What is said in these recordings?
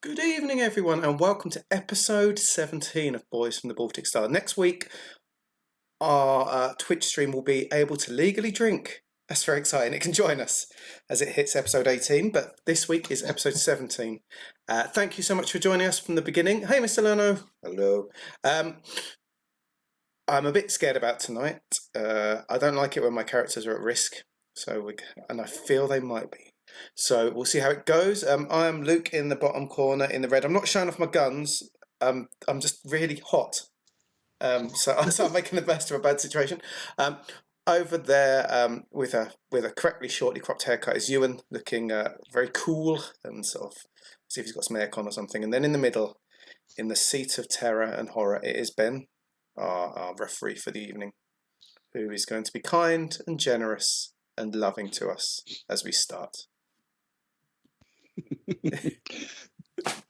Good evening, everyone, and welcome to episode 17 of Boys from the Baltic Star. Next week, our Twitch stream will be able to legally drink. That's very exciting. It can join us as it hits episode 18, but this week is episode 17. Thank you so much for joining us from the beginning. Hey, Mr. Lerno. Hello. I'm a bit scared about tonight. I don't like it when my characters are at risk, and I feel they might be. So we'll see how it goes. I am Luke in the bottom corner in the red. I'm not showing off my guns. I'm just really hot. So I'm making the best of a bad situation. Over there, with a correctly shortly cropped haircut, is Ewan, looking very cool and sort of see if he's got some aircon or something. And then in the middle, in the seat of terror and horror, it is Ben, our referee for the evening, who is going to be kind and generous and loving to us as we start.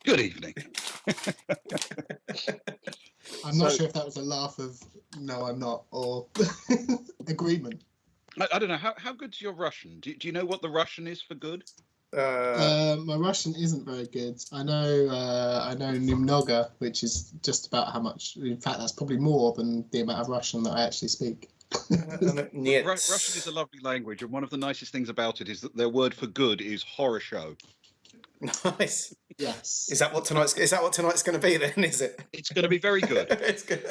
Good evening. I'm not sure if that was a laugh of "no, I'm not" or agreement. I don't know. How good's your Russian? Do you know what the Russian is for good? My Russian isn't very good. I know Nimnoga, which is just about how much. In fact, that's probably more than the amount of Russian that I actually speak. Russian is a lovely language, and one of the nicest things about it is that their word for good is horror show. Nice. Yes. Is that what tonight's going to be then? Is it? It's going to be very good. It's good.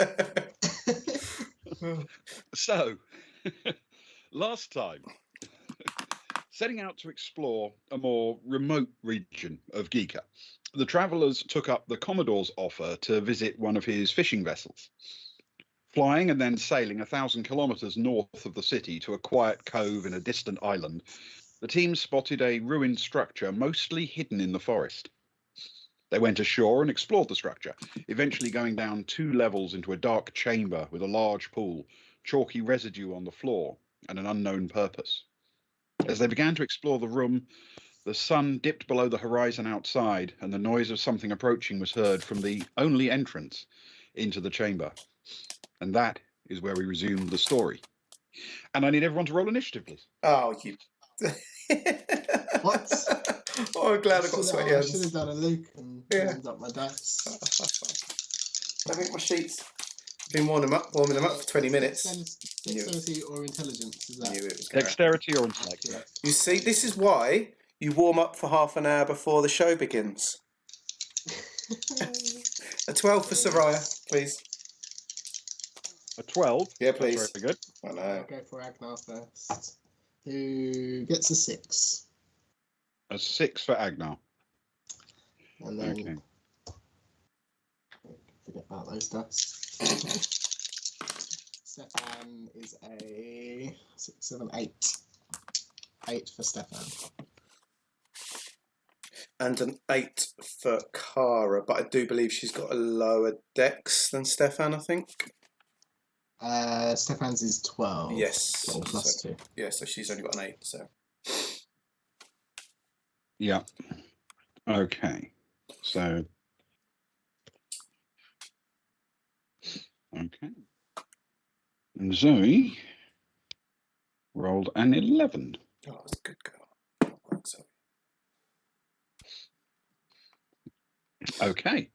So, last time, setting out to explore a more remote region of Giikur, the travellers took up the Commodore's offer to visit one of his fishing vessels. Flying and then sailing 1,000 kilometres north of the city to a quiet cove in a distant island, the team spotted a ruined structure mostly hidden in the forest. They went ashore and explored the structure, eventually going down 2 levels into a dark chamber with a large pool, chalky residue on the floor, and an unknown purpose. As they began to explore the room, the sun dipped below the horizon outside, and the noise of something approaching was heard from the only entrance into the chamber. And that is where we resume the story. And I need everyone to roll initiative, please. Oh, you... What? Oh, I'm glad I got sweaty hands. I should have done a Luke and warmed up my dice. Let me get my sheets. Been warming them up for 20 minutes. Dexterity or intelligence? Is that? Knew it was Dexterity or intellect? Yeah. You see, this is why you warm up for half an hour before the show begins. A 12 for Soraya, please. A 12? Yeah, please. That's very good. I know. I'll go for Agnar first. Who gets a 6? A 6 for Agnar. And then Okay. forget about those dice. Stefan is a 6, 7, 8. 8 for Stefan. And an 8 for Cara, but I do believe she's got a lower dex than Stefan, I think. Stefan's is 12. Yes. 12 plus 2. Yeah, so she's only got an 8, so. Yeah. Okay. So. Okay. And Zoe rolled an 11. Oh, that's a good girl. So. Okay.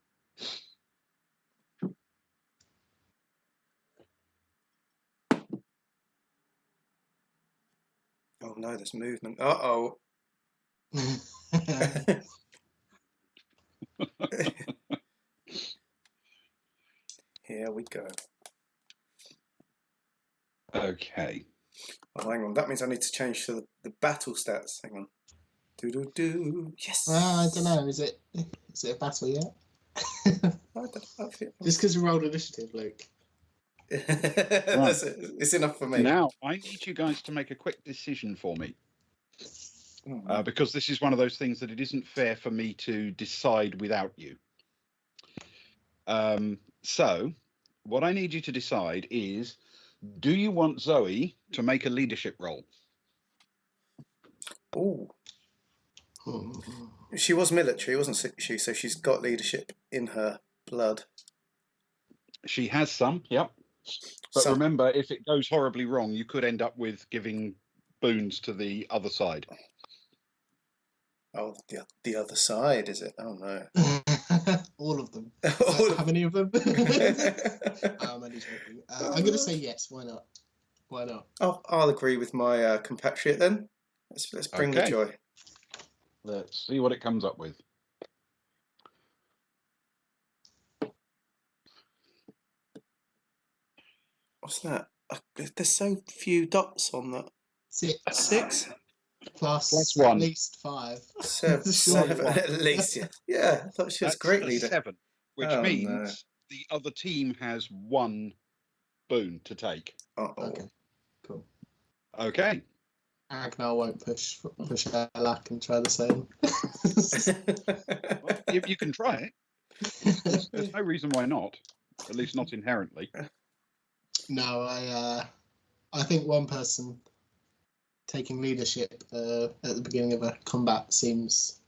Oh no, there's movement. Uh-oh. Here we go. Okay. Oh, hang on. That means I need to change to the battle stats. Hang on. Do. Yes. I don't know. Is it a battle yet? Just because we rolled initiative, Luke. That's it. It's enough for me. Now, I need you guys to make a quick decision for me. Because this is one of those things that it isn't fair for me to decide without you. So, what I need you to decide is, do you want Zoe to make a leadership role? Oh. She was military, wasn't she? So she's got leadership in her blood. She has some, yep. But remember, if it goes horribly wrong, you could end up with giving boons to the other side. Oh, the other side, is it? Oh no. All of them. All How of many of them? them. I'm only joking. I'm going to say yes. Why not? Why not? I'll agree with my compatriot then. Let's bring the Okay. joy. Let's see what it comes up with. What's that? There's so few dots on that. 6 6? plus Plus 1. at least 5. Seven, Surely. seven at least. Yeah, yeah. I thought she was a That's great a leader. 7, which Oh, means no. the other team has 1 boon to take. Uh-oh. Okay, cool. Okay. Agnar won't push her luck and try the same. Well, you can try it. There's no reason why not. At least not inherently. No, I think one person taking leadership at the beginning of a combat seems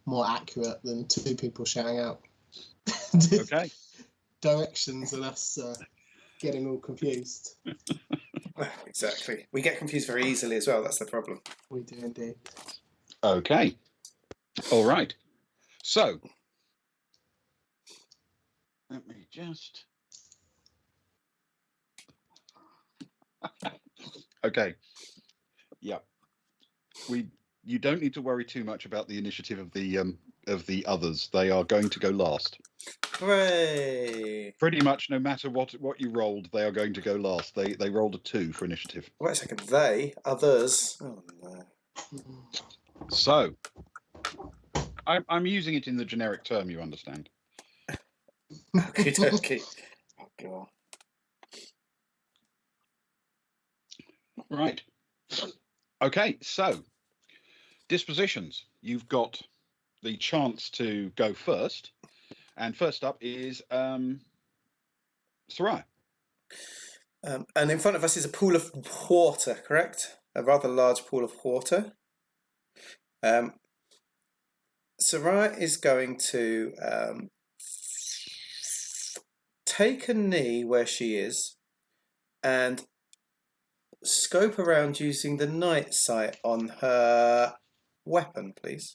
more accurate than 2 people shouting out Okay. directions and us getting all confused. Exactly. We get confused very easily as well. That's the problem. We do indeed. Okay. All right. So, let me just. Okay. Yeah. You don't need to worry too much about the initiative of the others. They are going to go last. Hooray! Pretty much, no matter what you rolled, they are going to go last. They rolled a 2 for initiative. Wait a second. They, others. Oh no. So, I'm using it in the generic term. You understand? Okie dokie. Oh god. Right. Okay. So, dispositions. You've got the chance to go first, and first up is Sarai. And in front of us is a pool of water, correct? A rather large pool of water. Sarai is going to take a knee where she is and scope around using the night sight on her weapon, please.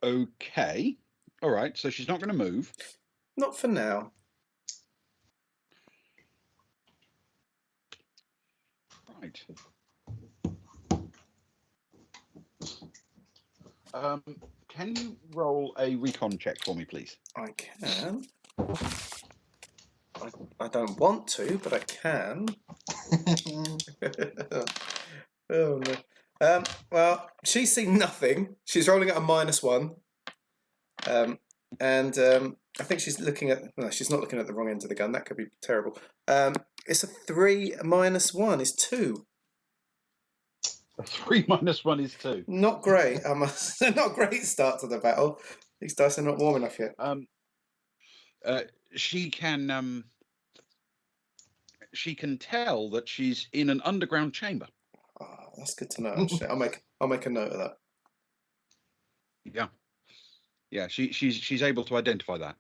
Okay. All right. So she's not going to move. Not for now. Right. Can you roll a recon check for me, please? I can. I don't want to, but I can. Oh no. Well, she's seen nothing. She's rolling at a -1. And I think she's looking at. No, she's not looking at the wrong end of the gun. That could be terrible. It's a 3 -1 is 2. A 3 minus 1 is 2. Not great. Not a great start to the battle. These dice are not warm enough yet. She can tell that she's in an underground chamber. Oh, that's good to know. Actually, I'll make a note of that. Yeah. Yeah, she's able to identify that.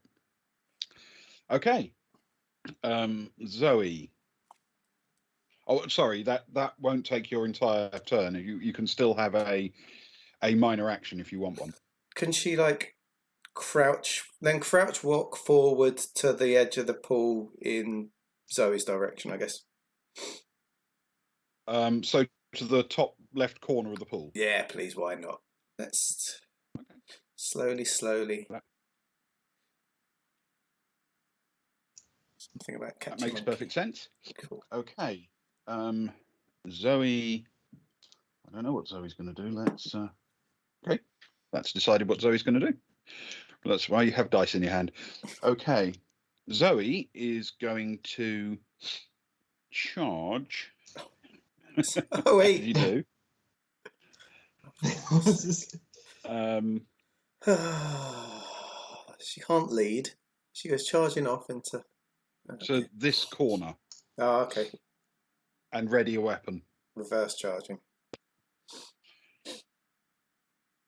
Okay. Zoe. Oh, sorry, that won't take your entire turn. You can still have a minor action if you want one. Can she like crouch walk forward to the edge of the pool in Zoe's direction, I guess? So to the top left corner of the pool. Yeah, please, why not? Let's slowly. Something about catching. That makes perfect sense. Cool. Okay. Zoe. I don't know what Zoe's going to do. Let's. Okay. That's decided what Zoe's going to do. That's why you have dice in your hand. Okay. Zoe is going to charge. Oh wait. You do. She can't lead. She goes charging off into. Okay. So this corner. Oh, okay. And ready a weapon. Reverse charging.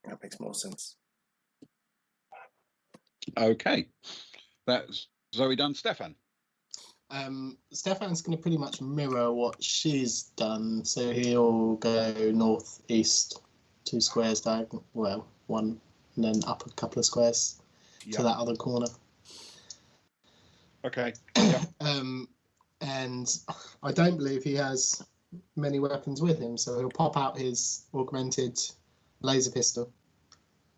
That makes more sense. Okay. That's Zoe done. Stefan. Stefan's going to pretty much mirror what she's done. So he'll go northeast 2 squares diagonal. Well, 1 and then up a couple of squares to that other corner. Okay. Yep. And I don't believe he has many weapons with him, so he'll pop out his augmented laser pistol.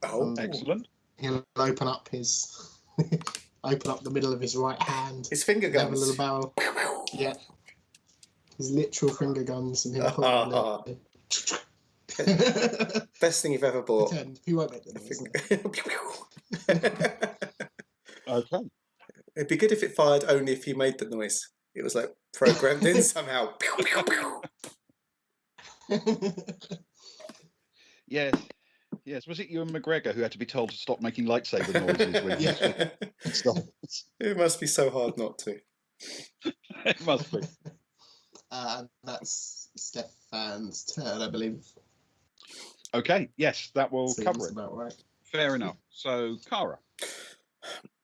Oh, Excellent. He'll open up his open up the middle of his right hand. His finger Have a guns. little barrel. Yeah. His literal finger guns and he'll probably Best thing you've ever bought. pretend. He won't make the noise. Okay. It'd be good if it fired only if you made the noise. It was like programmed in somehow. Yes. Yes. Was it Ewan McGregor who had to be told to stop making lightsaber noises when Yeah. It must be so hard not to. It must be. And that's Stefan's turn, I believe. Okay. Yes, that will Seems cover it. about right. Fair enough. So, Kara.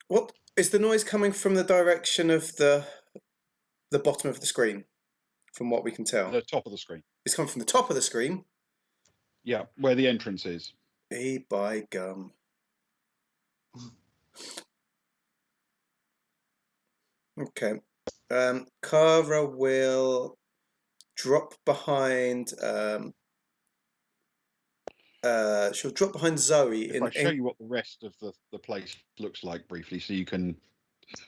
What is the noise coming from the direction of the bottom of the screen? From what we can tell, The top of the screen. it's coming from the top of the screen. Yeah, where the entrance is. Be by gum. Okay. Kara will drop behind. She'll drop behind Zoe. If I show you what the rest of the place looks like briefly, so you can,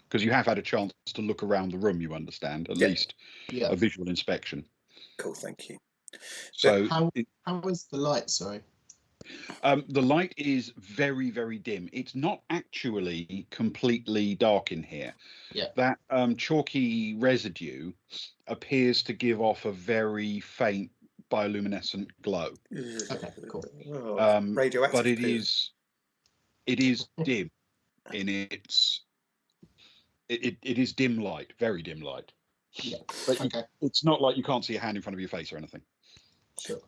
because you have had a chance to look around the room, you understand, at least Yeah. a visual inspection. Cool, thank you. So How is the light? Sorry. the light is very, very dim. It's not actually completely dark in here. Yeah. That chalky residue appears to give off a very faint bioluminescent glow. Okay, cool. Oh, radioactive. But it poo. is dim in its it is dim light, very dim light. Yeah. But Okay. it's not like you can't see a hand in front of your face or anything. Sure.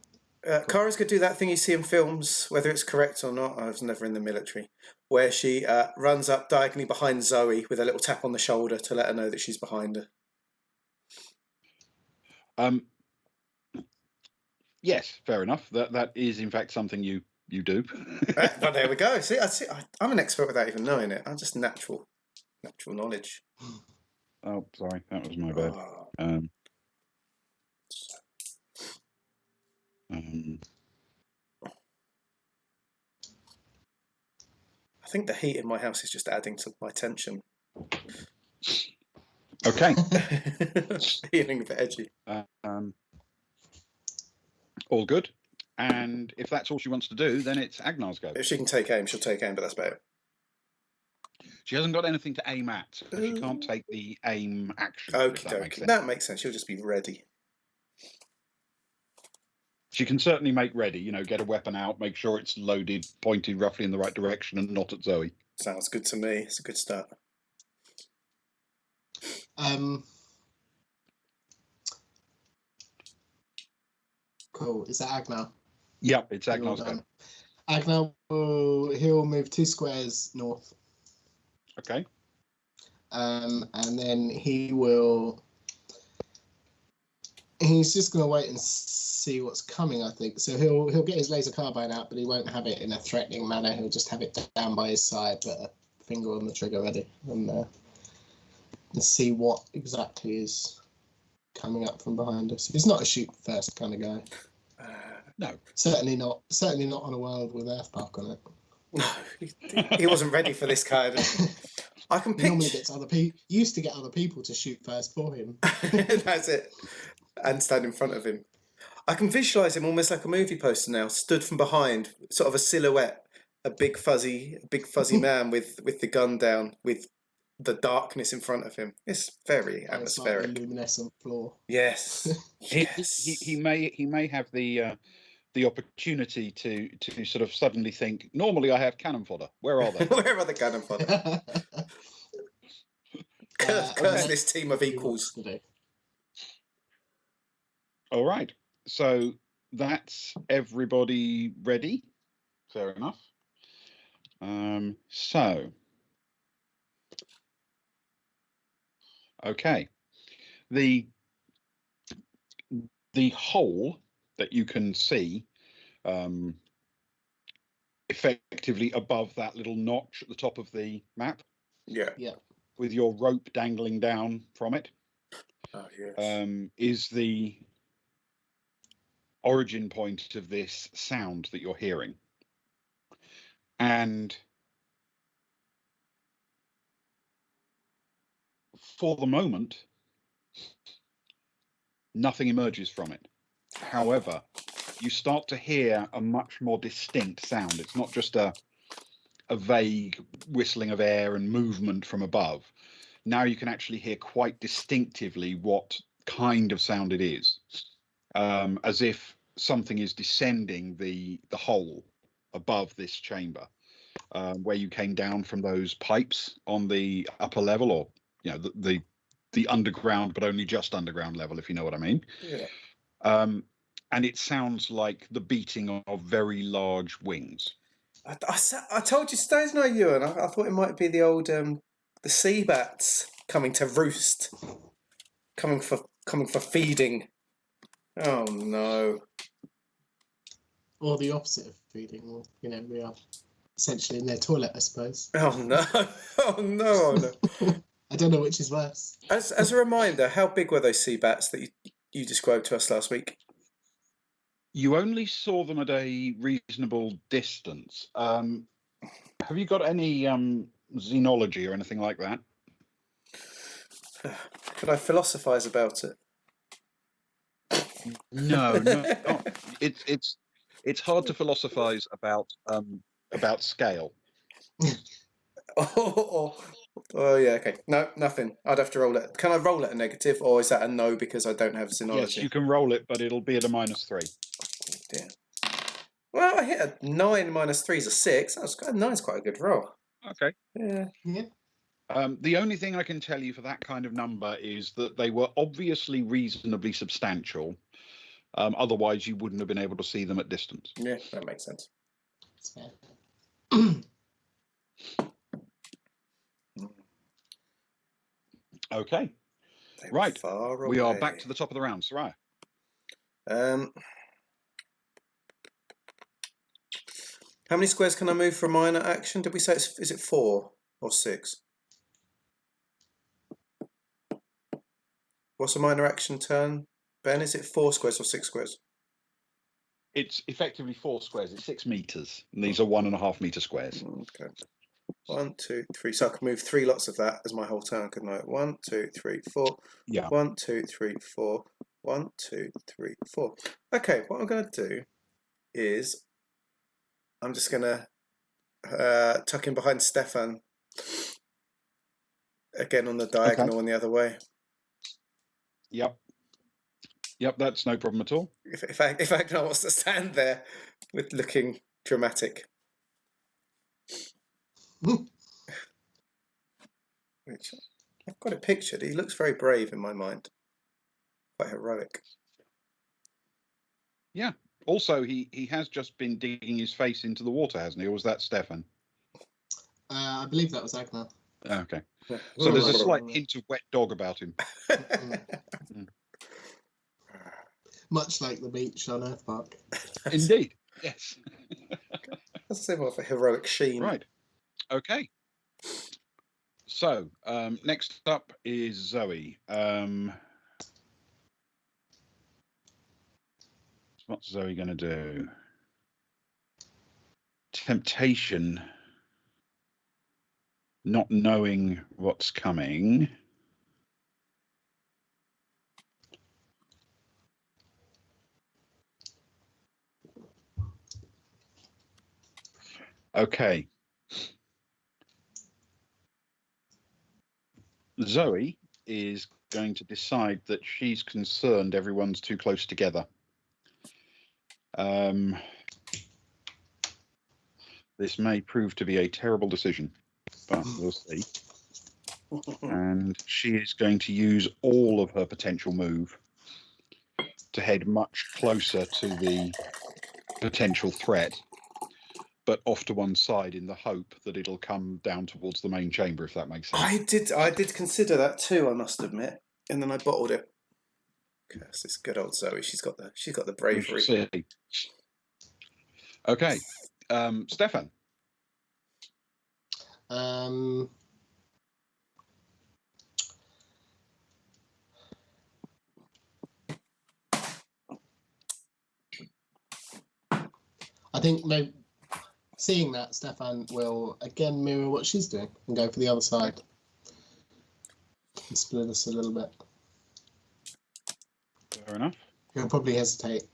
Kara's could do that thing you see in films, whether it's correct or not. I was never in the military, where she runs up diagonally behind Zoe with a little tap on the shoulder to let her know that she's behind her. Yes, fair enough. That is in fact something you do. But there we go. See, I'm an expert without even knowing it. I'm just natural knowledge. Oh, sorry, that was my bad. Oh. I think the heat in my house is just adding to my tension. Okay. Feeling a bit edgy. All good. And if that's all she wants to do, then it's Agnar's go. If she can take aim, she'll take aim, but that's about it. She hasn't got anything to aim at, so she can't take the aim action. if Okay, that makes sense. that makes sense. She'll just be ready. She can certainly make ready, get a weapon out, make sure it's loaded, pointed roughly in the right direction and not at Zoe. Sounds good to me. It's a good start. Cool. Is that Agnar? Yep, it's Agnar's go. Agnar he'll move 2 squares north. Okay. And then he's just going to wait and see what's coming, I think. So he'll get his laser carbine out, but he won't have it in a threatening manner. He'll just have it down by his side, but a finger on the trigger ready, and see what exactly is coming up from behind us. He's not a shoot first kind of guy. No. Certainly not on a world with Earthpark on it. No, he wasn't ready for this kind of. I can He normally picture. gets other people. Used to get other people to shoot first for him. That's it. And stand in front of him. I can visualise him almost like a movie poster now, stood from behind, sort of a silhouette, a big fuzzy man with the gun down, with the darkness in front of him. It's very atmospheric. Like a luminescent floor. Yes. He may have the opportunity to sort of suddenly think, normally I have cannon fodder. Where are they? Where are the cannon fodder? Curse this team of equals. All right. So that's everybody ready. Fair enough. Okay. The hole that you can see effectively above that little notch at the top of the map, Yeah. with your rope dangling down from it, Oh, yes. is the origin point of this sound that you're hearing. And for the moment, nothing emerges from it. However, you start to hear a much more distinct sound. It's not just a vague whistling of air and movement from above. Now you can actually hear quite distinctively what kind of sound it is, as if something is descending the hole above this chamber, where you came down from those pipes on the upper level, or the underground, but only just underground level, if you know what I mean. Yeah. And it sounds like the beating of very large wings. I told you today's no Ewan. I thought it might be the old the sea bats coming to roost, coming for feeding. Oh no! Or the opposite of feeding, or we are essentially in their toilet, I suppose. Oh no! Oh no! Oh no! I don't know which is worse. As a reminder, how big were those sea bats that you described to us last week? You only saw them at a reasonable distance. Have you got any xenology or anything like that? Could I philosophize about it? No. It's hard to philosophize about scale. Oh yeah, okay. No, nothing. I'd have to roll it. Can I roll it a negative, or is that a no because I don't have xenology? Yes, you can roll it, but it'll be at a -3. Dear. Well, I hit a 9 -3 is a 6. Nine's quite a good roll. Okay. Yeah. The only thing I can tell you for that kind of number is that they were obviously reasonably substantial. Otherwise, you wouldn't have been able to see them at distance. Yeah, that makes sense. Okay. Right. We are back to the top of the round. Soraya. How many squares can I move for a minor action? Did we say is it 4 or 6? What's a minor action turn, Ben? Is it 4 squares or 6 squares? It's effectively 4 squares. It's 6 meters. And these are 1.5 meter squares. Okay. 1, 2, 3. So I can move 3 lots of that as my whole turn, couldn't I? 1, 2, 3, 4. Yeah. 1, 2, 3, 4. 1, 2, 3, 4. Okay, what I'm going to do is I'm just going to tuck in behind Stefan again on the diagonal and the other way. Yep, that's no problem at all. If Agnar wants to stand there with looking dramatic. Which I've got it pictured. He looks very brave in my mind. Quite heroic. Yeah. Also, he has just been digging his face into the water, hasn't he? Or was that Stefan? I believe that was Agnar. Okay. So there's a slight hint of wet dog about him. Much like the beach on Earth Park. Indeed. Yes. That's the same of a heroic sheen. Right. Okay. So next up is Zoe. What's Zoe going to do? Temptation. Not knowing what's coming. Okay. Zoe is going to decide that she's concerned everyone's too close together. This may prove to be a terrible decision, but we'll see. And she is going to use all of her potential move to head much closer to the potential threat, but off to one side in the hope that it'll come down towards the main chamber, if that makes sense. I did consider that too, I must admit. and then I bottled it. Curse this good old Zoe. She's got the We shall bravery. see. Okay, Stefan. I think maybe seeing that, Stefan will again mirror what she's doing and go for the other side and split us a little bit. Fair enough. He'll probably hesitate,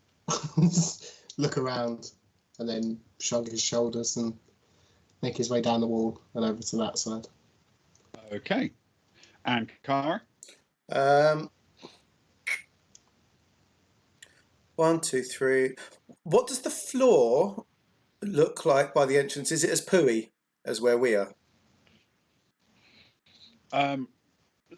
look around, and then shrug his shoulders and make his way down the wall and over to that side. Okay. And Kara? 1, 2, 3. What does the floor look like by the entrance? Is it as pooey as where we are?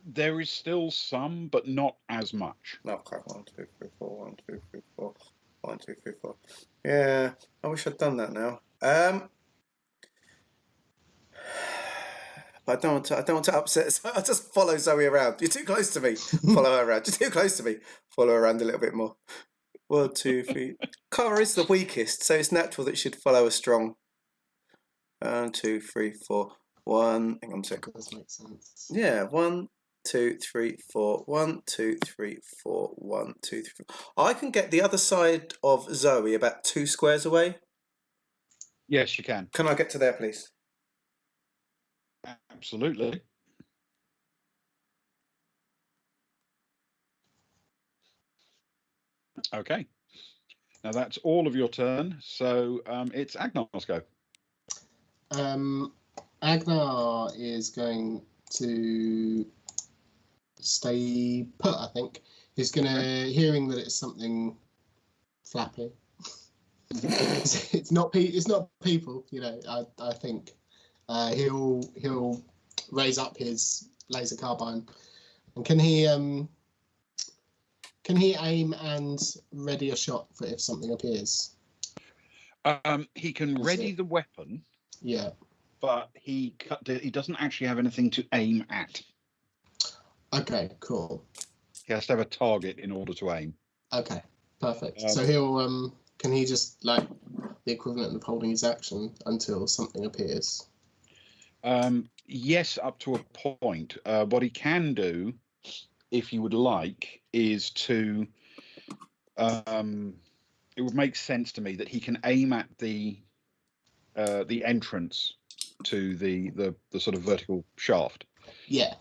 There is still some, but not as much. Okay, 1, 2, 3, 4. 1, 2, 3, 4. 1, 2, 3, 4. Yeah, I wish I'd done that now. But I don't want to upset. So I'll just follow Zoe around. You're too close to me. Follow her around. You're too close to me. Follow her around a little bit more. 1, 2, 3. Kara is the weakest, so it's natural that she'd follow a strong. 1, 2, 3, 4. 1. Hang on a second. That does make sense. Yeah, 1, 2, 3, 4. 1, 2, 3, 4. 1, 2, 3, 4. I can get the other side of Zoe about 2 squares away. Yes, you can. Can I get to there, please? Absolutely. Okay. Now that's all of your turn. So it's Agnar's go. Agnar is going to stay put, I think. He's gonna, hearing that it's something flappy. it's not people, you know. I think he'll raise up his laser carbine, and can he aim and ready a shot for if something appears? He can ready the weapon. Yeah. But he doesn't actually have anything to aim at. Okay, cool. He has to have a target in order to aim. Okay, perfect. So he'll can he just like the equivalent of holding his action until something appears? Yes, up to a point. What he can do, if you would like, is to. It would make sense to me that he can aim at the entrance to the sort of vertical shaft. Yeah.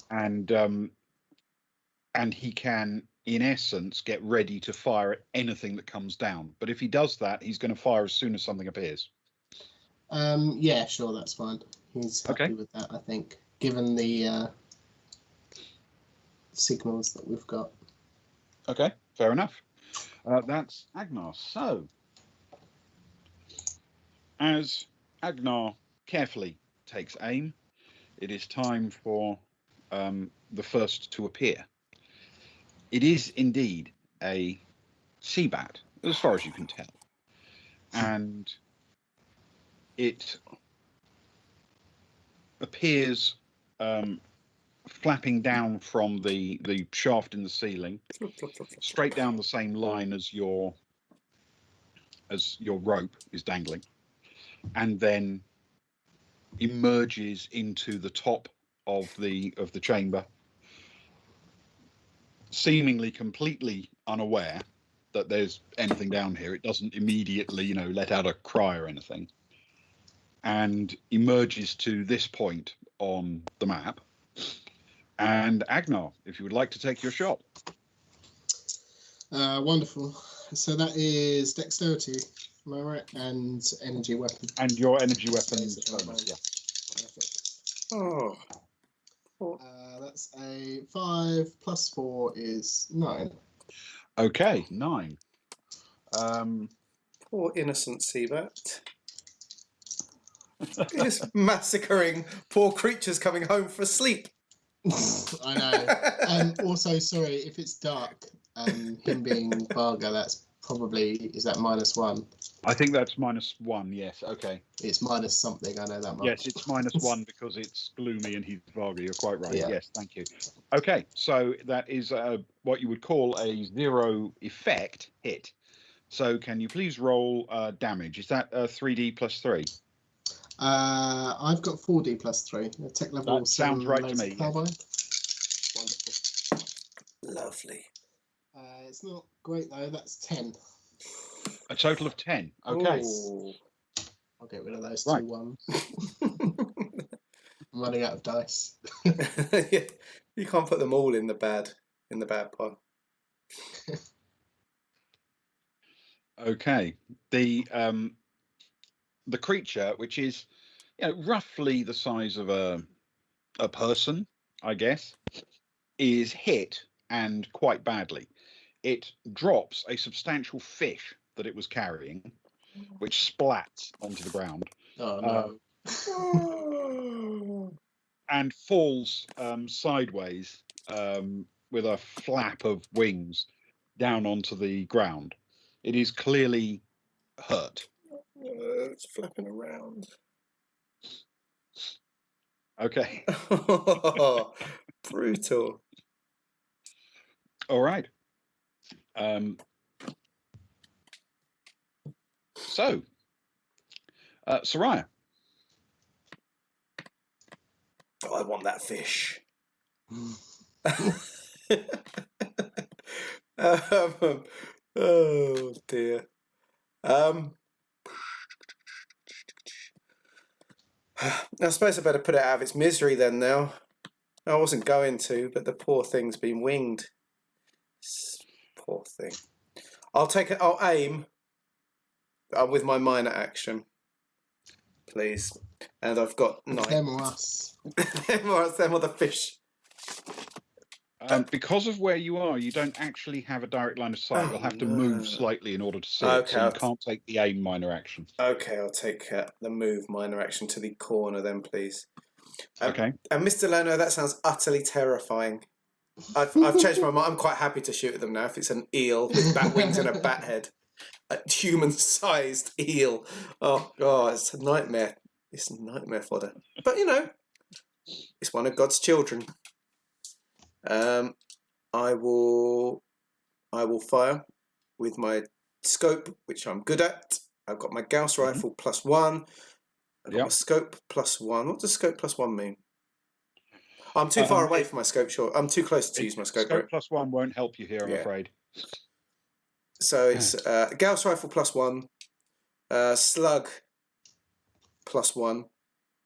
And he can, in essence, get ready to fire at anything that comes down. But if he does that, he's going to fire as soon as something appears. Yeah, sure, that's fine. He's happy with that, I think, given the signals that we've got. Okay, fair enough. That's Agnar. So, as Agnar carefully takes aim, it is time for the first to appear. It is indeed a sea bat, as far as you can tell. And it appears flapping down from the shaft in the ceiling, straight down the same line as your rope is dangling, and then emerges into the top of the chamber, seemingly completely unaware that there's anything down here. It doesn't immediately, let out a cry or anything, and emerges to this point on the map. And Agnar, if you would like to take your shot. Wonderful. So that is dexterity, am I right? And energy weapon. And your energy weapon. Yeah. Perfect. Oh. That's a 5 plus 4 is 9. Okay, 9. Poor innocent Seabat. Just massacring poor creatures coming home for sleep. I know. Also, sorry, if it's dark, him being Varga, that's probably, is that -1? I think that's -1. Yes. Okay. It's minus something. I know that much. Yes, it's -1 because it's gloomy and he's Varga. You're quite right. Yeah. Yes, thank you. Okay, so that is what you would call a 0 effect hit. So can you please roll damage? Is that 3d plus 3? I've got 4d plus 3. Tech level That sounds 7 right to laser me, yes. carbine. Wonderful. Lovely. It's not great though. That's 10. A total of 10. Okay. Ooh. I'll get rid of those Right. 2 ones. I'm running out of dice. Yeah, you can't put them all in the bad pile. Okay. The creature, which is roughly the size of a person, I guess, is hit and quite badly. It drops a substantial fish that it was carrying, which splats onto the ground. Oh no. And falls sideways with a flap of wings down onto the ground. It is clearly hurt. It's flapping around. Okay. Brutal. All right. So, Soraya. Oh, I want that fish. Oh dear. I suppose I better put it out of its misery then now. I wasn't going to, but the poor thing's been winged. Poor thing. I'll aim with my minor action, please. And I've got 9. Them or us. Them or the fish. Because of where you are, you don't actually have a direct line of sight. You'll have to move slightly in order to see it, so you can't take the aim minor action. Okay, I'll take the move minor action to the corner then, please. Okay. And Mr. Leno, that sounds utterly terrifying. I've changed my mind. I'm quite happy to shoot at them now if it's an eel with bat wings and a bat head. A human-sized eel. Oh, God, it's a nightmare. It's a nightmare fodder. But, it's one of God's children. I will fire with my scope, which I'm good at. I've got my Gauss rifle +1. I've got my scope +1. What does scope +1 mean? I'm too far away from my scope. Sure, I'm too close to use my scope. Scope +1 won't help you here, I'm afraid. So it's Gauss rifle +1, slug +1.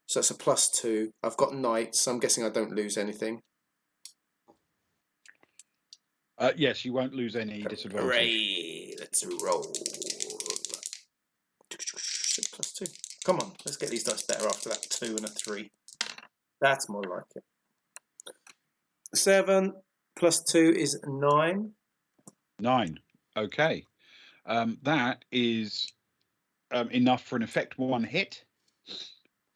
So it's a +2. I've got knights, so I'm guessing I don't lose anything. Yes, you won't lose any disadvantage. Hooray! Let's roll. +2. Come on, let's get these dice better after that 2 and a 3. That's more like it. 7 + 2 is 9. 9. Okay. That is enough for an effect 1 hit.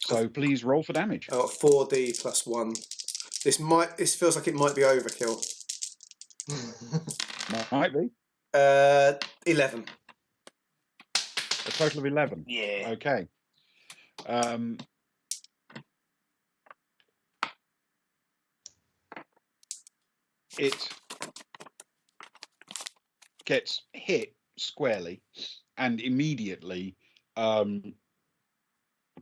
So please roll for damage. Oh, 4d +1. This feels like it might be overkill. Might be. 11. A total of 11. Yeah. Okay. It gets hit squarely and immediately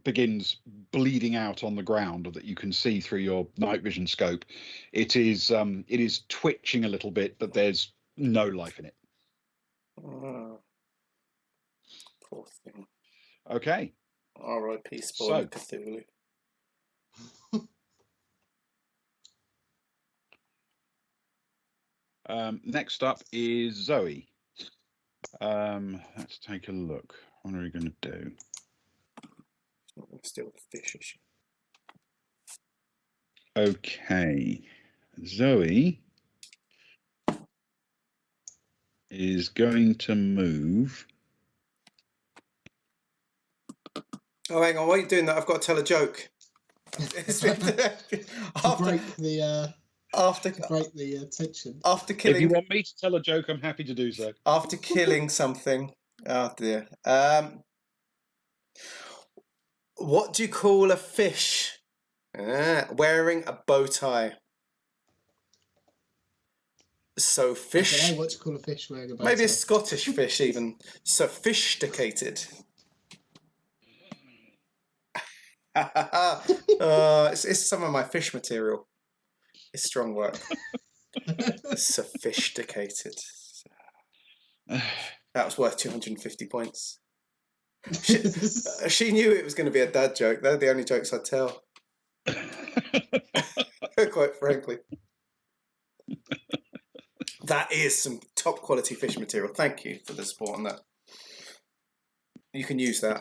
begins bleeding out on the ground that you can see through your night vision scope. It is twitching a little bit, but there's no life in it. Oh, poor thing. Okay. R.I.P. Spawn Cthulhu. Next up is Zoe. Let's take a look. What are we going to do? Not going to steal the fish, is she? Okay. Zoe is going to move. Oh, hang on. While you're doing that, I've got to tell a joke. To break the After to break the tension. after If you killing want me to tell a joke, I'm happy to do so. after killing something. Oh dear. What do you call a fish wearing a bow tie? So I fish. don't know what to call a fish wearing a bow Maybe a tie. Scottish fish, even sophisticated. It's some of my fish material. It's strong work. Sophisticated. That was worth 250 points. She knew it was going to be a dad joke. They're the only jokes I tell. Quite frankly. That is some top quality fish material. Thank you for the support on that. You can use that.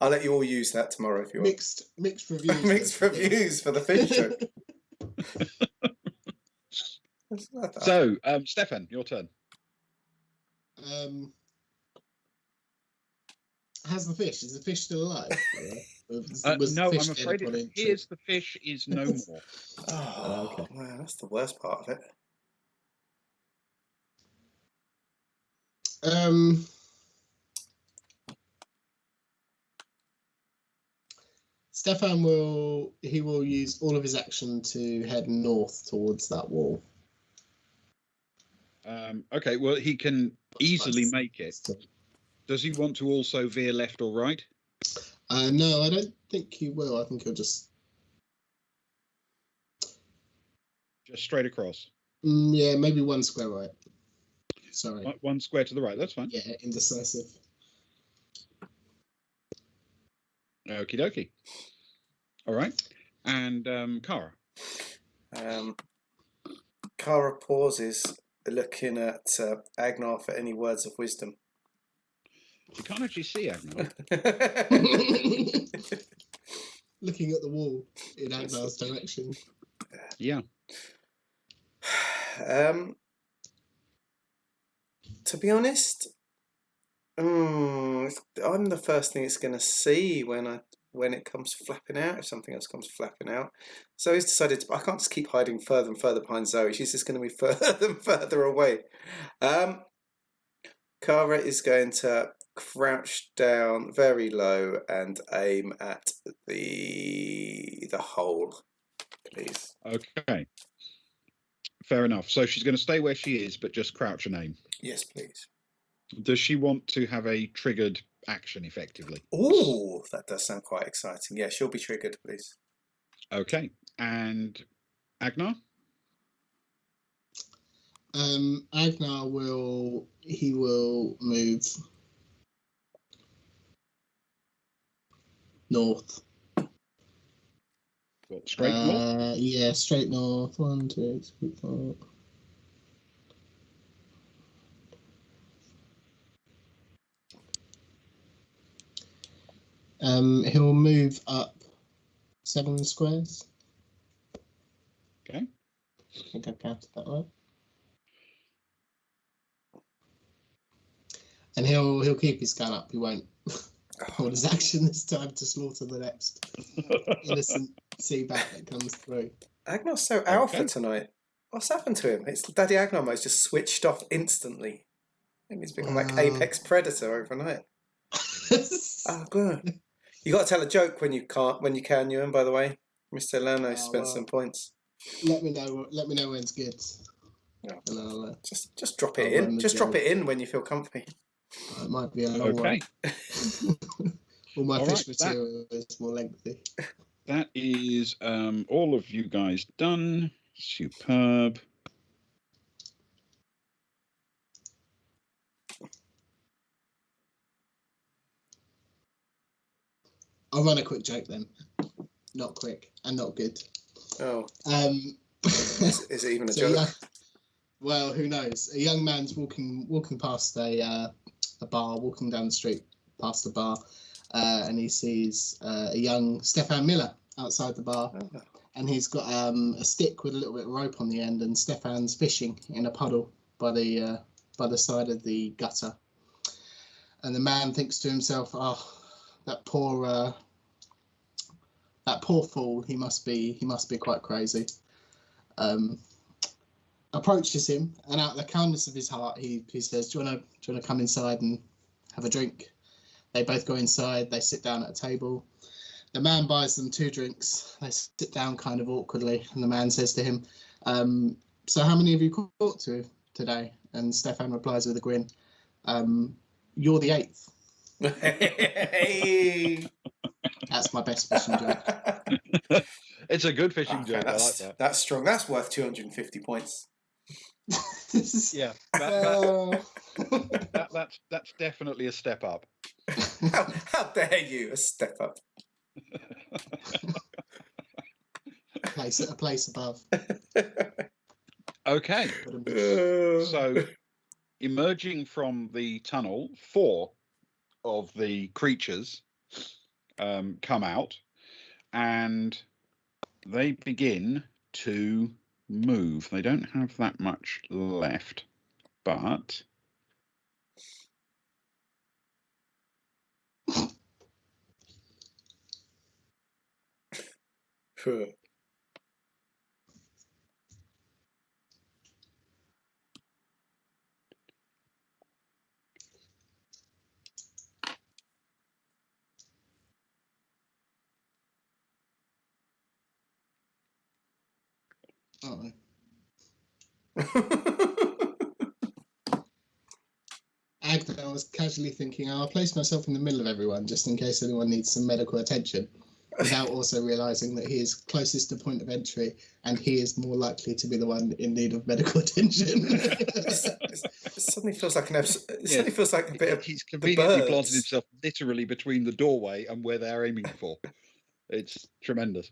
I'll let you all use that tomorrow if you want. Mixed reviews. Mixed reviews for the fish joke. So, Stefan, your turn. How's the fish? Is the fish still alive? No, I'm afraid it appears the fish is no more. Oh, okay. Man, that's the worst part of it. Stefan will use all of his action to head north towards that wall. Okay, well, he can easily make it. Does he want to also veer left or right? No, I don't think he will. I think he'll just straight across. Yeah, maybe one square right. Sorry. One square to the right, that's fine. Yeah, indecisive. Okie dokie. All right. And Kara? Kara pauses, looking at Agnar for any words of wisdom. You can't actually see Agnar. Looking at the wall in Agnar's direction. Yeah. To be honest, I'm the first thing it's going to see when it comes flapping out, if something else comes flapping out. So he's decided I can't just keep hiding further and further behind Zoe. She's just going to be further and further away. Kara is going to crouch down very low and aim at the hole, please. Okay. Fair enough. So she's going to stay where she is, but just crouch and aim. Yes, please. Does she want to have a triggered action effectively? Oh, that does sound quite exciting. Yeah, she'll be triggered, please. Okay. And Agnar? Agnar will move north. What, straight north? Yeah, straight north. 1, 2, 3, 4. He'll move up 7 squares. Okay. I think I counted that right. And he'll keep his gun up. He won't hold his action this time to slaughter the next innocent sea bat that comes through. Agnar's so alpha tonight. What's happened to him? It's Daddy Agnar mode's just switched off instantly. I think he's become like apex predator overnight. Oh, good. You got to tell a joke when you can, Ewan. By the way, Mr. Lerno spent some points. Let me know when it's good. No. And I'll, just drop it in. Just drop it in when you feel comfy. It might be a long one. All my fish material is more lengthy. That is all of you guys done. Superb. I'll run a quick joke then. Not quick and not good. Oh. Is it even a joke? Well, who knows? A young man's walking past a bar, walking down the street past a bar, and he sees a young Stefan Miller outside the bar, and he's got a stick with a little bit of rope on the end, and Stefan's fishing in a puddle by the side of the gutter. And the man thinks to himself, "Oh, that poor that poor fool. He must be quite crazy. Approaches him, and out of the kindness of his heart, he says, "Do you want to come inside and have a drink?" They both go inside. They sit down at a table. The man buys them 2 drinks. They sit down kind of awkwardly, and the man says to him, "So how many have you caught to today?" And Stefan replies with a grin, "You're the 8th." Hey. That's my best fishing joke. It's a good fishing Okay, joke. I like that. That's strong. That's worth 250 points. Yeah, that's definitely a step up. How dare you? A step up. A place above. Okay. So, emerging from the tunnel, 4 of the creatures come out, and they begin to move. They don't have that much left, but Uh-oh. Agnar was casually thinking, I'll place myself in the middle of everyone just in case anyone needs some medical attention, without also realising that he is closest to point of entry and he is more likely to be the one in need of medical attention. It suddenly feels like an episode. It suddenly feels like a bit of he's the conveniently planted birds. himself literally between the doorway and where they're aiming for. It's tremendous.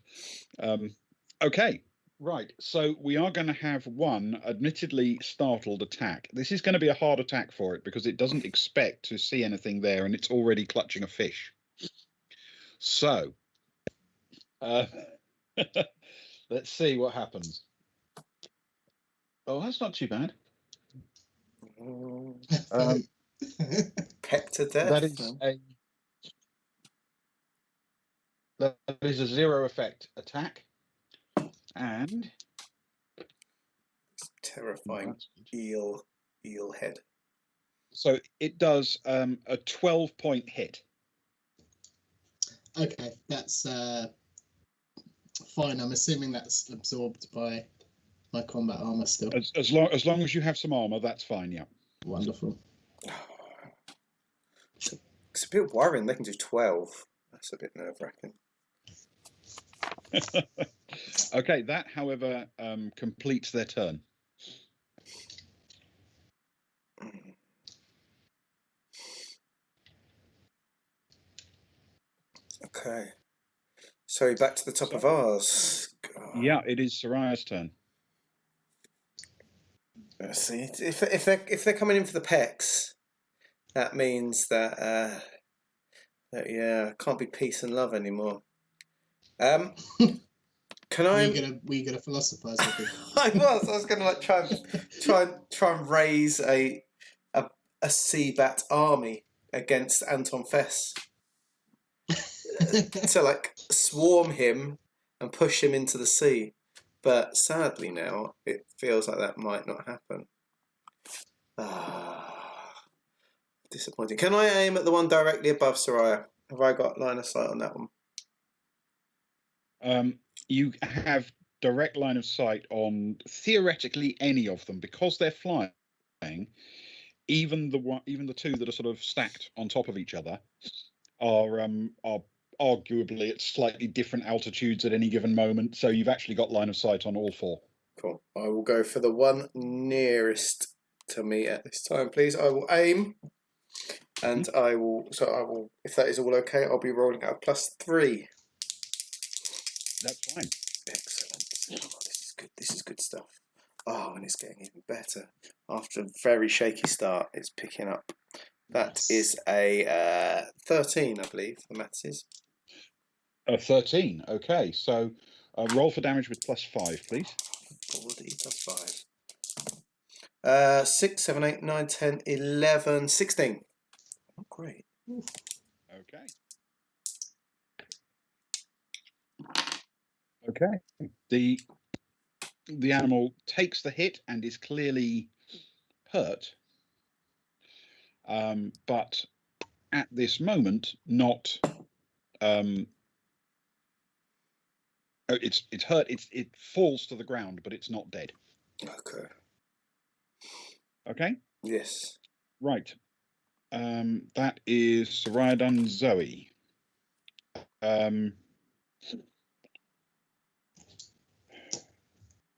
Okay. Right, so we are going to have one admittedly startled attack. This is going to be a hard attack for it because it doesn't expect to see anything there and it's already clutching a fish. So, let's see what happens. Oh, that's not too bad. Pecked to death. That is a 0 effect attack. And terrifying eel head. So it does a 12-point hit. Okay, that's fine. I'm assuming that's absorbed by my combat armor still. As long as you have some armor, that's fine. Yeah. Wonderful. It's a bit worrying. They can do 12. That's a bit nerve-wracking. Okay, that, however, completes their turn. Okay. So back to the top of ours. God. Yeah, it is Soraya's turn. Let's see. If they're coming in for the pecs, that means that can't be peace and love anymore. Can I? Were you gonna philosophize with it? I was going to like try and raise a Seabat army against Anton Fess to like swarm him and push him into the sea. But sadly now it feels like that might not happen. Disappointing. Can I aim at the one directly above Soraya? Have I got line of sight on that one? You have direct line of sight on theoretically any of them because they're flying. Even the 2 that are sort of stacked on top of each other are arguably at slightly different altitudes at any given moment. So you've actually got line of sight on all 4. Cool. I will go for the one nearest to me at this time, please. I will aim, and I will. If that is all okay, I'll be rolling at a +3. That's fine. Excellent. Oh, this is good. This is good stuff. Oh, and it's getting even better. After a very shaky start, it's picking up. That is a 13, I believe, the maths is. A 13. Okay, so roll for damage with +5, please. 4d +5. 6, 7, 8, 9, 10, 11, 16. Oh, great. Okay. Okay. The animal takes the hit and is clearly hurt, but at this moment not. It's hurt. It falls to the ground, but it's not dead. Okay. Okay. Yes. Right. That is Soraya done. Zoe.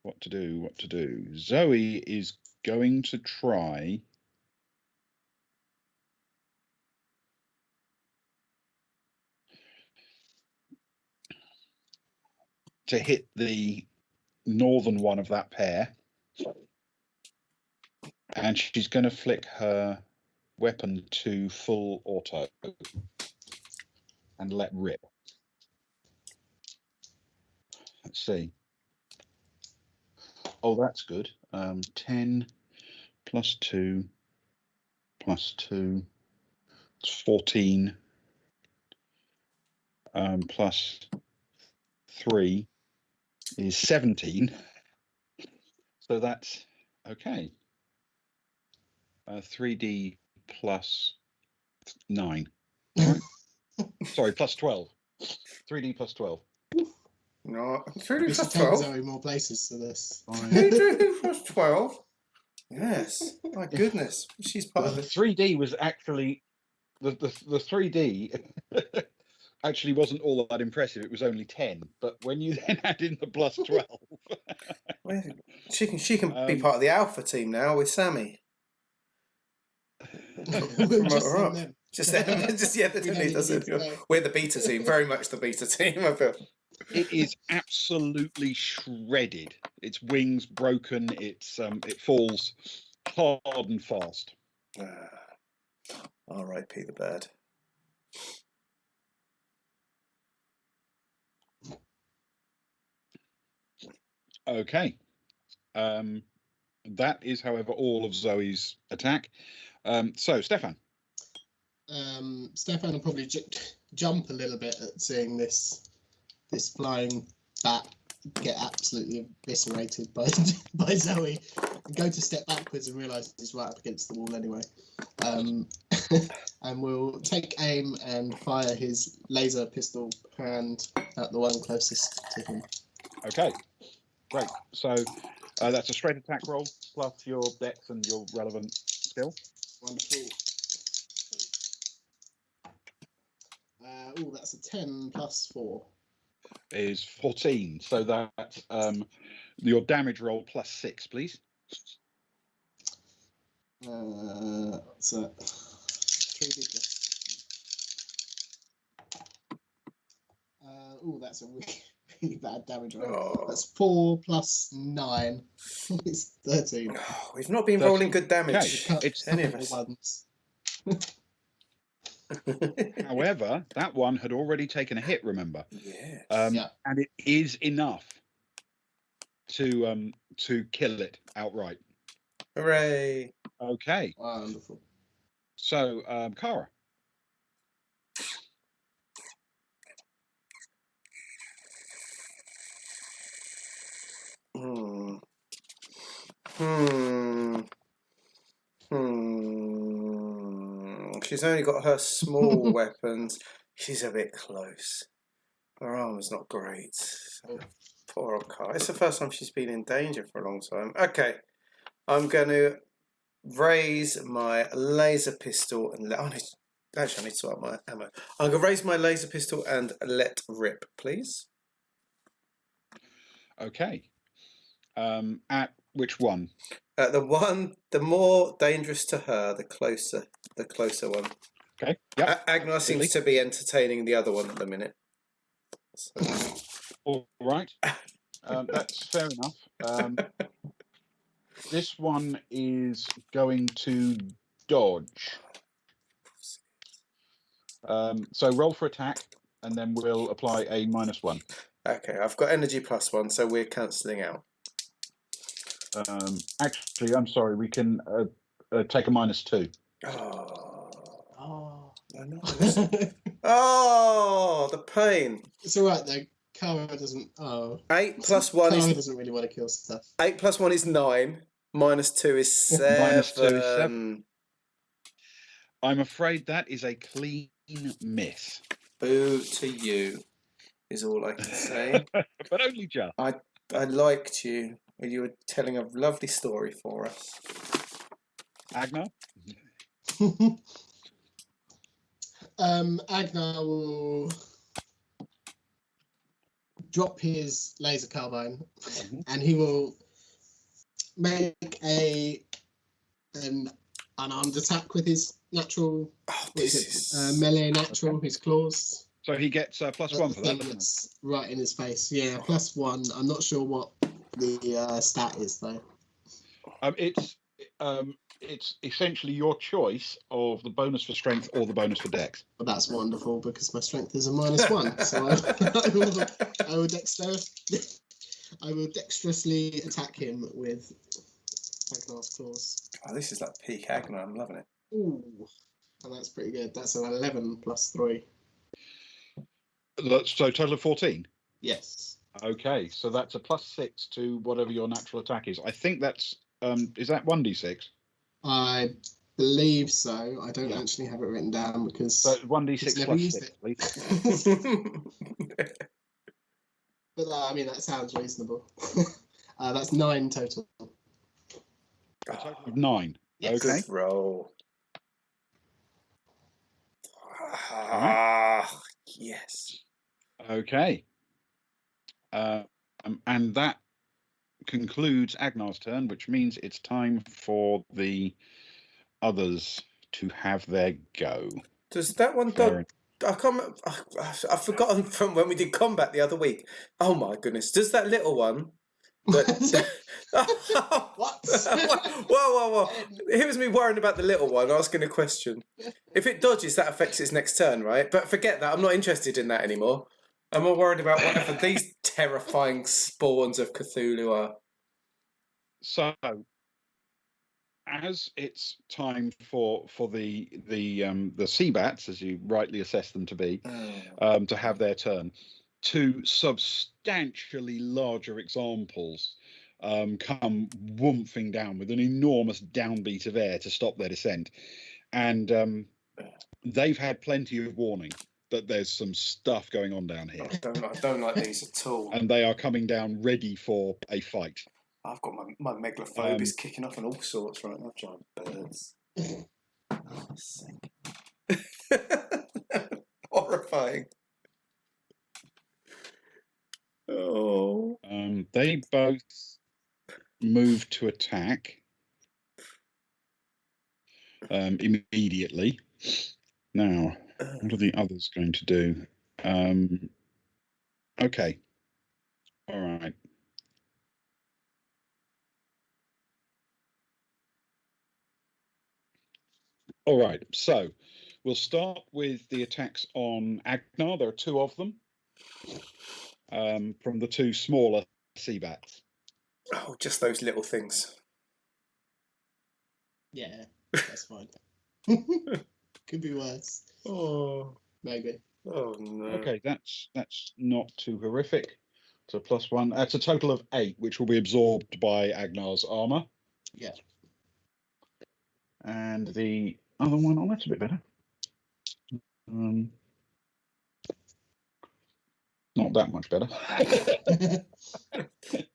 What to do? What to do? Zoe is going to try. To hit the northern one of that pair, and she's going to flick her weapon to full auto and let rip. Let's see. Oh, that's good. 10 plus 2 plus 2. It's 14. Plus 3 is 17. So that's okay. 3D plus 9. Right? Sorry, plus 12. 3D plus 12. No, We 3D should plus take 12. Zoe more places for this. 3D plus 12. Yes. My goodness. She's part The of it. 3D was actually the 3D actually wasn't all that impressive. It was only 10, but when you then add in the plus 12, She can be part of the Alpha team now with Sammy. We'll Promote just her send up. them. Just them. Just yeah, they We don't don't need us. even need to go. We're the beta team. Very much the beta team. I feel. it is absolutely shredded. Its wings broken. It falls hard and fast. R.I.P. the bird. Okay. That is, however, all of Zoe's attack. So, Stefan. Stefan will probably jump a little bit at seeing this flying bat get absolutely eviscerated by Zoe, and go to step backwards and realise he's right up against the wall anyway. And we'll take aim and fire his laser pistol hand at the one closest to him. Okay, great. So that's a straight attack roll plus your dex and your relevant skill. Wonderful. That's a 10 plus 4. Is 14. So that's your damage roll plus 6, please. What's that? 3D plus. That's a really bad damage roll. Oh. That's 4 plus 9. It's 13. Oh, we've not been rolling good damage. Okay. It's any of us. Ones. However, that one had already taken a hit, remember? Yes. And it is enough to kill it outright. Hooray. Okay. Wonderful. So, Kara. She's only got her small weapons. She's a bit close. Her armor's not great. Poor old Kara. It's the first time she's been in danger for a long time. Okay. I'm going to raise my laser pistol and actually, I need to sort out my ammo. I'm going to raise my laser pistol and let rip, please. Okay. At which one? The more dangerous to her, the closer one. Okay. Yeah. Agnar seems to be entertaining the other one at the minute. So. All right. That's fair enough. This one is going to dodge. So roll for attack, and then we'll apply a -1. Okay, I've got energy +1, so we're cancelling out. Actually, I'm sorry. We can take a -2. Oh, I know. Oh, the pain. It's all right though, Kara doesn't. Oh. 8 plus 1 Kara is doesn't really want to kill stuff. 8 plus 1 is 9. Minus 2 is 7. Minus 2 is 7. I'm afraid that is a clean miss. Boo to you, is all I can say. But only just. I liked you when you were telling a lovely story for us. Agnar? Agnar will drop his laser carbine, and he will make an unarmed attack with his natural melee natural, his claws. So he gets +1 for that. That's right in his face. Yeah, +1. I'm not sure what the stat is though. It's essentially your choice of the bonus for strength or the bonus for dex. Well, that's wonderful because my strength is a -1, so I will dexterously attack him with Agnar's claws. Oh, this is like peak Agnar. I'm loving it. Ooh, and that's pretty good. That's an 11 plus 3. So total of 14? Yes. Okay, so that's a +6 to whatever your natural attack is. I think that's, is that 1d6? I believe so. I don't actually have it written down because... So 1d6 plus 6, please. But I mean, that sounds reasonable. That's 9 total. A total of 9. Yes. Okay. Good roll. Yes. Okay. And that concludes Agnar's turn, which means it's time for the others to have their go. Does that one dog? I've forgotten from when we did combat the other week. Oh my goodness! Does that little one? What? Whoa! Here's me worrying about the little one asking a question. If it dodges, that affects its next turn, right? But forget that. I'm not interested in that anymore. I'm more worried about whatever these terrifying spawns of Cthulhu are. So, as it's time for the sea bats, as you rightly assess them to be, to have their turn, two substantially larger examples come whoomphing down with an enormous downbeat of air to stop their descent, and they've had plenty of warning that there's some stuff going on down here. I don't like these at all. And they are coming down ready for a fight. I've got my megalophobia kicking off and all sorts right now. Giant birds. Horrifying. Oh. They both move to attack immediately. Now, what are the others going to do? Okay. All right. All right. So we'll start with the attacks on Agnar. There are 2 of them from the 2 smaller sea bats. Oh, just those little things. Yeah, that's fine. Could be worse. Oh, maybe. Oh no. Okay, that's not too horrific. So +1. That's a total of 8, which will be absorbed by Agnar's armor. Yeah. And the other one, that's a bit better. Not that much better.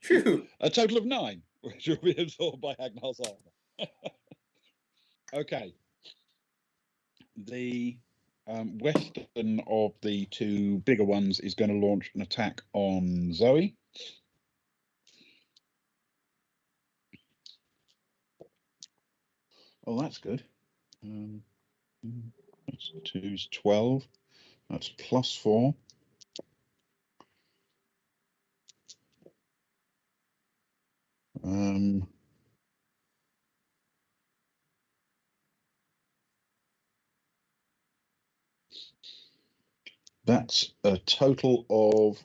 Phew. A total of 9, which will be absorbed by Agnar's armor. Okay. The western of the 2 bigger ones is going to launch an attack on Zoe. Oh, that's good. That's 2's 12. That's +4. That's a total of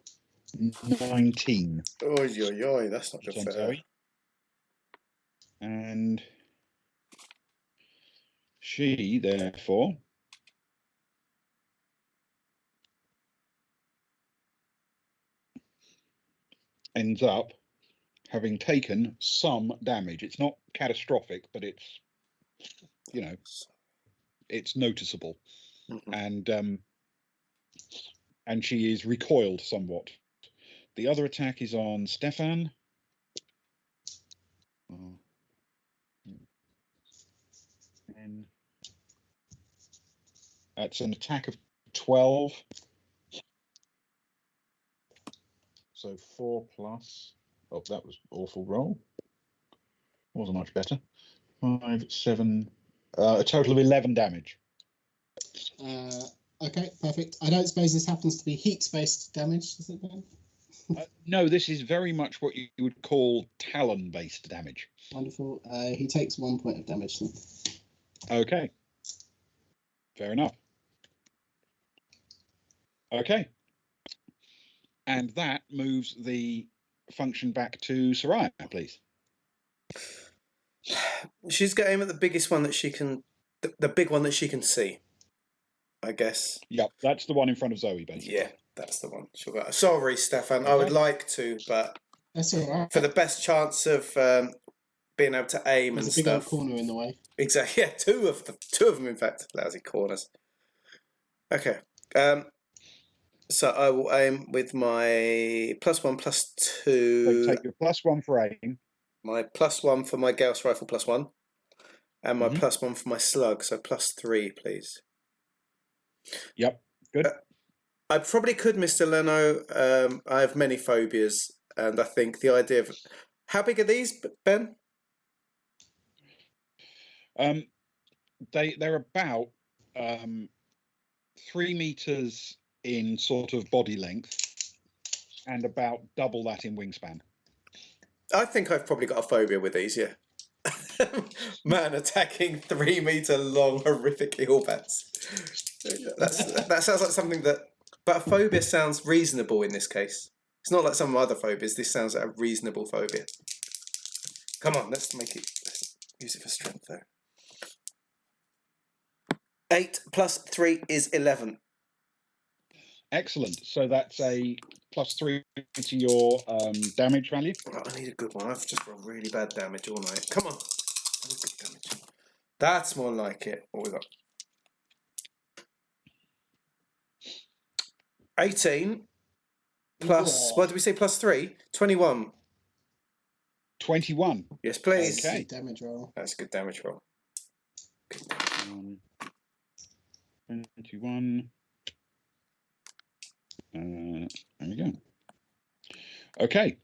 19. Oi, that's not good on for her. Zoe. And she, therefore, ends up having taken some damage. It's not catastrophic, but it's, you know, it's noticeable. Mhm. And she is recoiled somewhat. The other attack is on Stefan. And that's an attack of 12. So 4 plus. Oh, that was awful roll. Wasn't much better. 5, 7. A total of 11 damage. Okay, perfect. I don't suppose this happens to be heat-based damage, does it, Ben? No, this is very much what you would call talon-based damage. Wonderful. He takes 1 point of damage then. Okay. Fair enough. Okay. And that moves the function back to Soraya, please. She's got to aim at the biggest one that she can, the big one that she can see, I guess. Yep, that's the one in front of Zoe, basically. Yeah, that's the one. She'll go, sorry, Stefan, I would like to, but That's all right. for the best chance of being able to aim There's and a big old stuff. corner in the way. Exactly. Yeah, two of them, in fact. Lousy corners. Okay. So I will aim with my +1, +2. So take your +1 for aim. My +1 for my Gauss rifle +1, and my Mhm. +1 for my slug. So +3, please. Yep. Good. I probably could, Mr. Leno. I have many phobias, and I think the idea of how big are these, Ben? They're about 3 meters in sort of body length, and about double that in wingspan. I think I've probably got a phobia with these. Yeah. Man attacking 3 meter long horrific eel bats. That sounds like something that. But a phobia sounds reasonable in this case. It's not like some other phobias. This sounds like a reasonable phobia. Come on, let's use it for strength though. 8 + 3 is 11. Excellent. So that's a +3 to your damage value. Right, I need a good one. I've just got really bad damage all night. Come on. I need good damage. That's more like it. What we got? 18 plus, what did we say, +3? 21. 21. Yes, please. Okay. Good damage roll. That's a good damage roll. 21. There we go. Okay.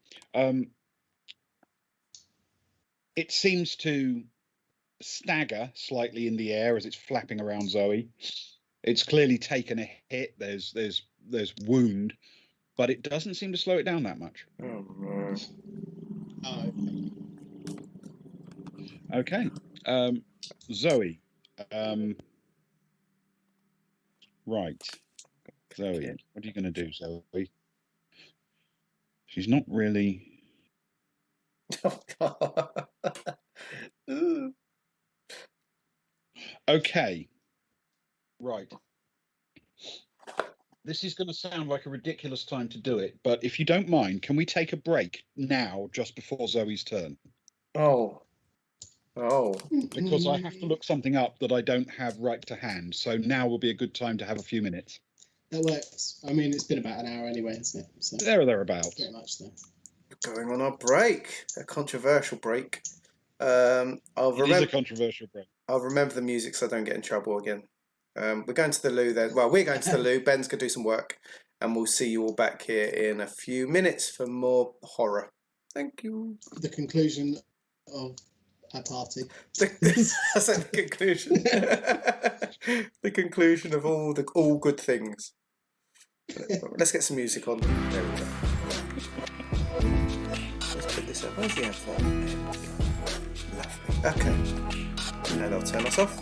It seems to stagger slightly in the air as it's flapping around Zoe. It's clearly taken a hit. There's wound, but it doesn't seem to slow it down that much. Oh, no. Oh, Okay. Zoe. Right. Zoe, what are you going to do, Zoe? She's not really. Okay. Right. This is going to sound like a ridiculous time to do it, but if you don't mind, can we take a break now, just before Zoe's turn? Oh. Because I have to look something up that I don't have right to hand. So now will be a good time to have a few minutes. that works. I mean, it's been about an hour anyway, hasn't it? So There or thereabouts. pretty much so. Going on our break. A controversial break. It is a controversial break. I'll remember the music so I don't get in trouble again. We're going to the loo then. Well, we're going to the loo. Ben's going to do some work. And we'll see you all back here in a few minutes for more horror. Thank you. The conclusion of a party. I said the conclusion. The conclusion of all good things. Let's get some music on. There we go. Let's put this up. Where's the advert? Lovely. Okay. And I'll turn us off.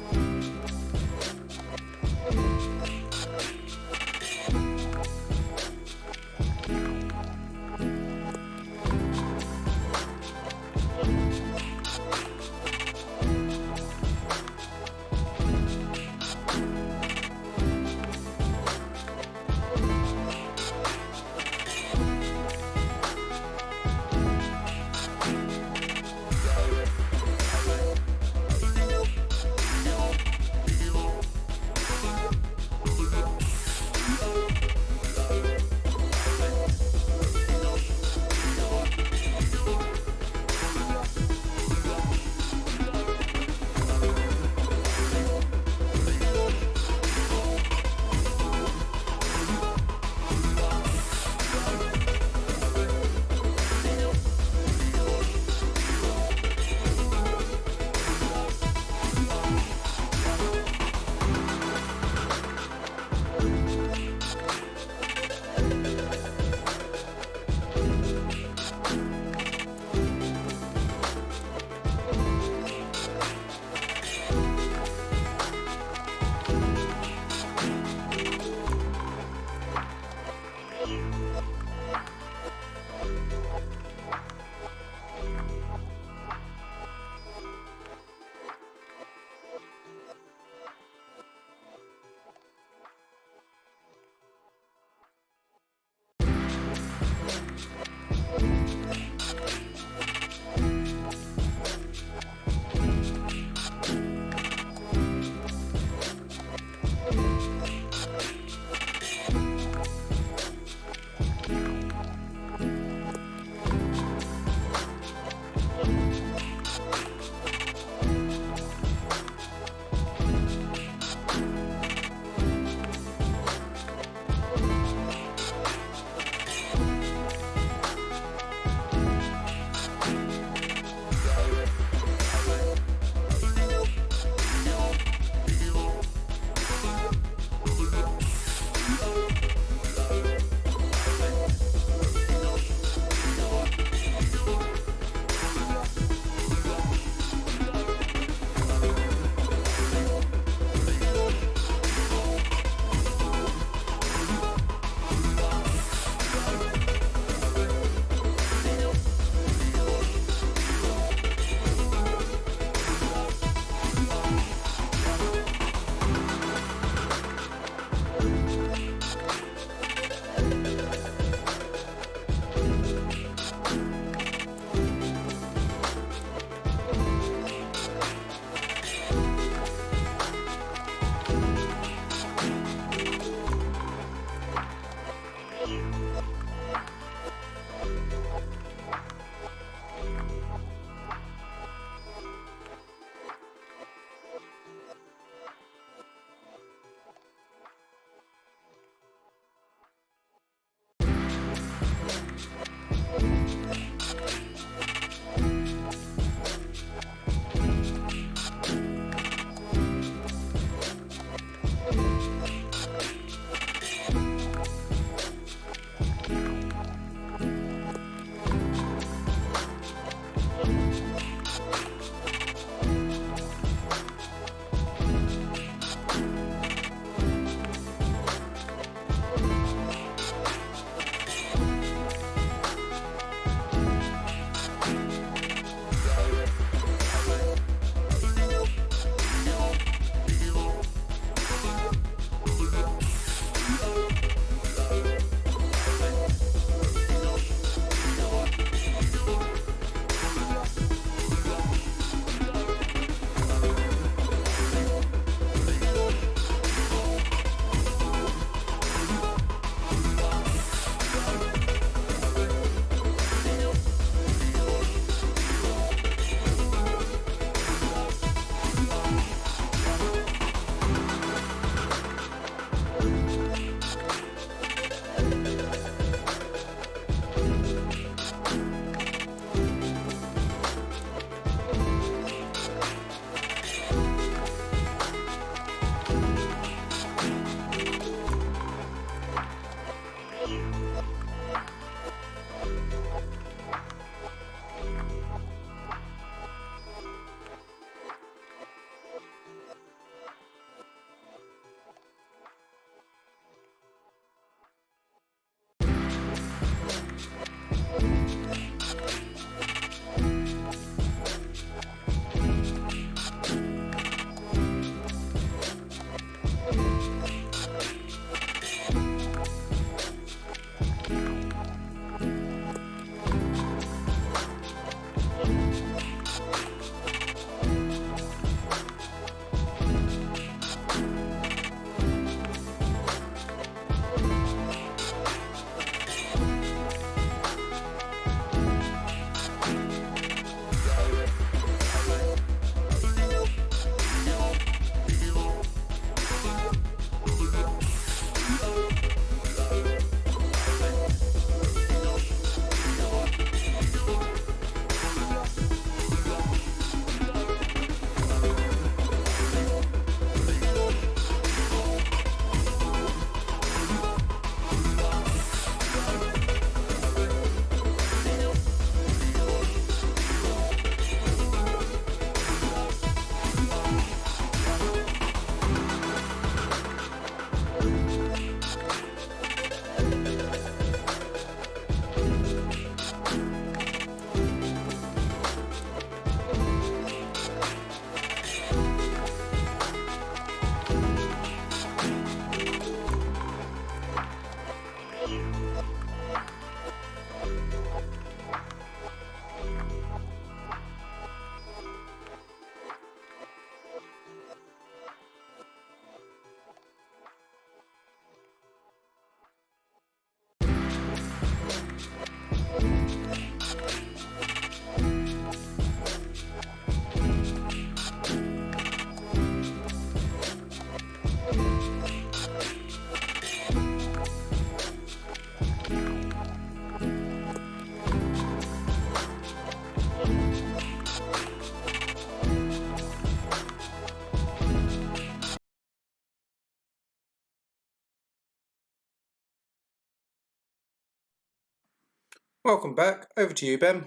Welcome back. Over to you, Ben.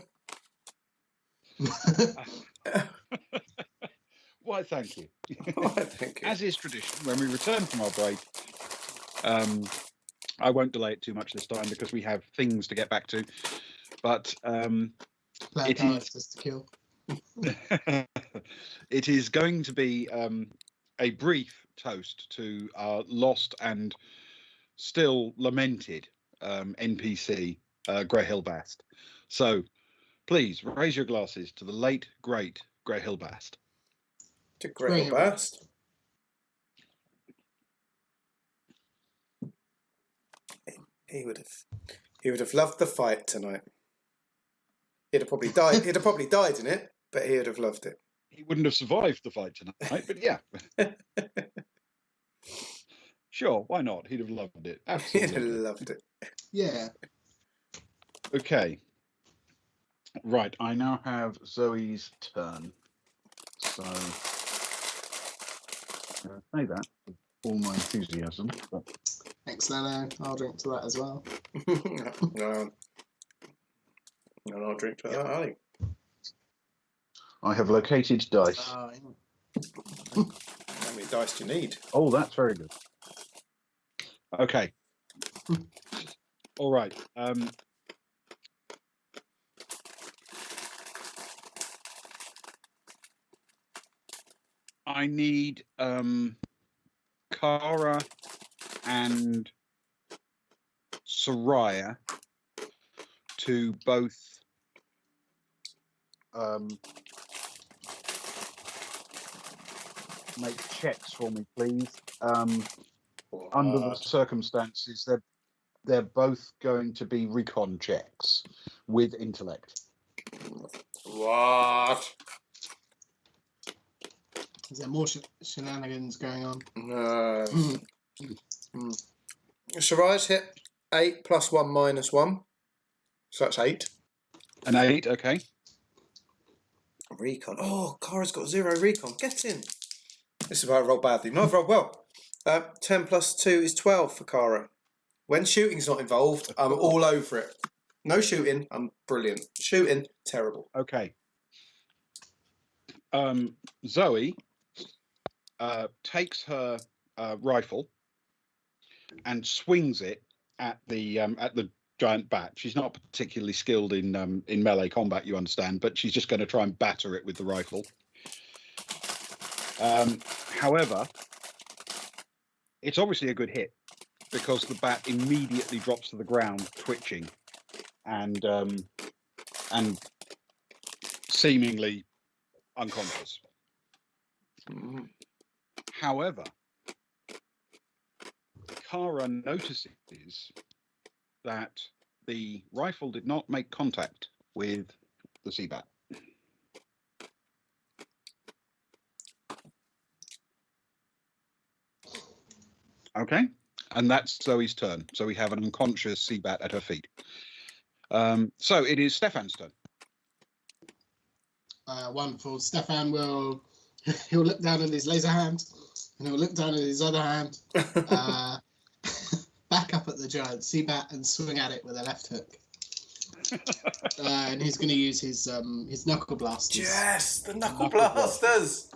Why, thank you. Thank you. As is tradition, when we return from our break, I won't delay it too much this time because we have things to get back to. But Player it is characters to kill. it is going to be a brief toast to our lost and still lamented NPC, Greyhill Bast. So please raise your glasses to the late, great Greyhill Bast. To Greyhill Bast. He would have loved the fight tonight. He'd have probably died. He'd have probably died in it, but he would have loved it. He wouldn't have survived the fight tonight, but yeah. Sure, why not? He'd have loved it. Absolutely. He'd have loved it. Yeah. Okay. Right, I now have Zoe's turn. So I'll say that with all my enthusiasm. But... Thanks, Leno. I'll drink to that as well. No. I'll drink to that. How I have located dice. many dice do you need? Oh, that's very good. Okay. All right. I need Kara and Soraya to both make checks for me, please. Under the circumstances, they're both going to be recon checks with intellect. What? Is there more shenanigans going on? No. Soraya's hit 8 plus 1 minus 1. So that's 8. An 8, okay. Recon. Oh, Kara's got 0 recon. Get in. This is why I rolled badly. No, I've rolled well. 10 plus 2 is 12 for Kara. When shooting's not involved, I'm all over it. No shooting, I'm brilliant. Shooting, terrible. Okay. Zoe takes her rifle and swings it at the giant bat. She's not particularly skilled in melee combat, you understand, but she's just going to try and batter it with the rifle. However, it's obviously a good hit because the bat immediately drops to the ground, twitching, and seemingly unconscious. However, Kara notices that the rifle did not make contact with the sea bat. Okay, and that's Zoe's turn. So we have an unconscious sea bat at her feet. So it is Stefan's turn. Wonderful. Stefan he'll look down at his laser hand, and he'll look down at his other hand, back up at the giant sea bat and swing at it with a left hook. And he's going to use his knuckle blasters. Yes, the knuckle blasters.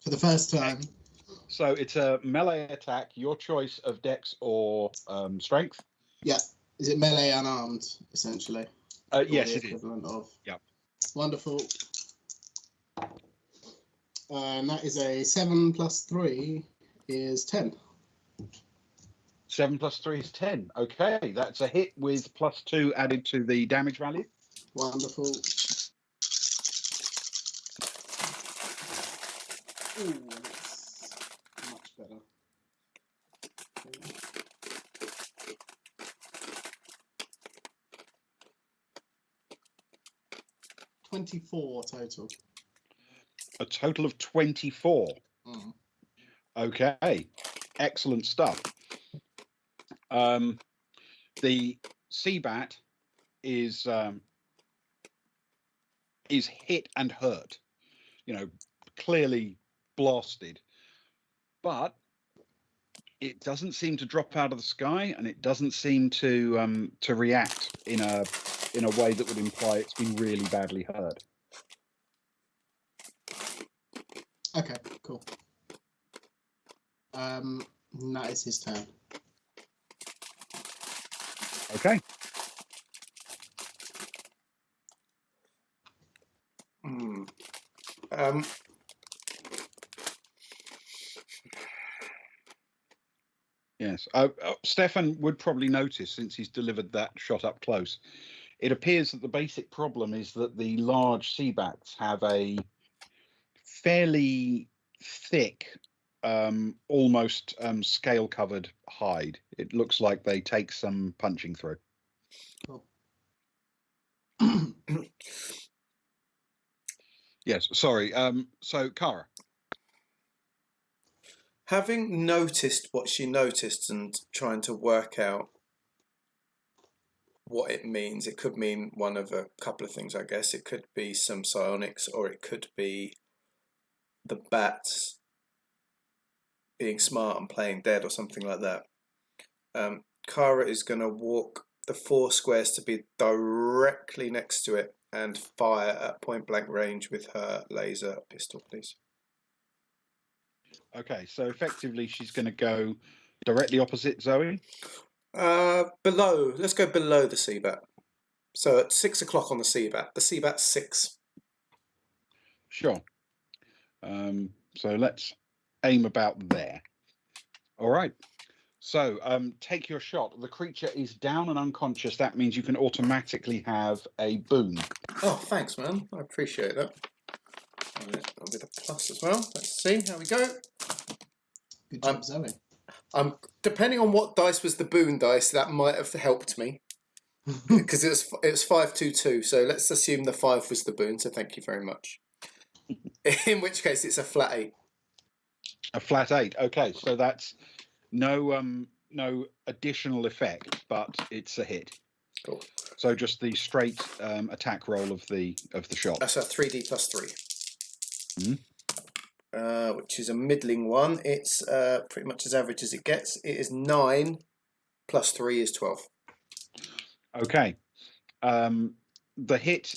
For the first time. So it's a melee attack, your choice of dex or strength. Yeah. Is it melee unarmed, essentially? Yes, it is. Equivalent of. Yep. Wonderful. And that is a 7 plus 3 is 10. 7 plus 3 is 10. Okay, that's a hit with plus 2 added to the damage value. Wonderful. Ooh, that's much better. 24 total. A total of 24. Mm. Okay, excellent stuff. The sea bat is hit and hurt, clearly blasted, but it doesn't seem to drop out of the sky, and it doesn't seem to react in a in a way that would imply it's been really badly hurt. Okay, cool. That is his turn. Okay. Yes. Stefan would probably notice, since he's delivered that shot up close, it appears that the basic problem is that the large sea bats have a fairly thick, almost scale-covered hide. It looks like they take some punching through. Cool. Yes, sorry. So, Kara. Having noticed what she noticed and trying to work out what it means, it could mean one of a couple of things, I guess. It could be some psionics, or it could be the bats being smart and playing dead, or something like that. Kara is going to walk the 4 squares to be directly next to it and fire at point blank range with her laser pistol, please. Okay, so effectively she's going to go directly opposite Zoe? Below. Let's go below the Seabat. So at 6 o'clock on the Seabat. The Seabat's 6. Sure. So let's aim about there. All right. So take your shot. The creature is down and unconscious. That means you can automatically have a boon. Oh, thanks, man. I appreciate that. I'll get a plus as well. Let's see how we go. Good job, Zoe. Depending on what dice was the boon dice, that might have helped me. Because it was 5-2-2, so let's assume the 5 was the boon, so thank you very much. In which case it's a flat 8. A flat 8. Okay, so that's no additional effect, but it's a hit. Cool. So just the straight attack roll of the shot. That's a 3D plus 3. Mm-hmm. Which is a middling one. It's pretty much as average as it gets. It is 9 plus 3 is 12. Okay. The hit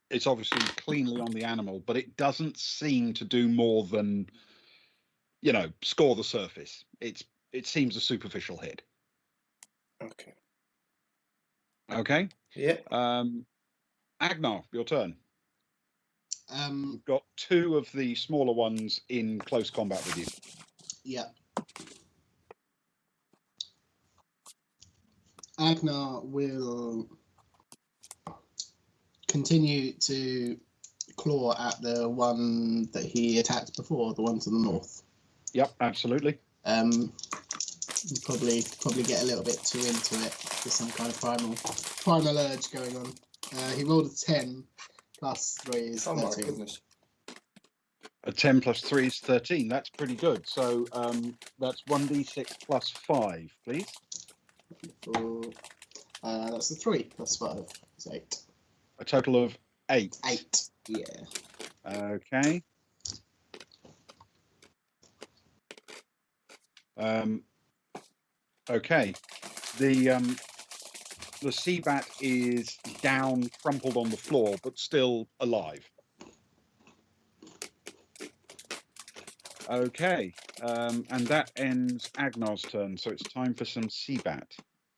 is obviously cleanly on the animal, but it doesn't seem to do more than, score the surface. It seems a superficial hit. Okay. Okay. Yeah. Agnar, your turn. You've got 2 of the smaller ones in close combat with you. Yeah. Agnar will continue to claw at the one that he attacked before, the one to the north. Yep, absolutely. Probably get a little bit too into it. There's some kind of primal urge going on. He rolled a 10 plus 3 is 13. Oh my goodness. A 10 plus 3 is 13. That's pretty good. So that's 1d6 plus 5, please. That's a 3 plus 5. It's 8. A total of 8. 8, yeah. Okay. Okay. The sea bat is down, crumpled on the floor, but still alive. Okay, and that ends Agnar's turn, so it's time for some sea bat.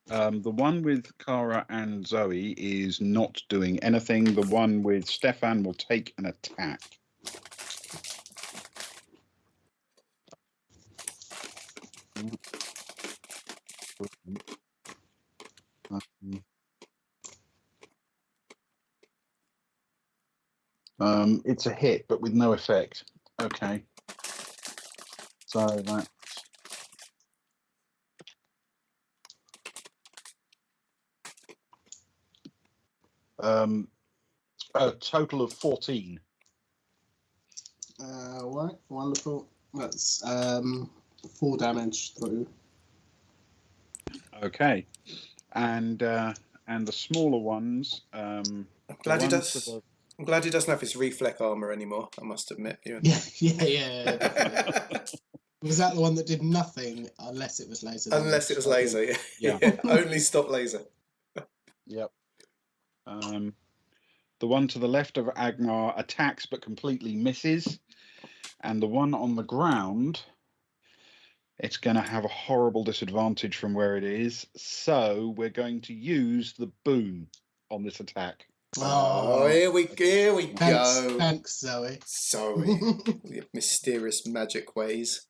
The one with Kara and Zoe is not doing anything. The one with Stefan will take an attack. It's a hit, but with no effect. Okay. So that's a total of 14. Right, wonderful. That's 4 damage through. Okay, and the smaller ones. I'm glad he doesn't have his reflect armor anymore. I must admit. Yeah. Was that the one that did nothing unless it was laser? Unless it was laser, yeah. Yeah. Only stop laser. Yep. The one to the left of Agnar attacks but completely misses. And the one on the ground, it's going to have a horrible disadvantage from where it is. So we're going to use the boom on this attack. Oh, here we Thanks, go. thanks, Zoe. Sorry. Your mysterious magic ways.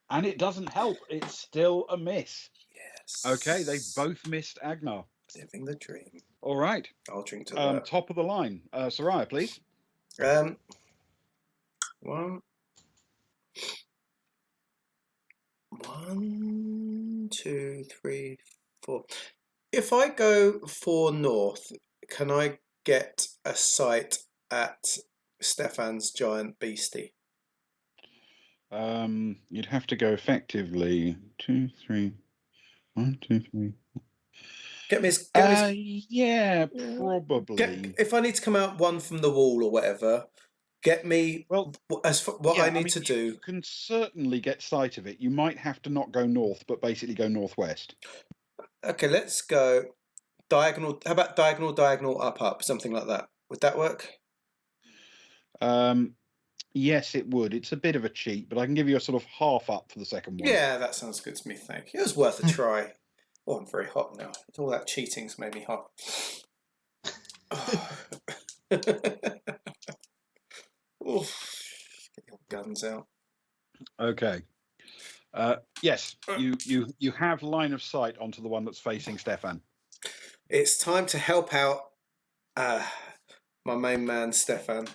And it doesn't help. It's still a miss. Yes. Okay, they both missed Agnar. Living the dream. All right. I'll drink to that. Top of the line. Soraya, please. 1, 2, 3, 4. If I go 4 north, can I get a sight at Stefan's giant beastie? You'd have to go effectively 2, 3. 1, 2, 3. Yeah, probably. If I need to come out one from the wall or whatever, get me I need to do. You can certainly get sight of it. You might have to not go north, but basically go northwest. Okay, let's go diagonal. How about diagonal, up, something like that? Would that work? Yes, it would. It's a bit of a cheat, but I can give you a sort of half up for the second one. Yeah, that sounds good to me, thank you. It was worth a try. Oh, I'm very hot now. All that cheating's made me hot. Oof. Get your guns out. Okay. Yes, you have line of sight onto the one that's facing Stefan. It's time to help out my main man, Stefan.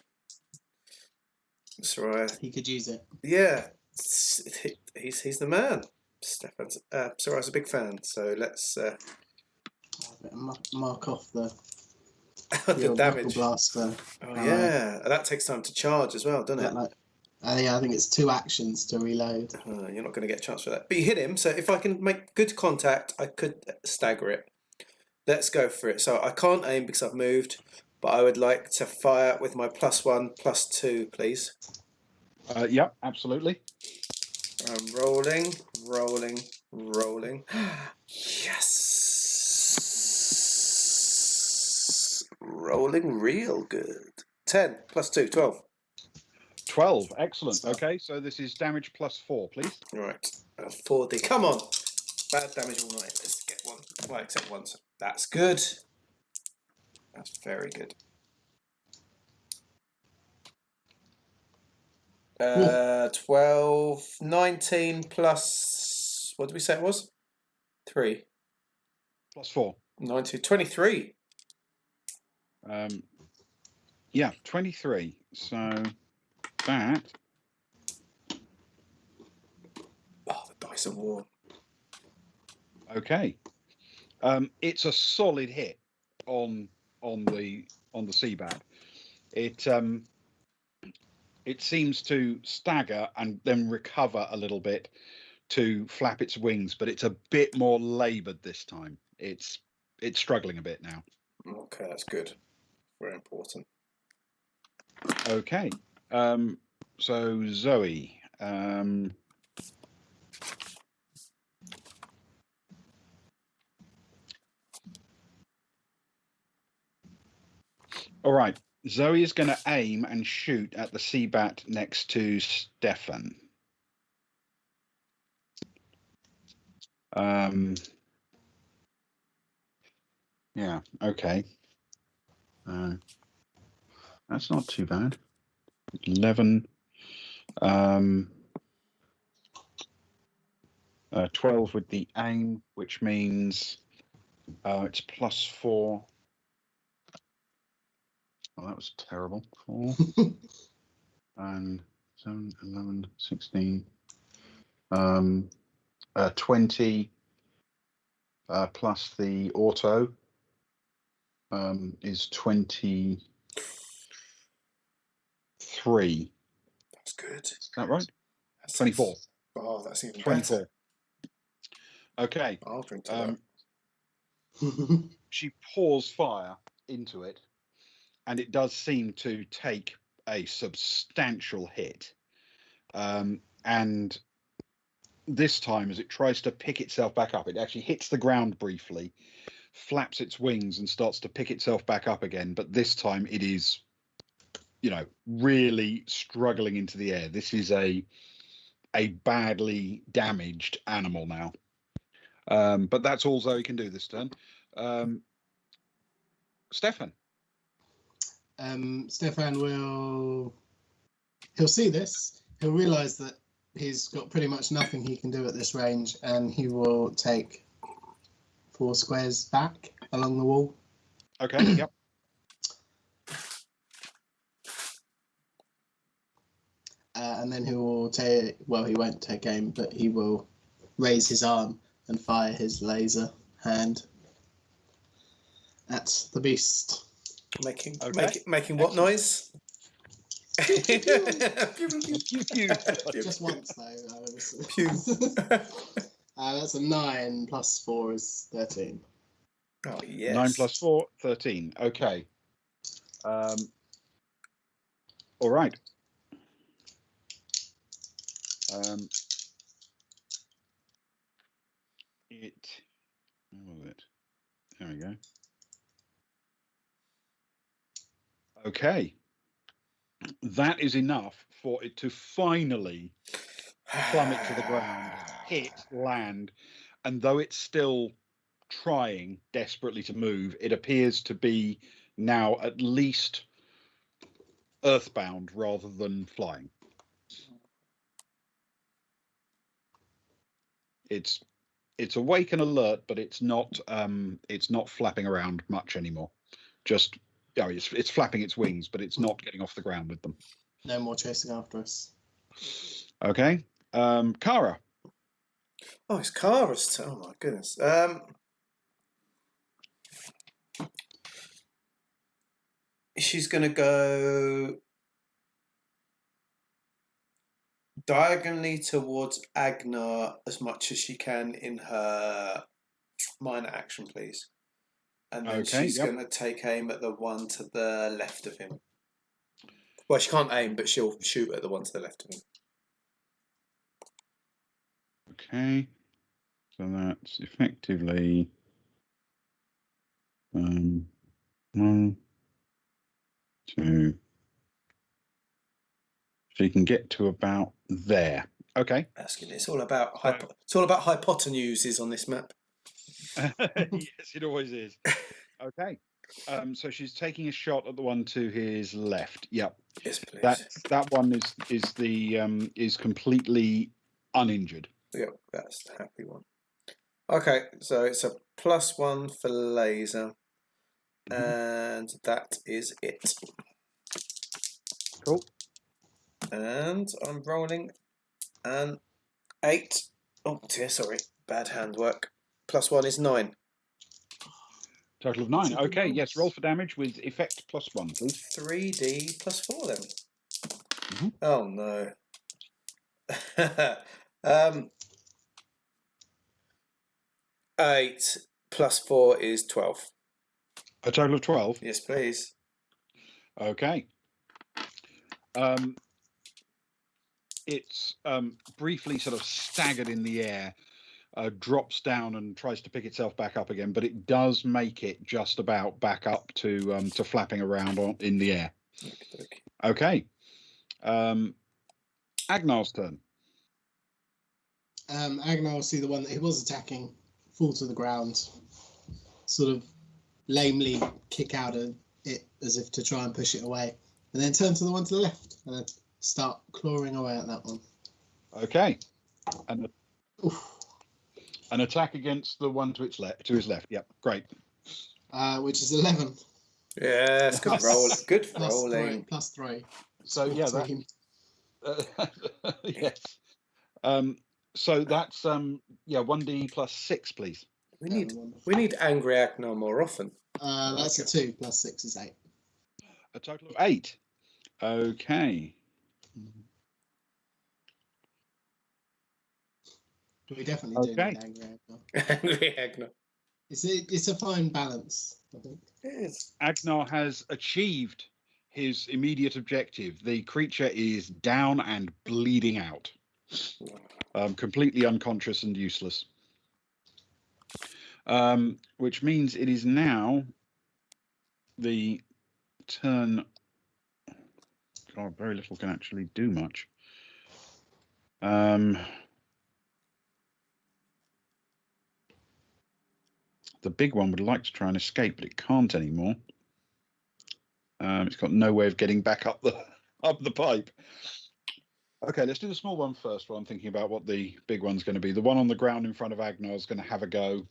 Soraya. He could use it. Yeah, he's the man. Stefan's Soraya's a big fan, so let's mark off the damage. Blaster. Oh yeah, that takes time to charge as well, doesn't it? Yeah, I think it's 2 actions to reload. You're not going to get a chance for that. But you hit him, so if I can make good contact, I could stagger it. Let's go for it. So I can't aim because I've moved, but I would like to fire with my +1/+2, please. Yeah, absolutely. I'm rolling. Yes! Rolling real good. 10 +2, 12. 12, excellent. Okay, so this is damage +4, please. Right, 4D. Come on! Bad damage all night. Let's get one. Well, except once. That's good. That's very good. 12, 19 plus... What did we say it was? 3. +4. 19, 23. Yeah, 23. So that... Oh, the dice are warm. Okay. It's a solid hit on the Seabad. It seems to stagger and then recover a little bit to flap its wings, but it's a bit more laboured this time. It's struggling a bit now. Okay, that's good. Very important. Okay. So Zoe. All right. Zoe is going to aim and shoot at the Seabat next to Stefan. Yeah, okay. That's not too bad. 11. 12 with the aim, which means it's +4. Oh, that was terrible. 4 and 7, 11, 16. 20 plus the auto is 23. That's good. Is that right? That's 24. Oh, that's even 24. better. Okay. I'll drink to that. She pours fire into it, and it does seem to take a substantial hit. And this time, as it tries to pick itself back up, it actually hits the ground briefly, flaps its wings and starts to pick itself back up again. But this time it is, really struggling into the air. This is a badly damaged animal now. But that's all Zoe can do this turn. Stefan. Stefan he'll see this. He'll realise that he's got pretty much nothing he can do at this range, and he will take 4 squares back along the wall. Okay, yep. And then he will take, well, he won't take aim, but he will raise his arm and fire his laser hand at the beast. Making Okay. what noise? Just once, though. Pew. That's a 9 plus 4 is 13. Oh, yes. 9 plus 4, 13. Okay. All right. Where was it? There we go. Okay. That is enough for it to finally plummet to the ground, hit, land, and though it's still trying desperately to move, it appears to be now at least earthbound rather than flying. It's awake and alert, but it's not flapping around much anymore. Just it's flapping its wings, but it's not getting off the ground with them. No more chasing after us. Okay. Kara. Oh, it's Kara's turn. Oh my goodness. She's gonna go diagonally towards Agnar as much as she can in her minor action, please. And then she's going to take aim at the one to the left of him. Well, she can't aim, but she'll shoot at the one to the left of him. Okay. So that's effectively 1, 2. So you can get to about there. Okay. That's good. It's all about hypotenuses on this map. Yes, it always is. Okay. So she's taking a shot at the one to his left. Yep. Yes, please. That one is completely uninjured. Yep, that's the happy one. Okay, so it's a +1 for laser, and that is it. Cool. And I'm rolling an 8. Oh dear, sorry, bad handwork. +1 is 9. Total of 9. Okay, yes, roll for damage with effect +1, please. 3d +4 then. Mm-hmm. Oh no. 8 + 4 is 12. A total of 12? Yes, please. Okay. It's briefly sort of staggered in the air, drops down and tries to pick itself back up again, but it does make it just about back up to flapping around in the air. Okay. Agnar's turn. Agnar will see the one that he was attacking fall to the ground, sort of lamely kick out at it as if to try and push it away, and then turn to the one to the left and then start clawing away at that one. Okay. And an attack against the one to his left. Yep, great. Which is 11. Yes, good roll. Good rolling. +3. So yeah, yes. So that's 1d +6, please. We need angry Agnar more often. That's a 2 + 6 is 8. A total of 8. Okay. We definitely do need angry Agnar. Angry Agnar. It's a fine balance, I think. It is. Agnar has achieved his immediate objective. The creature is down and bleeding out. Completely unconscious and useless. which means it is now the turn. God, very little can actually do much. The big one would like to try and escape, but it can't anymore. It's got no way of getting back up the pipe. Okay, let's do the small one first while I'm thinking about what the big one's going to be. The one on the ground in front of Agnar is going to have a go.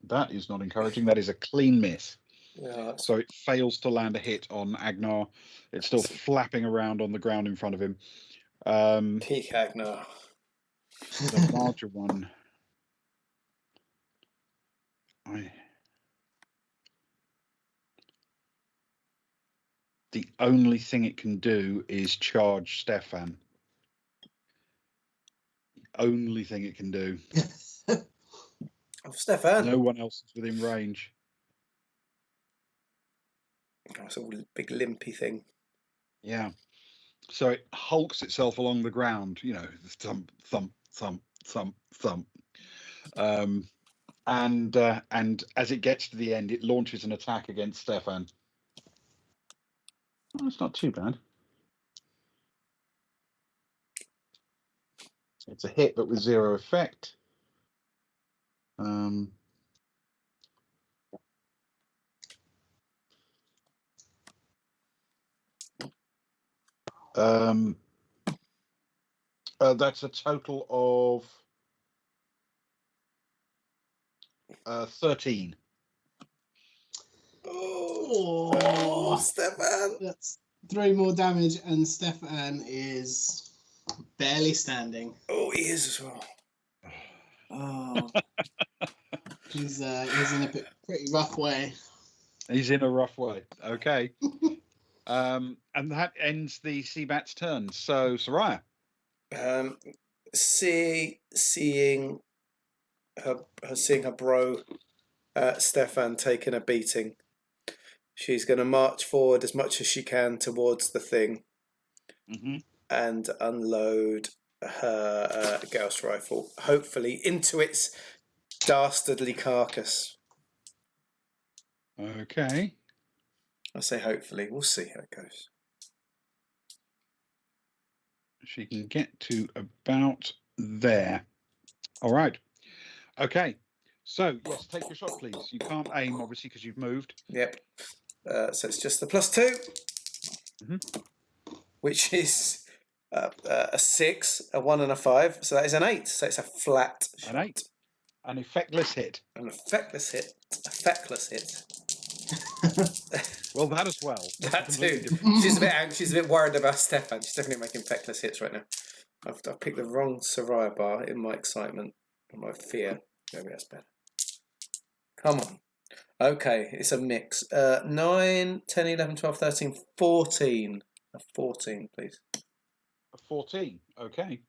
That is not encouraging. That is a clean miss. Yeah, So it fails to land a hit on Agnar. It's still flapping around on the ground in front of him. peak Agnar. The larger one. The only thing it can do is charge Stefan. The only thing it can do. Oh, Stefan. No one else is within range. Oh, it's a big limpy thing. Yeah. So it hulks itself along the ground, you know, thump, thump, thump, thump, thump. And as it gets to the end, it launches an attack against Stefan. Oh, it's not too bad. It's a hit, but with 0 effect. That's a total of 13. Oh, Stefan. That's 3 more damage, and Stefan is barely standing. Oh, he is as well. Oh. He's in a pretty rough way. He's in a rough way. Okay. And that ends the Seabat's turn. So, Soraya. Seeing her bro, Stefan, taking a beating, she's going to march forward as much as she can towards the thing, and unload her Gauss rifle, hopefully into its dastardly carcass. Okay. I say hopefully. We'll see how it goes. She can get to about there. All right. Okay. So, yes, take your shot, please. You can't aim, obviously, because you've moved. Yep. So it's just the +2, which is a 6, a 1, and a 5. So that is an 8. So it's a flat shot. An 8. An effectless hit. An effectless hit. A feckless hit. Well, that as well. That too. She's a bit worried about Stefan. She's definitely making feckless hits right now. I've picked the wrong Soraya bar in my excitement and my fear. Maybe that's better. Come on. Okay, it's a mix. 9, 10, 11, 12, 13, 14. A 14, please. A 14. Okay.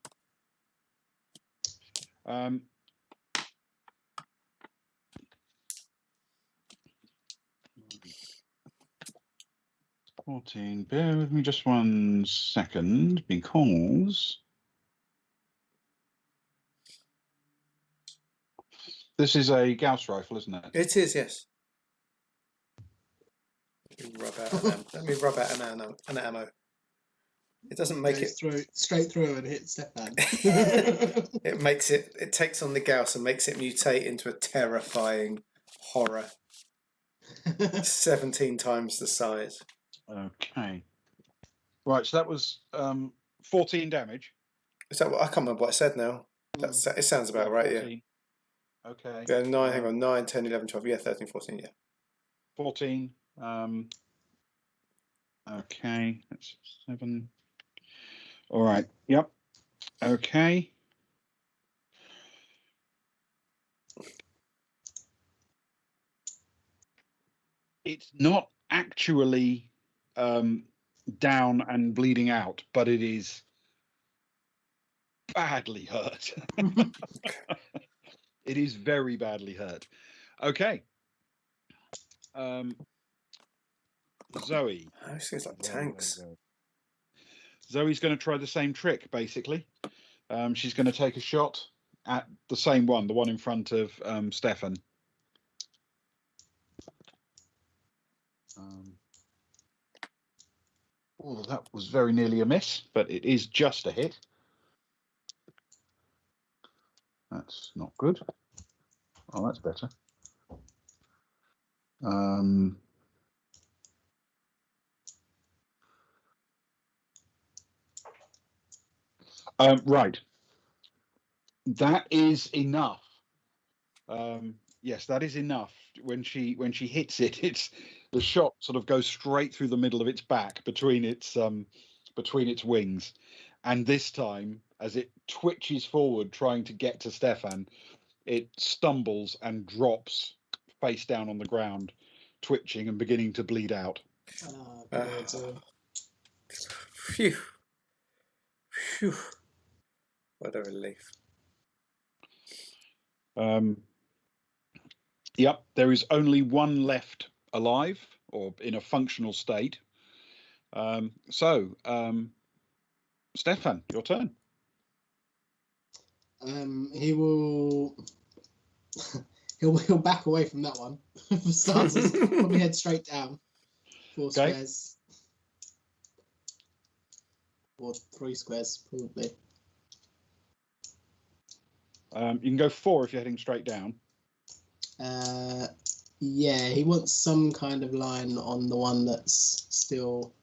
14. Bear with me just 1 second, because this is a Gauss rifle, isn't it? It is, yes. Let me rub out an ammo. It doesn't make it straight through and hit Stefan. It takes on the Gauss and makes it mutate into a terrifying horror. 17 times the size. Okay. Right, so that was 14 damage. Is that what I can't remember what I said now? It sounds about right, 14. Yeah. Okay. Yeah, 9, hang on, 9, 10, 11, 12, yeah, 13, 14, yeah. 14. Okay, that's 7. All right, yep. Okay. It's not actually down and bleeding out, but it is badly hurt. It is very badly hurt. Okay. Zoe. It seems like tanks. Zoe's going to try the same trick, basically. She's going to take a shot at the same one, the one in front of Stefan. Oh, that was very nearly a miss, but it is just a hit. That's not good. Oh, that's better. Right. That is enough. Yes, that is enough. When she hits it, the shot sort of goes straight through the middle of its back between its wings, and this time, as it twitches forward trying to get to Stefan, it stumbles and drops face down on the ground, twitching and beginning to bleed out. Phew. Phew. What a relief. Yep, there is only one left alive or in a functional state. Stefan, your turn. He will. He'll back away from that one. For starters, probably head straight down. 4 squares. Or 3 squares, probably. You can go 4 if you're heading straight down. Yeah, he wants some kind of line on the one that's still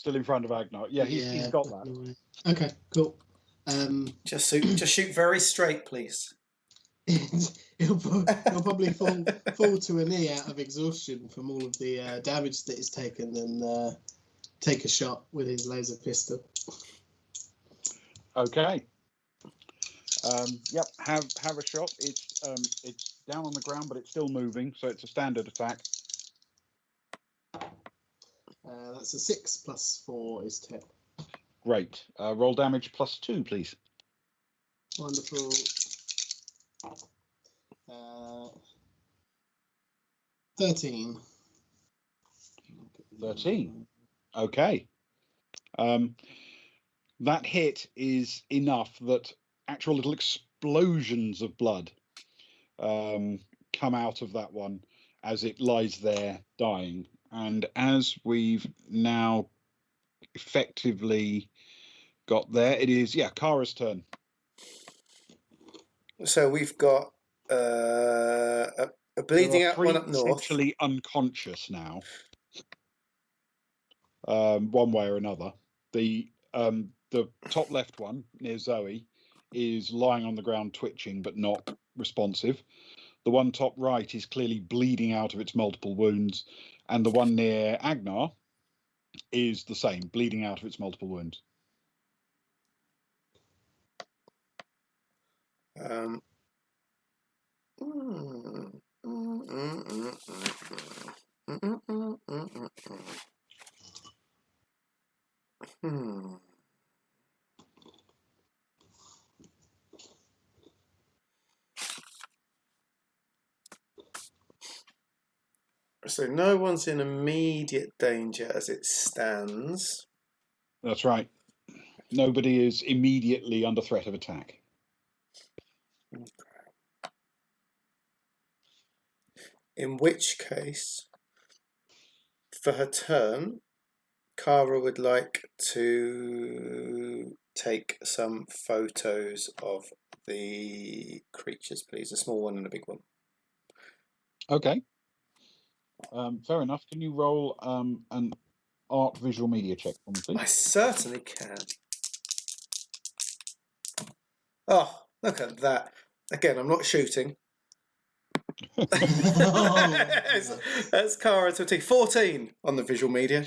in front of Agnar. Yeah, he's got that. Okay, cool. Just shoot very straight, please. he'll probably fall to a knee out of exhaustion from all of the damage that he's taken, and take a shot with his laser pistol. Okay. Yep. Have a shot. It's down on the ground, but it's still moving, so it's a standard attack. That's a 6 plus 4 is 10. Great. Roll damage plus 2, please. Wonderful. 13. 13. Okay. That hit is enough that actual little explosions of blood come out of that one as it lies there dying. And as we've now effectively got there, it is, Kara's turn. So we've got a bleeding out one up north. Essentially unconscious now, one way or another. The top left one near Zoe is lying on the ground twitching but not responsive. The one top right is clearly bleeding out of its multiple wounds, and the one near Agnar is the same, bleeding out of its multiple wounds. So no one's in immediate danger as it stands. That's right. Nobody is immediately under threat of attack. Okay. In which case, for her turn, Kara would like to take some photos of the creatures, please. A small one and a big one. Okay. Fair enough. Can you roll an art visual media check for me, please? I certainly can. Oh, look at that. Again, I'm not shooting. That's Kara to take 14 on the visual media.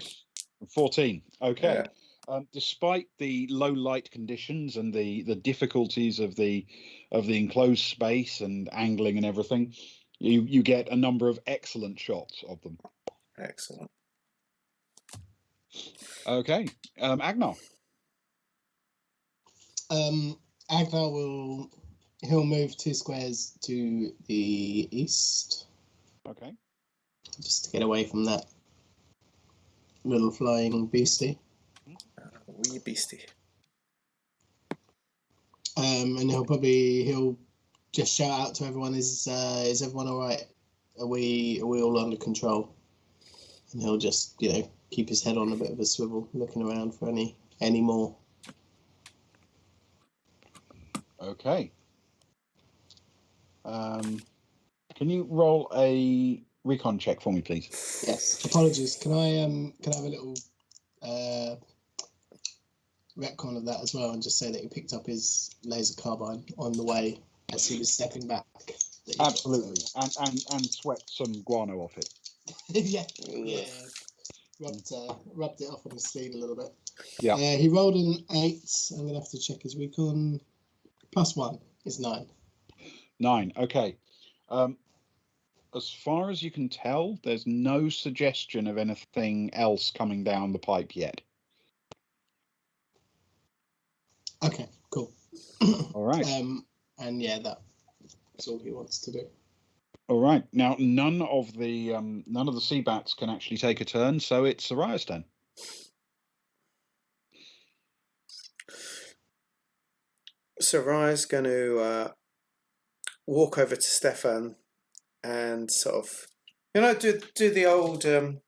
14. Okay. Yeah. Despite the low light conditions and the difficulties of the enclosed space and angling and everything, you get a number of excellent shots of them. Excellent. Okay. Agnar. Agnar he'll move 2 squares to the east. Okay. Just to get away from that little flying beastie. Wee beastie. And he'll just shout out to everyone, is everyone all right? Are we all under control? And he'll just, keep his head on a bit of a swivel, looking around for any more. Okay. Can you roll a recon check for me, please? Yes. Apologies. Can I have a little retcon of that as well, and just say that he picked up his laser carbine on the way as he was stepping back? Absolutely, and swept some guano off it. yeah. Rubbed it off on his sleeve a little bit. Yeah. He rolled an 8. I'm gonna have to check his recon. +1 is 9. 9. Okay. As far as you can tell, there's no suggestion of anything else coming down the pipe yet. Okay, cool. All right. And yeah, that's all he wants to do. All right. Now, none of the sea bats can actually take a turn, so it's Soraya's turn. Soraya's going to walk over to Stefan and sort of, do the old, with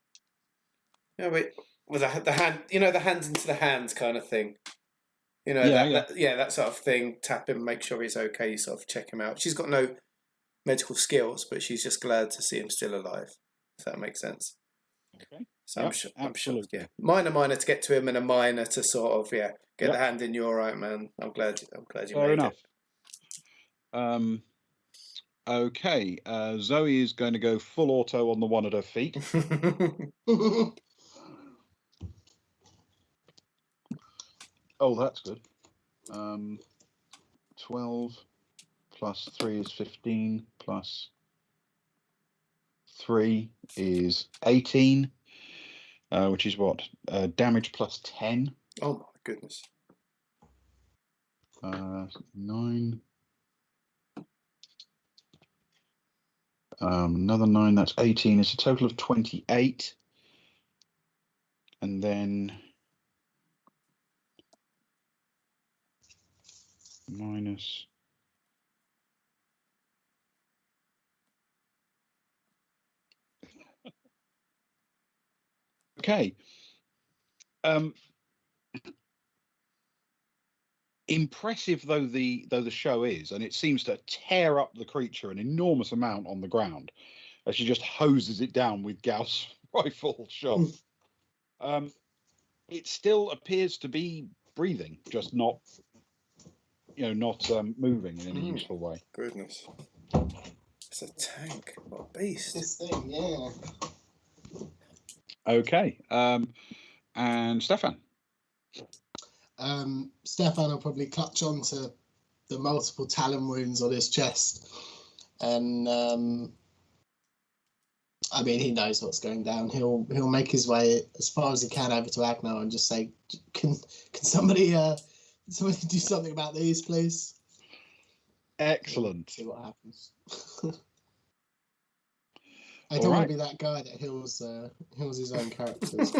the hand, the hands into the hands kind of thing. That sort of thing. Tap him, make sure he's okay. Sort of check him out. She's got no medical skills, but she's just glad to see him still alive. If that makes sense. Okay. So Yep, I'm sure. absolutely. Yeah, minor to get to him, and a minor to sort of get the hand in. You're all right, man. I'm glad you Fair made enough. it. Okay. Zoe is going to go full auto on the one at her feet. Oh, that's good. 12 plus 3 is 15 plus 3 is 18, which is what? Damage plus 10. Oh my goodness. 9. Another 9, that's 18. It's a total of 28. And then minus okay. Impressive though the show is, and it seems to tear up the creature an enormous amount on the ground as she just hoses it down with Gauss rifle shot. It still appears to be breathing, just not moving in any useful way. Goodness. It's a tank. What a beast. This thing, yeah. Okay. And Stefan. Stefan will probably clutch onto the multiple talon wounds on his chest, and he knows what's going down. He'll make his way as far as he can over to Agnar and just say, "Can somebody do something about these, please?" Excellent. See what happens. I don't want to be that guy that heals his own characters.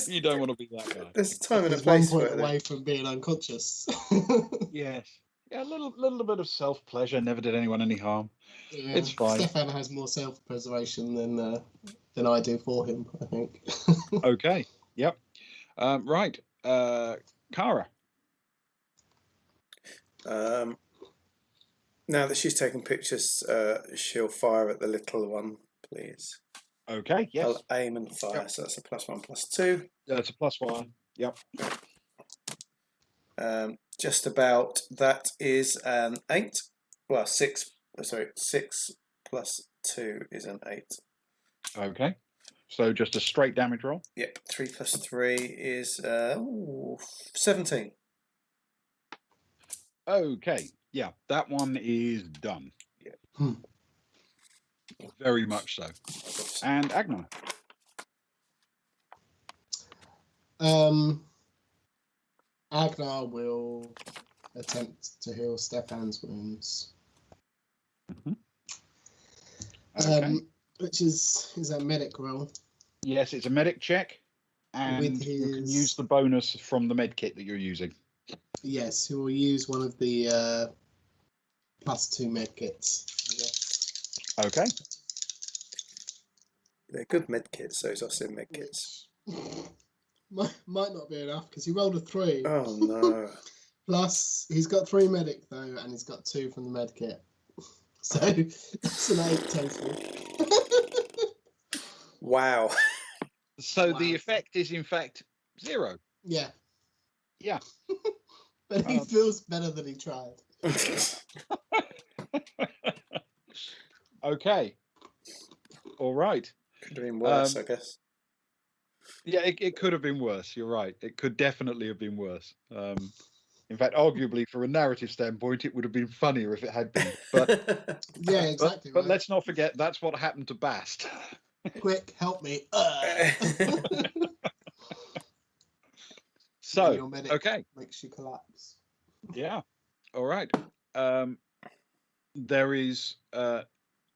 You don't want to be that guy. There's a time and a place one for point it. away from being unconscious. Yes. Yeah, a little bit of self-pleasure never did anyone any harm. Yeah, it's fine. Stefan has more self-preservation than I do for him, I think. Okay. Yep. Right. Kara. Now that she's taking pictures, she'll fire at the little one, please. Okay, yes. I'll aim and fire, so that's a +1, +2. That's a +1. Yep. Just about. That is an 8. Well, 6. Sorry, 6 plus 2 is an 8. Okay. So just a straight damage roll? Yep. 3 plus 3 is 17. Okay. Yeah, that one is done. Yeah. Very much so. And Agnar. Agnar will attempt to heal Stefan's wounds. Mm-hmm. Okay. Which is a medic roll. Yes, it's a medic check, and you can use the bonus from the med kit that you're using. Yes, he will use one of the +2 med kits. Okay. They're good med kits, those Austin med kits. Might not be enough because he rolled a 3. Oh no. Plus, he's got 3 medic though, and he's got 2 from the med kit. So that's an 8 total. Wow. So Wow. the effect is in fact 0. Yeah. Yeah. But he feels better than he tried. Okay. All right. Could have been worse, I guess. Yeah, it could have been worse. You're right. It could definitely have been worse. In fact, arguably, for a narrative standpoint, it would have been funnier if it had been. But Yeah, exactly. but right. let's not forget that's what happened to Bast. Quick, help me. So, your medic okay. makes you collapse. Yeah. All right. There is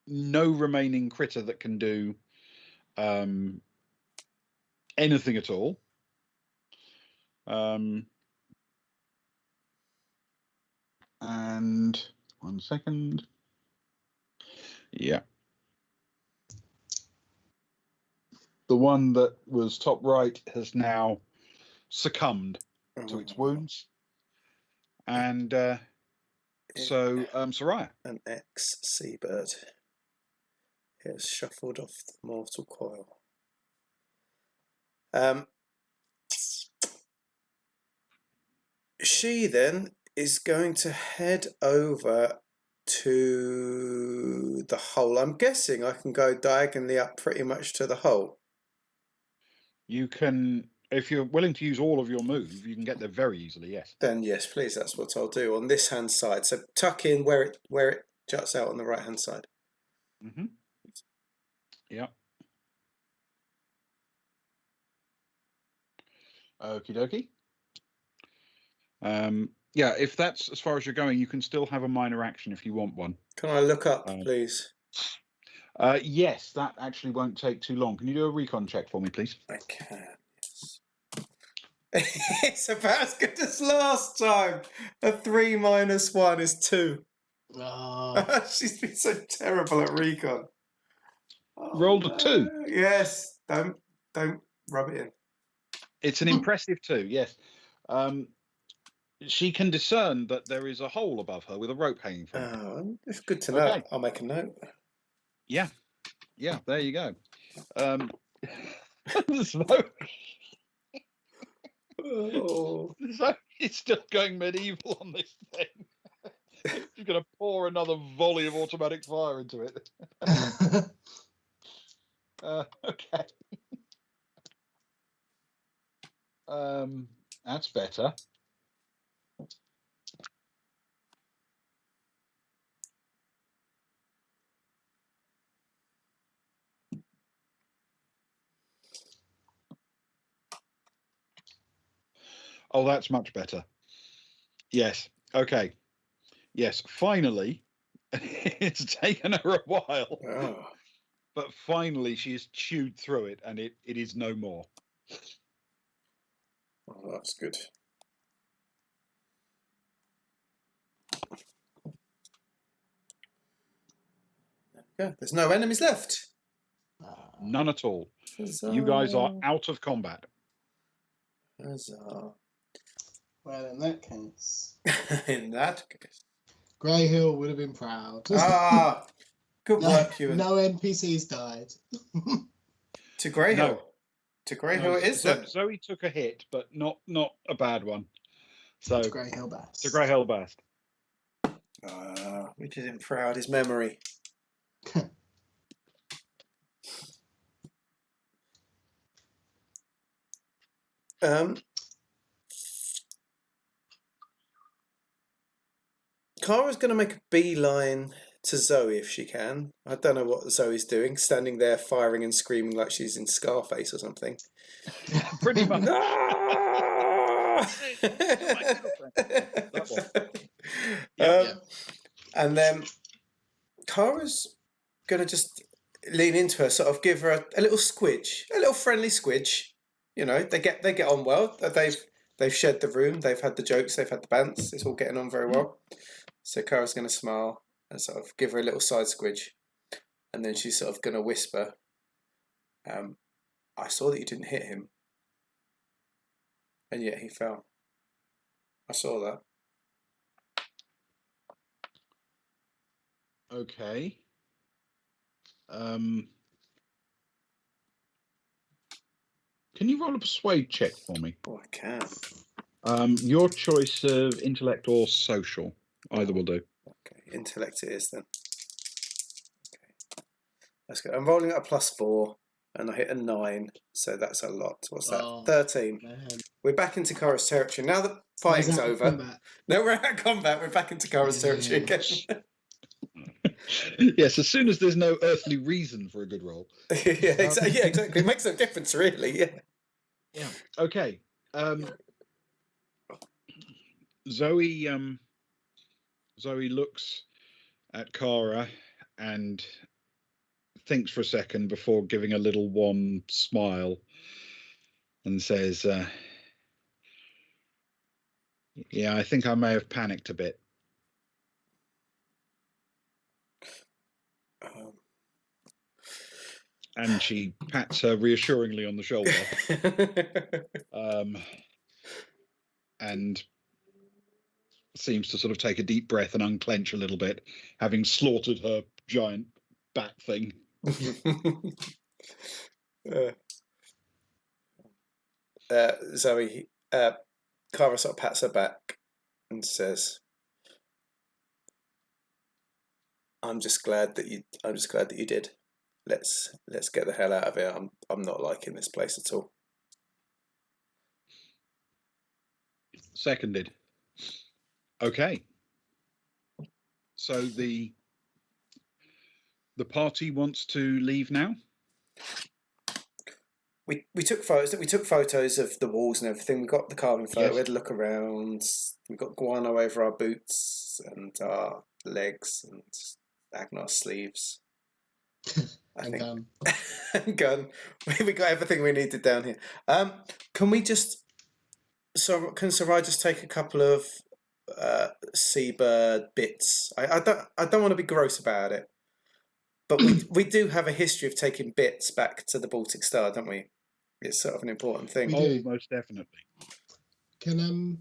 no remaining critter that can do anything at all. And 1 second. Yeah. The one that was top right has now succumbed to its wounds. And so, Soraya. An ex-seabird has shuffled off the mortal coil. She then is going to head over to the hole. I'm guessing I can go diagonally up pretty much to the hole. You can, if you're willing to use all of your move, you can get there very easily, yes. Then yes, please, that's what I'll do on this hand side. So tuck in where it juts out on the right hand side. Mm-hmm. Yeah. Okie dokie. Yeah, if that's as far as you're going, you can still have a minor action if you want one. Can I look up, please? Yes, that actually won't take too long. Can you do a recon check for me, please? I can, yes. It's about as good as last time. A 3 minus 1 is 2. Oh. She's been so terrible at recon. Rolled a 2. Yes, don't rub it in. It's an impressive 2, yes. She can discern that there is a hole above her with a rope hanging from it. Oh, it's good to know. Okay. I'll make a note. Yeah, there you go. So it's still going medieval on this thing. She's going to pour another volley of automatic fire into it. Okay. That's better. Oh, that's much better. Yes. Okay. Yes. Finally, it's taken her a while. Oh. But finally, she has chewed through it, and it is no more. Oh, that's good. Yeah, there's no enemies left. None at all. Huzzah. You guys are out of combat. Huzzah. Well, in that case. In that case. Grey Hill would have been proud. Ah, good work, Ewan. No NPCs died. To Grey Hill. No. To Grey Hill it is then. Zoe took a hit, but not a bad one. So To Grey Hill Bast. To Grey Hill Bast. We did him proud, his memory. Kara's going to make a beeline to Zoe if she can. I don't know what Zoe's doing, standing there firing and screaming like she's in Scarface or something. Pretty much. And then Kara's going to just lean into her, sort of give her a little squidge, a little friendly squidge. You know, they get on well. They've They've shared the room. They've had the jokes. They've had the bants. It's all getting on very well. So Kara's going to smile and sort of give her a little side squidge, and then she's sort of going to whisper, "I saw that you didn't hit him, and yet he fell. I saw that." Okay. Can you roll a persuade check for me? Oh, I can. Your choice of intellect or social. Either will do. Okay, intellect it is then. Okay, that's good. I'm rolling at a +4, and I hit a 9, so that's a lot. What's that? Oh, 13. man. We're back into Kara's territory now that Where's fighting's that over. combat? No, we're out of combat. We're back into Kara's territory again. Yes, as soon as there's no earthly reason for a good roll. Yeah, exactly. It makes no difference, really. Yeah. Yeah. Okay. Zoe looks at Kara and thinks for a second before giving a little wan smile and says, "Yeah, I think I may have panicked a bit." And she pats her reassuringly on the shoulder, and seems to sort of take a deep breath and unclench a little bit, having slaughtered her giant bat thing. Zoe, Kara sort of pats her back and says, I'm just glad that you did. Let's get the hell out of here. I'm not liking this place at all." Seconded. Okay. So the party wants to leave now? We took photos. We took photos of the walls and everything. We got the carbon photo. Yes. We had a look around. We got guano over our boots and our legs and Agnar's sleeves. And gun. Gun. We got everything we needed down here. Can we just? So can Sarai just take a couple of seabird bits? I don't want to be gross about it, but we do have a history of taking bits back to the Baltic Star, don't we? It's sort of an important thing. We do. Most definitely. Can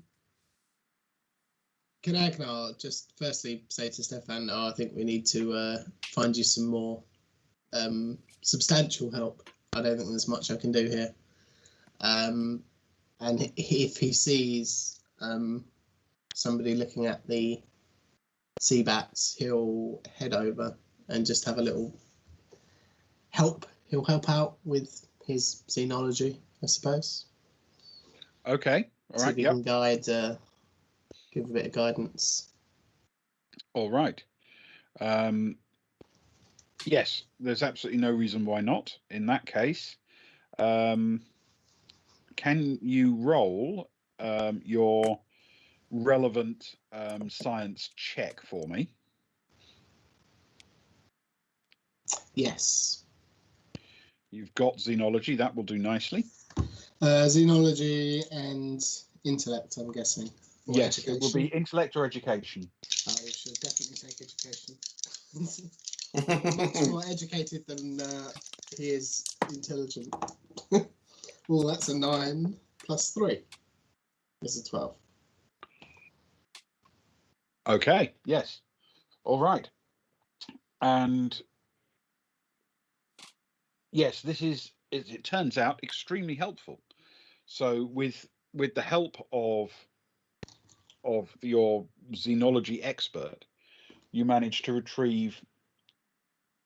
Agnar just firstly say to Stefan, I think we need to find you some more substantial help. I don't think there's much I can do here. And if he sees somebody looking at the sea bats, he'll head over and just have a little help. He'll help out with his xenology, I suppose. Okay. All right. See if he can guide, give a bit of guidance. All right. Yes, there's absolutely no reason why not. In that case, can you roll your relevant science check for me? Yes. You've got xenology. That will do nicely. Xenology and intellect, I'm guessing. Or Yes, education. it will be intellect or education. I should definitely take education. Much more educated than he is intelligent. Well, that's a 9 plus 3. It's a 12. Okay. Yes. All right. And yes, this is, it turns out, extremely helpful. So with the help of your xenology expert, you manage to retrieve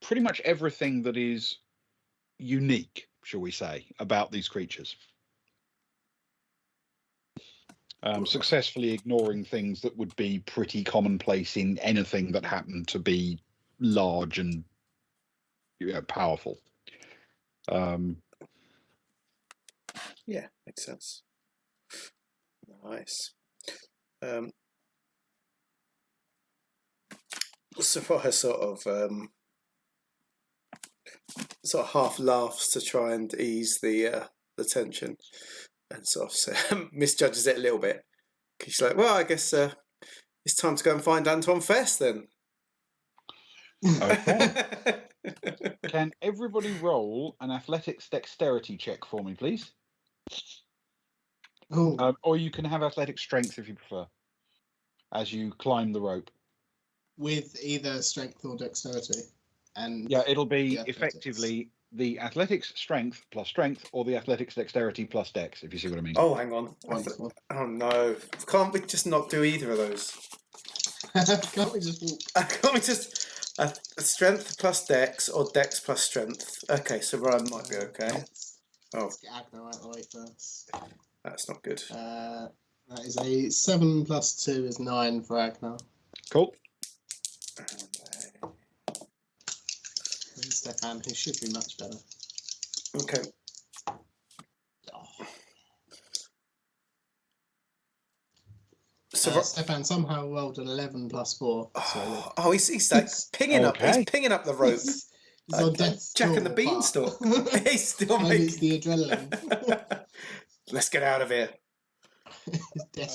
pretty much everything that is unique, shall we say, about these creatures. Successfully ignoring things that would be pretty commonplace in anything that happened to be large and powerful. Yeah, makes sense. Nice. Sarai sort of half laughs to try and ease the tension, and sort of misjudges it a little bit. She's like, well, I guess it's time to go and find Anton Fest then. Okay. Can everybody roll an athletics dexterity check for me, please? Oh, Or you can have athletic strength if you prefer, as you climb the rope. with either strength or dexterity. And Yeah, it'll be the athletics. effectively the athletics strength, or the athletics dexterity plus dex, if you see what I mean. Oh, hang on. Wonderful. Oh, no. Can't we just not do either of those? Can't we just walk? Can't we just... strength plus dex or dex plus strength? Okay, so Ryan might be okay. Let's get Agnar out of the way first. That's not good. That is a 7 plus 2 is 9 for Agnar. Cool. And Stefan, who should be much better. Okay. So Stefan somehow rolled an 11 plus 4. Oh, he's like pinging up. He's pinging up the rope. He's on death's Jack door, and the Beanstalk. but He's still maybe making. it's the adrenaline. Let's get out of here.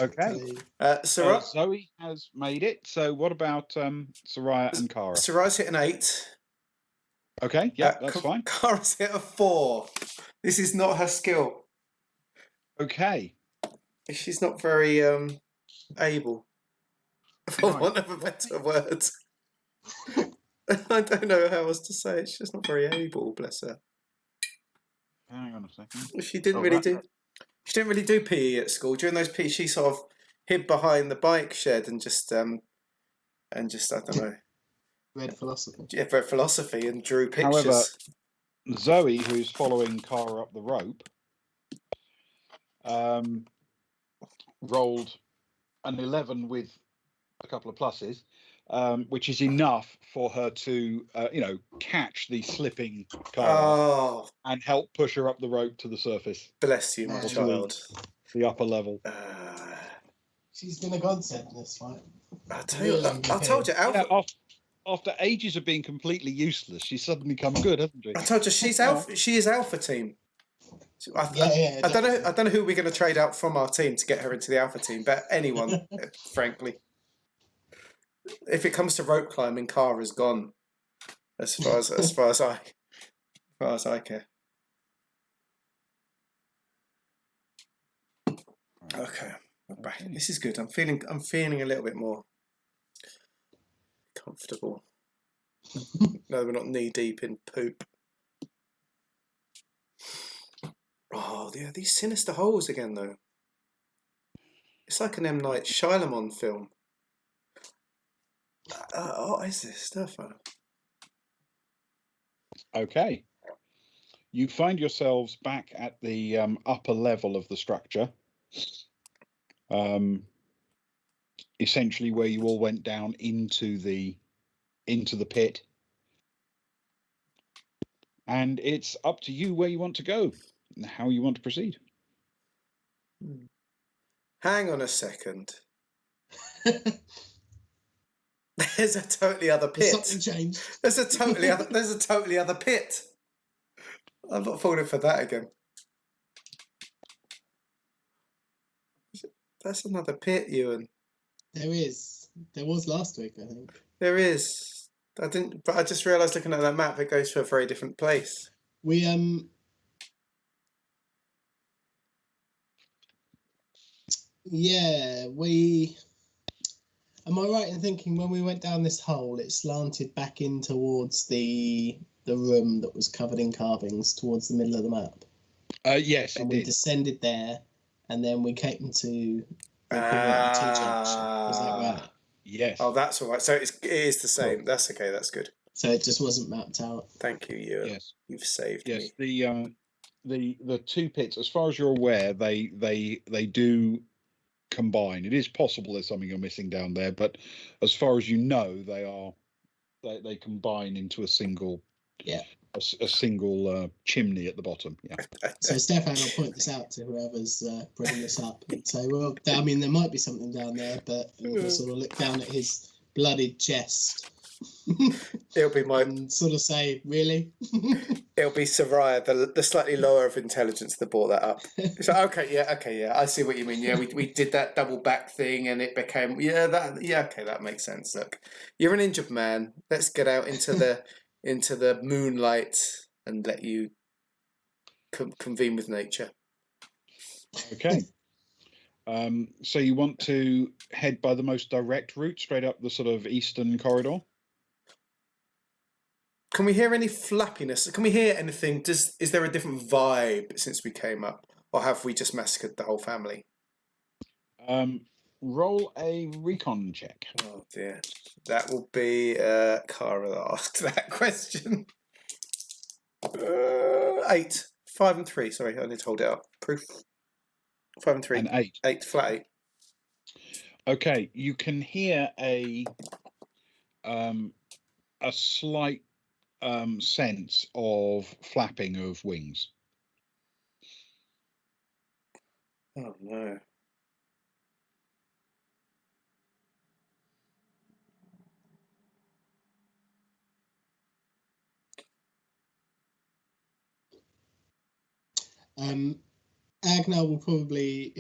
Okay. So Zoe has made it. So what about Soraya and Kara? Soraya's hit an 8. Okay, yeah, that's fine. Kara's hit a 4. This is not her skill. Okay. She's not very able, for Right. want of a better word. I don't know how else to say it. She's just not very able, bless her. Hang on a second. She didn't really do PE at school. During those PE, she sort of hid behind the bike shed and just I don't know. Read philosophy. Yeah, read philosophy and drew pictures. However, Zoe, who's following Kara up the rope, rolled an 11 with a couple of pluses, which is enough for her to, catch the slipping Kara and help push her up the rope to the surface. Bless you, my child. The upper level. She's been a godsend in this fight. I told you, Alpha. Yeah, after ages of being completely useless, she's suddenly come good, hasn't she? I told you, she's Alpha. She is Alpha team. I don't know who we're going to trade out from our team to get her into the Alpha team, but anyone, frankly. If it comes to rope climbing, Kara's gone. As far as I care. Okay, we're back. This is good. I'm feeling a little bit more comfortable. No, we're not knee deep in poop. Oh, yeah, these sinister holes again, though. It's like an M. Night Shyamalan film. What is this stuff? Okay. You find yourselves back at the upper level of the structure. Essentially where you all went down into the pit. And it's up to you where you want to go and how you want to proceed. Hang on a second. There's a totally other pit. Something changed. There's a totally other pit. I'm not falling for that again. That's another pit, Ewan. There is. There was last week, I think. There is. But I just realised looking at that map, it goes to a very different place. We Am I right in thinking when we went down this hole, it slanted back in towards the room that was covered in carvings towards the middle of the map? Yes, and we descended there, and then we came to the T-junction. Is that right? Yes. Oh, that's all right. So it is the same. Cool. That's okay. That's good. So it just wasn't mapped out. Thank you, Ewan. Yes. You've saved me. Yes. The two pits, as far as you're aware, they do combine. It is possible there's something you're missing down there, but as far as you know, they combine into a single. Yeah. A single chimney at the bottom. Yeah. So Stefan will point this out to whoever's bringing this up and say, well, I mean, there might be something down there, but we'll sort of look down at his bloodied chest It'll be my. and sort of say, really? It'll be Soraya, the slightly lower of intelligence that brought that up. So okay, yeah, I see what you mean. Yeah, we did that double back thing, and it became okay, that makes sense. Look, you're an injured man. Let's get out into the moonlight and let you convene with nature. Okay. So you want to head by the most direct route, straight up the sort of eastern corridor? Can we hear any flappiness? Can we hear anything? Is there a different vibe since we came up, or have we just massacred the whole family? Roll a recon check. Oh dear, that will be Cara that asked that question. 8, 5 and 3. Sorry, I need to hold it up. Proof. 5 and 3. An 8. 8, flat 8. Okay, you can hear a slight sense of flapping of wings. Oh no. Agnar will probably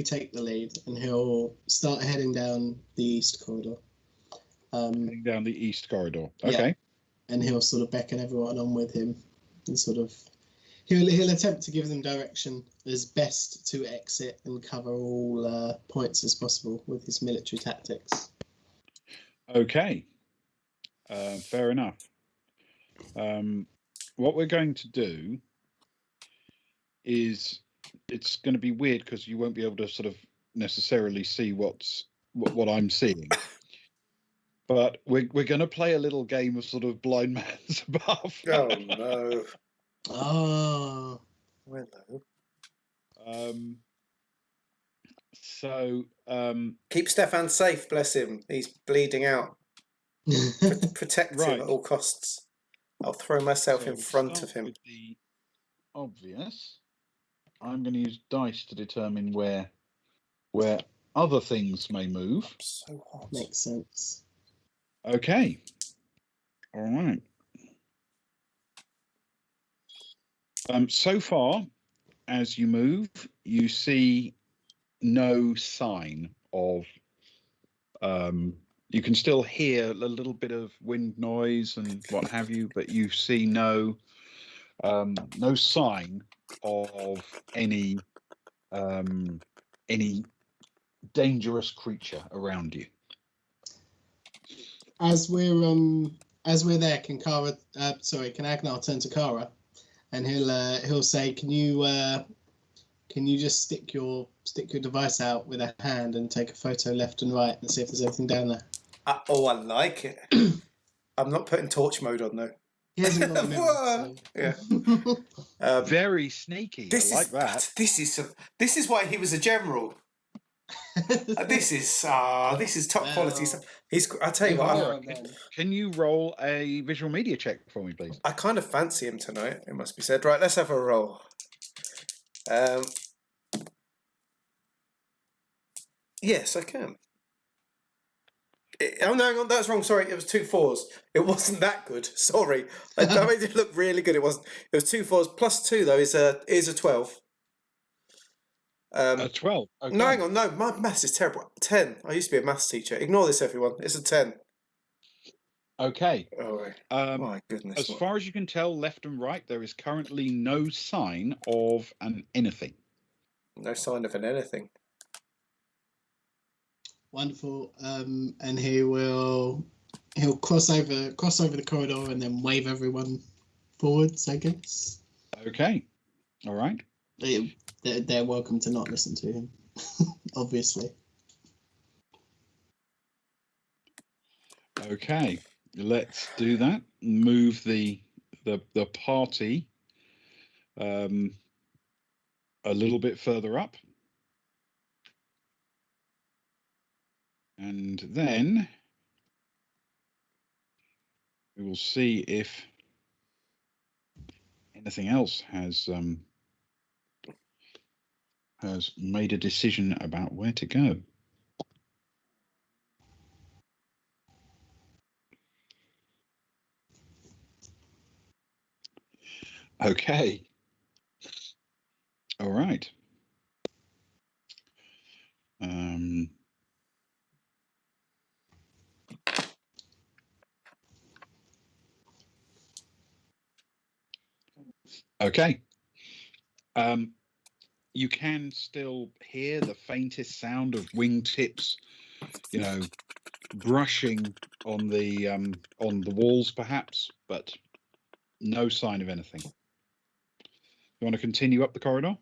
take the lead, and he'll start heading down the east corridor. Heading down the east corridor. Yeah. Okay. And he'll sort of beckon everyone on with him, and sort of he'll attempt to give them direction as best to exit and cover all points as possible with his military tactics. Okay. Fair enough. What we're going to do is, it's going to be weird because you won't be able to sort of necessarily see what I'm seeing. But we're going to play a little game of sort of blind man's buff. Oh no. Oh. Hello. So Keep Stefan safe, bless him. He's bleeding out. Protect Right. him at all costs. I'll throw myself in front of him. With the obvious, I'm going to use dice to determine where other things may move. So hot. Makes sense. Okay. All right. So far, as you move, you see no sign of. You can still hear a little bit of wind noise and what have you, but you see no sign of any dangerous creature around you. As we're there, can Agnar turn to Kara, and he'll say, can you just stick your device out with a hand and take a photo left and right and see if there's anything down there? I like it. I'm not putting torch mode on though. He hasn't got a memory, so. Yeah. Very sneaky. I like that. This is why he was a general. This is top quality stuff. I tell you what. Can you roll a visual media check for me, please? I kind of fancy him tonight. It must be said. Right, let's have a roll. Yes, I can. Oh no, that's wrong. Sorry, it was 2 4s. It wasn't that good. Sorry, I made it look really good. It wasn't. It was 2 4s plus 2 though is a 12. A 12. Okay. No, hang on. No, my maths is terrible. 10. I used to be a maths teacher. Ignore this, everyone. It's a 10. Okay. Oh, my goodness. As far as you can tell, left and right, there is currently no sign of an anything. No sign of an anything. Wonderful. And he'll cross over the corridor and then wave everyone forwards, I guess. Okay. All right. They're welcome to not listen to him, obviously. Okay. Let's do that. Move the party a little bit further up. And then we will see if anything else has made a decision about where to go. Okay. All right. Okay. You can still hear the faintest sound of wingtips, brushing on the walls, perhaps, but no sign of anything. You want to continue up the corridor?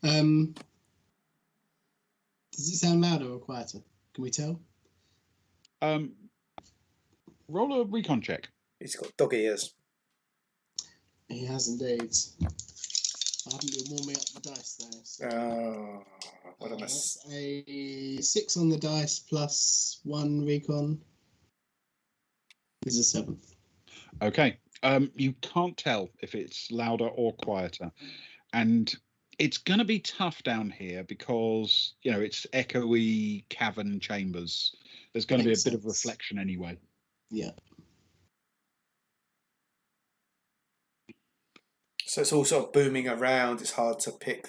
Does it sound louder or quieter? Can we tell? Roll a recon check. He's got dog ears. He has indeed. I haven't been warming up the dice though. So. What a mess. That's a 6 on the dice plus 1 recon is a 7. Okay. You can't tell if it's louder or quieter, and it's going to be tough down here because it's echoey cavern chambers. There's going to be a bit of reflection anyway. Yeah. So it's all sort of booming around. It's hard to pick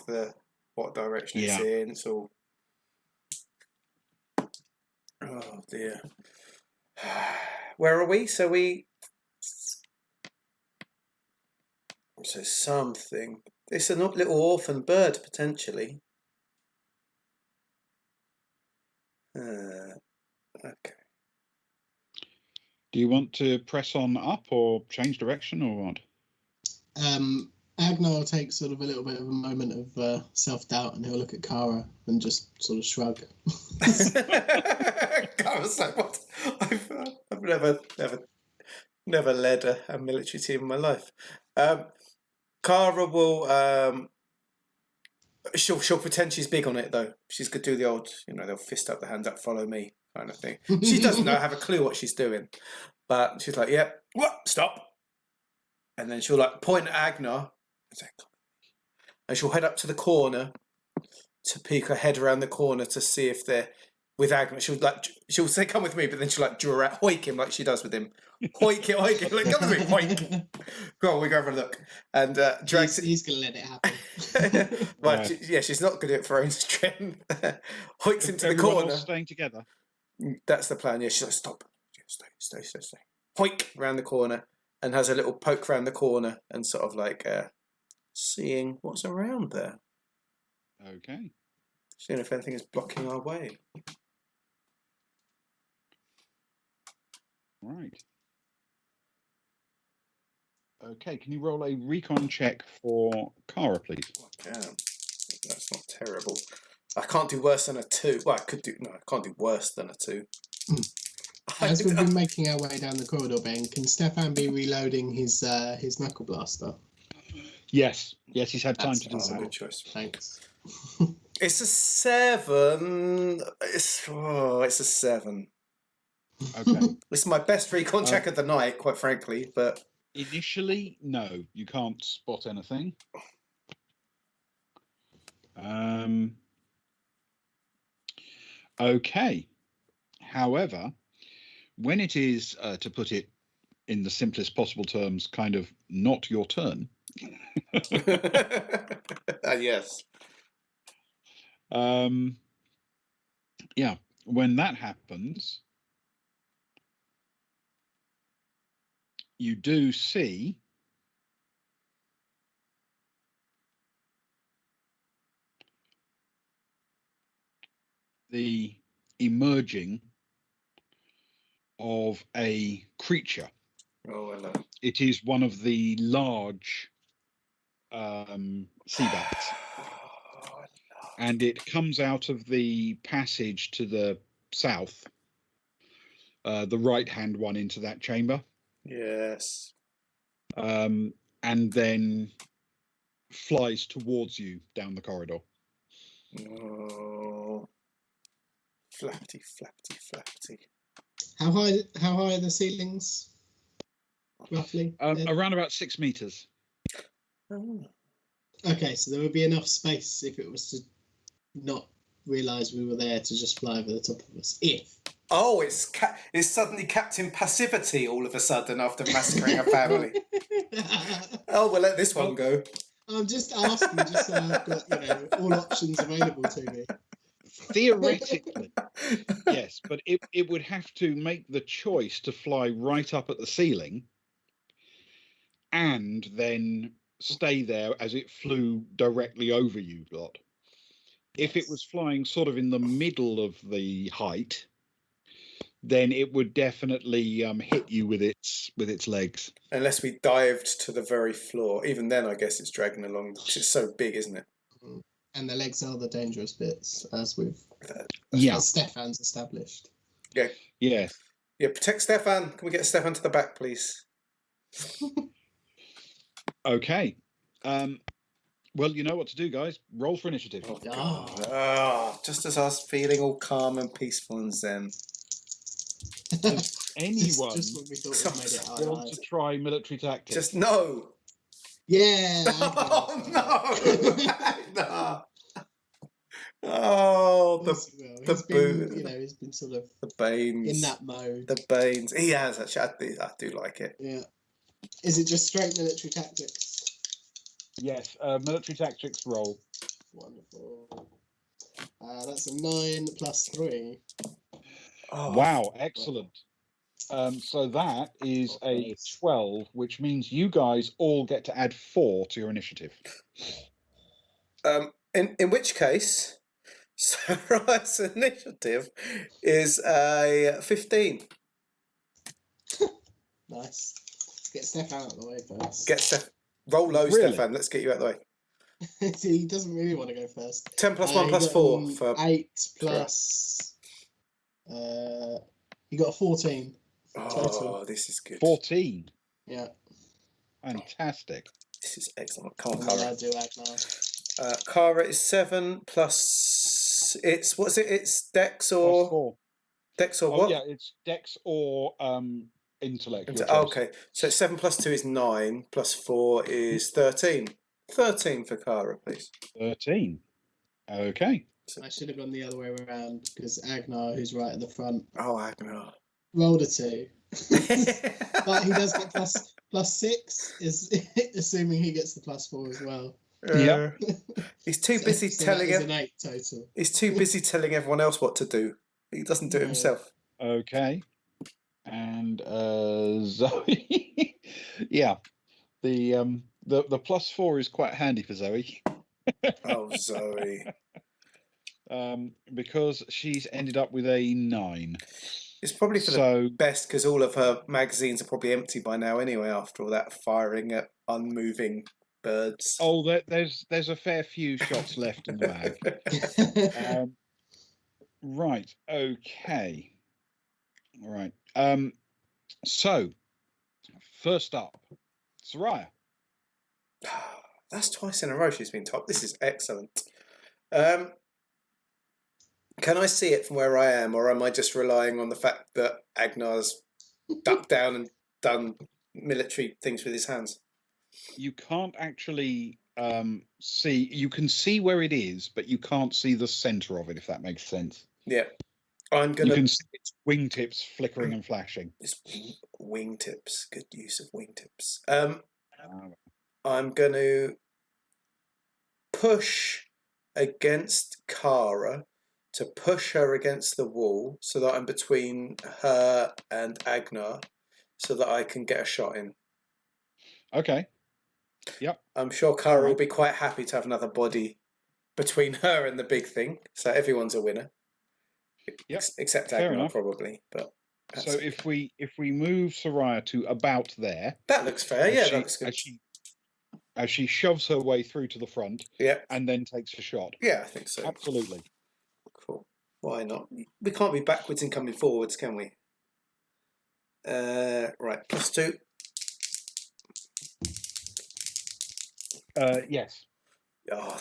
what direction it's in. It's all. Oh dear. Where are we? So something. It's a little orphan bird potentially. Okay. Do you want to press on up or change direction or what? Agnar will take sort of a little bit of a moment of self-doubt, and he'll look at Kara and just sort of shrug. Kara's like, what? I've never led a military team in my life. Kara will she'll pretend she's big on it though. She's gonna do the old, they'll fist up the hands up, follow me kind of thing. She doesn't have a clue what she's doing, but she's like, "Yep, stop." And then she'll point at Agnar and she'll head up to the corner to peek her head around the corner to see if they're with Agnar. She'll say, "Come with me," but then she'll draw out, hoik him like she does with him. Hoik it, like, come with me, hoik. Go on, we go have a look. And drags he's going to let it happen. Well, she's not going to do it for her own strength. Hoiks him to the corner. Staying together. That's the plan. Yeah, she's like, "Stop, stay." Hoik round the corner and has a little poke round the corner and sort of like seeing what's around there. Okay. Seeing if anything is blocking our way. Right. Okay, can you roll a recon check for Kara, please? I can. That's not terrible. I can't do worse than a 2. Well, I can't do worse than a 2. As we've been making our way down the corridor, Ben, can Stefan be reloading his knuckle blaster? Yes, he's had time to do That's a that. good choice. Thanks. It's a 7. It's a 7. Okay. It's my best recon check of the night, quite frankly, but... Initially, no, you can't spot anything. Okay. However, when it is, to put it in the simplest possible terms, kind of not your turn. Yes. When that happens, you do see the emerging of a creature. Oh, hello. It is one of the large sea bats. And it comes out of the passage to the south, the right-hand one into that chamber. Yes. And then flies towards you down the corridor. Oh. Flappity. How high are the ceilings? Roughly? Around about 6 meters. Oh. Okay, so there would be enough space if it was to not realise we were there to just fly over the top of us. Oh, it's suddenly Captain Passivity all of a sudden after massacring a family. Oh, we'll let this one go. I'm just asking, just so I've got all options available to me. Theoretically, yes, but it would have to make the choice to fly right up at the ceiling and then stay there as it flew directly over you lot. If it was flying sort of in the middle of the height, then it would definitely hit you with its legs. Unless we dived to the very floor. Even then, I guess it's dragging along because it's so big, isn't it? And the legs are the dangerous bits, as Stefan's established. Yeah. Yes. Yeah, protect Stefan. Can we get Stefan to the back, please? Okay. Well, you know what to do, guys. Roll for initiative. Oh, God. Just as I was feeling all calm and peaceful and zen. Anyone just when we thought we made it out want to try military tactics? Just no. Yeah. Oh, no. No. Oh, he's been sort of the Banes in that mode. The Banes. He has actually. I do like it. Yeah. Is it just straight military tactics? Yes. Military tactics roll. Wonderful. That's a 9 plus 3. Oh, wow! Excellent. So that is a 12, which means you guys all get to add 4 to your initiative. In which case, Sarai's initiative is a 15. Nice. Get Stefan out of the way first. Roll low, Really? Stefan. Let's get you out of the way. He doesn't really want to go first. 10 plus 1 plus 4 for 8 plus. You got a 14. Total. Oh, this is good. 14. Yeah. Fantastic. This is excellent. Come on, And then Kara. I do Agnar. Kara is 7 plus. What's it? It's Dex or Plus 4. Dex or Oh, what? yeah, it's Dex or intellect. Okay, so 7 plus 2 is 9. Plus 4 is 13. 13 for Kara, please. 13. Okay. I should have gone the other way around because Agnar, who's right at the front, Oh, Agnar. rolled a 2. But he does get plus 6, is assuming he gets the plus 4 as well. Yeah. He's too busy telling an 8 total. He's too busy telling everyone else what to do. He doesn't do it himself. Okay. And Zoe. Yeah. The plus 4 is quite handy for Zoe. Oh, Zoe. Because she's ended up with a 9. It's probably for the best because all of her magazines are probably empty by now anyway after all that firing at unmoving birds. Oh, there's a fair few shots left in the bag. Right. Okay. All right. So, first up, Soraya. That's twice in a row she's been top. This is excellent. Can I see it from where I am, or am I just relying on the fact that Agnar's ducked down and done military things with his hands? You can't actually see. You can see where it is, but you can't see the centre of it, if that makes sense. Yeah. You can see its wingtips flickering and flashing. It's wingtips. Good use of wingtips. I'm going to push against Kara to push her against the wall so that I'm between her and Agnar so that I can get a shot in. Okay. Yep. I'm sure Kara will be quite happy to have another body between her and the big thing. So everyone's a winner. Yep. Except Agnar, probably. But so if we move Soraya to about there, that looks fair. Yeah, that looks good. As she shoves her way through to the front, yeah, and then takes a shot. Yeah, I think so. Absolutely. Cool. Why not? We can't be backwards in coming forwards, can we? Right, plus 2. Yes. Oh,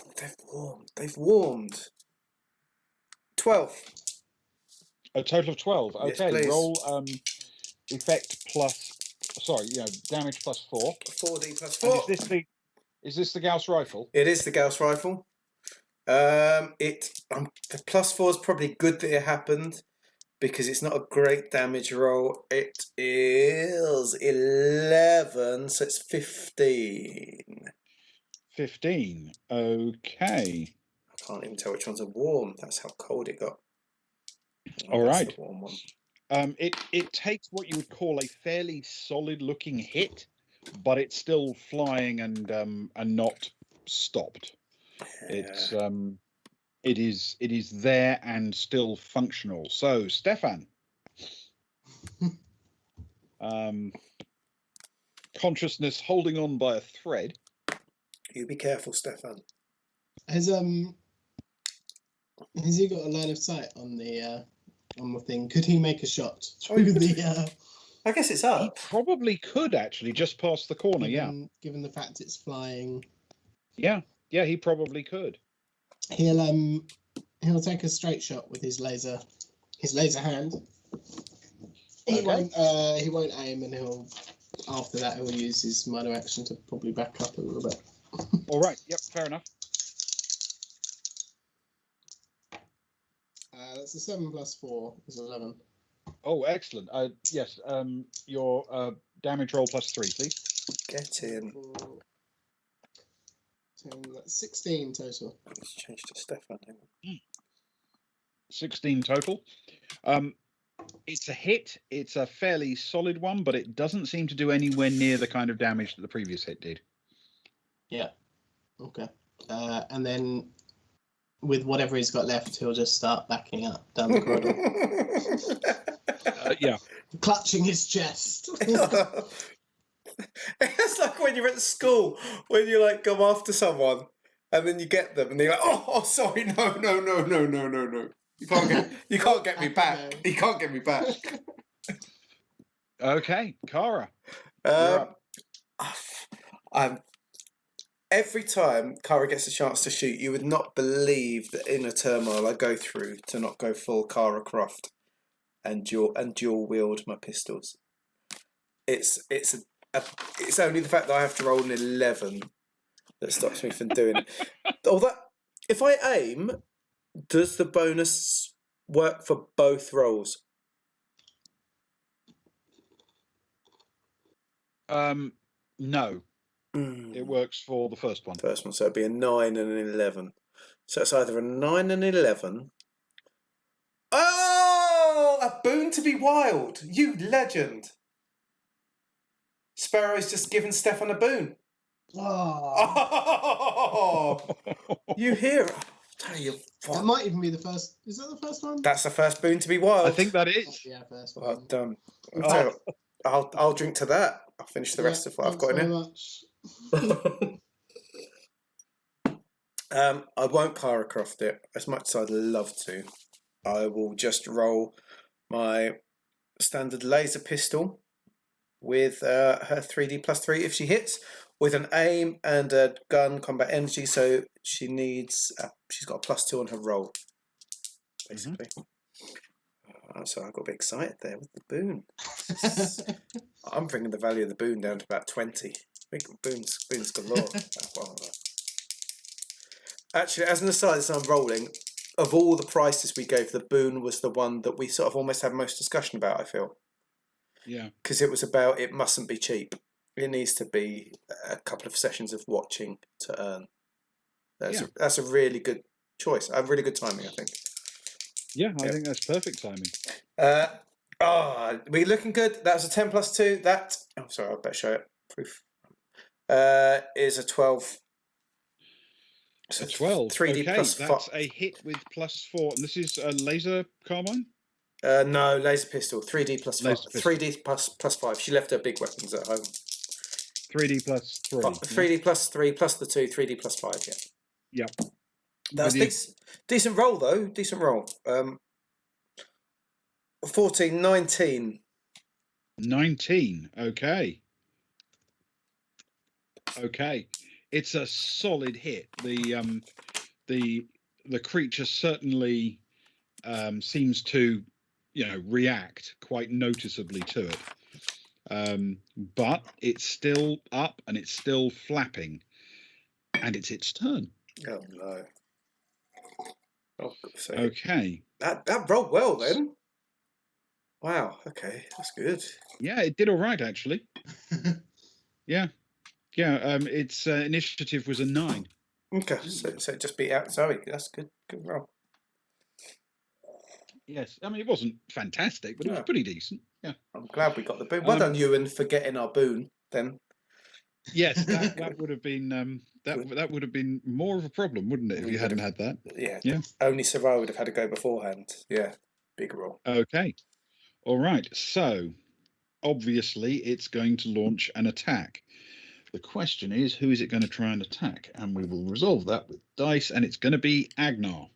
they've warmed. 12. A total of 12. Okay, yes, roll effect plus. Sorry, damage plus 4. 4d plus 4. And is this the Gauss rifle? It is the Gauss rifle. The plus 4 is probably good that it happened, because it's not a great damage roll. It is 11, so it's 15. 15. Okay. I can't even tell which one's a warm. That's how cold it got. All That's right. the warm one. It takes what you would call a fairly solid-looking hit, but it's still flying and not stopped. It's it is there and still functional. So, Stefan, consciousness holding on by a thread. You be careful, Stefan. Has he got a line of sight on the thing? Could he make a shot through the? I guess it's He up. probably could actually just past the corner. Given the fact it's flying. Yeah, he probably could. He'll take a straight shot with his laser hand. He won't aim, and after that he'll use his minor action to probably back up a little bit. All right. Yep. Fair enough. That's a 7 + 4 is 11. Oh, excellent. Yes. Your damage roll +3, please. Get in. 4, 10, that's 16 total. Let's change to Stefan. Hang on. 16 total. It's a hit. It's a fairly solid one, but it doesn't seem to do anywhere near the kind of damage that the previous hit did. Yeah. Okay. And then with whatever he's got left, he'll just start backing up down the corridor, Yeah. clutching his chest. It's like when you're at school, when you like go after someone and then you get them and they're like, oh sorry, no. You can't get me back. You can't get me back. Okay, Kara. Every time Kara gets a chance to shoot, you would not believe the inner turmoil I go through to not go full Kara Croft and dual wield my pistols. It's only the fact that I have to roll an 11 that stops me from doing it. Although, if I aim, does the bonus work for both rolls? No. It works for the first one. First one, so it'd be a 9 and an 11. So it's either a 9 and 11. Oh, a boon to be wild! You legend! Sparrow's just given Stefan a boon. Oh. You hear it? Tell you what. That might even be the first. Is that the first one? That's the first boon to be wild. I think that is. Yeah, first one. Well done. I'll drink to that. I'll finish the rest of what I've got in here. I won't Kara Croft it as much as I'd love to. I will just roll my standard laser pistol with her 3D +3 if she hits, with an aim and a gun combat energy. So she needs. She's got a +2 on her roll, basically. So I got a bit excited there with the boon. I'm bringing the value of the boon down to about 20. Big boons galore. Actually, as an aside, as I'm rolling, of all the prices we gave, the boon was the one that we sort of almost had most discussion about, I feel. Yeah. Because it was about, it mustn't be cheap. It needs to be a couple of sessions of watching to earn. That's a really good choice. A really good timing, I think. Yeah, I think that's perfect timing. We're looking good. That was a 10 + 2. That, sorry, I better show it. Proof. Is a 12. So a 12. 3D okay, plus that's a hit with +4. And this is a laser carbine? No, laser pistol. 3D plus 5. Laser pistol. 3D plus 5. She left her big weapons at home. 3D +3. 3D +3 plus the 2. 3D +5. Yeah. Yep. That's decent roll though. Decent roll. 14, 19. 19. Okay. Okay. It's a solid hit. The creature certainly seems to, react quite noticeably to it. But it's still up and it's still flapping, and it's its turn. Oh no. Oh, okay. That rolled well then. Wow. Okay, that's good. Yeah, it did all right actually. Yeah. Its initiative was a 9. Okay, so it just beat out Zoe. That's good. Good roll. Yes, I mean it wasn't fantastic, but it was No. pretty decent. Yeah. I'm glad we got the boon. Well done, Ewan, for getting our boon. Then. Yes, that would have been that would have been more of a problem, wouldn't it, if you hadn't had that? Yeah. Yeah. Only Sarai would have had to go beforehand. Yeah. Big roll. Okay. All right. So obviously it's going to launch an attack. The question is, who is it going to try and attack? And we will resolve that with dice, and it's going to be Agnar.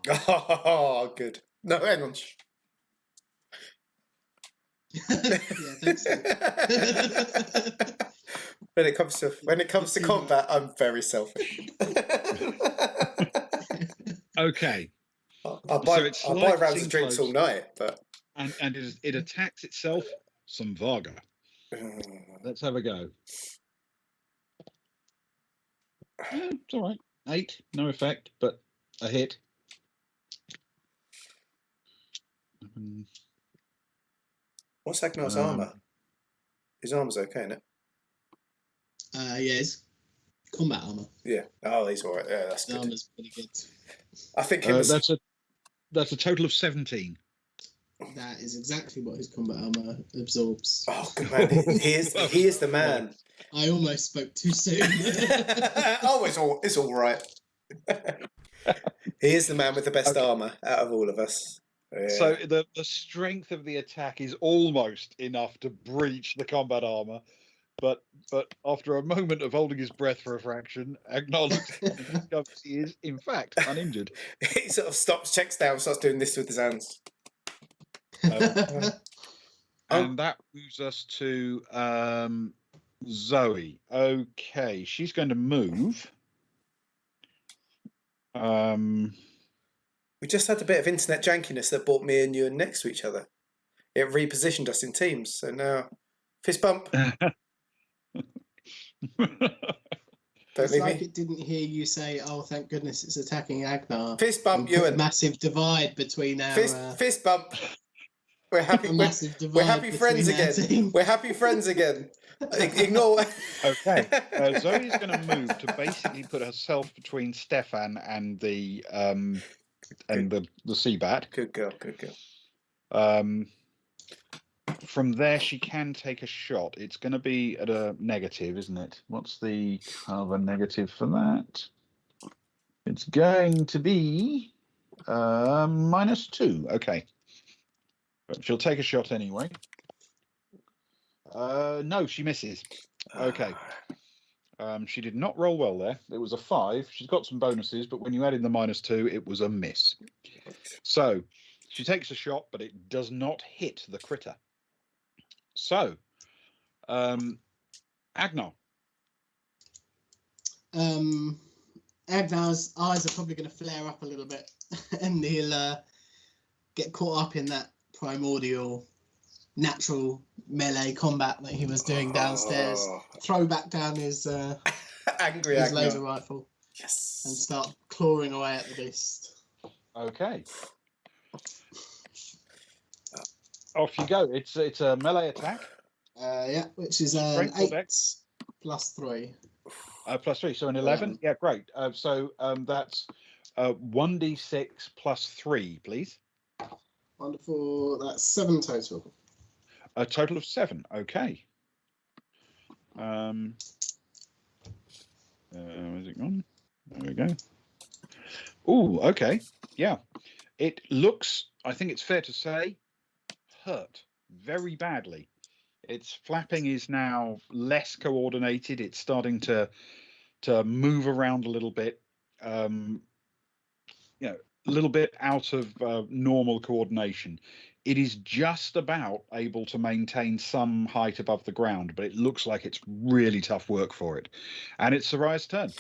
Oh, good. No, hang on. Yeah, thanks. When it comes to combat, I'm very selfish. Okay. I'll buy it's rounds slicing of drinks close. all night, but And it attacks itself some Varga. Let's have a go. Yeah, it's all right. 8, no effect, but a hit. What's Agnar's armor? His armor's okay, isn't it? Yeah, it's combat armor. Yeah. Oh, he's all right. Yeah, that's The good. armor's pretty good. I think that's a total of 17. That is exactly what his combat armor absorbs. Oh, good man. He is the man. I almost spoke too soon. Oh, it's all right. He is the man with the best armor out of all of us. Yeah. So the strength of the attack is almost enough to breach the combat armor, but after a moment of holding his breath for a fraction, Agnar discovers he is in fact uninjured. He sort of stops, checks down, starts doing this with his hands. And that moves us to Zoe. Okay, she's going to move. We just had a bit of internet jankiness that brought me and you next to each other. It repositioned us in teams, so now fist bump. It's like it didn't hear you say, "Oh, thank goodness it's attacking Agnar." Fist bump, Ewan. Massive divide between our fist bump. We're happy. We're happy friends again. We're happy friends again. Ignore. Okay, Zoe's going to move to basically put herself between Stefan and the sea bat. Good girl. Good girl. From there, she can take a shot. It's going to be at a negative, isn't it? What's the cover negative for that? It's going to be -2. Okay. But she'll take a shot anyway. No, she misses. Okay. She did not roll well there. It was a 5. She's got some bonuses, but when you added the -2, it was a miss. So she takes a shot, but it does not hit the critter. So, Agnar. Agnar's eyes are probably going to flare up a little bit, and he'll get caught up in that primordial, natural melee combat that he was doing downstairs. Throw back down his angry his Agnar. laser rifle. Yes. And start clawing away at the beast. Okay. Off you go. It's a melee attack. Yeah, which is an 8 plus 3. +3, so an 11. Yeah, great. So that's 1d6 plus 3, please. Wonderful. That's 7 total. A total of 7. Okay. Where's it gone? There we go. Oh, okay. Yeah. It looks, I think it's fair to say, hurt very badly. Its flapping is now less coordinated. It's starting to move around a little bit. A little bit out of normal coordination. It is just about able to maintain some height above the ground, but it looks like it's really tough work for it. And it's Sarai's turn.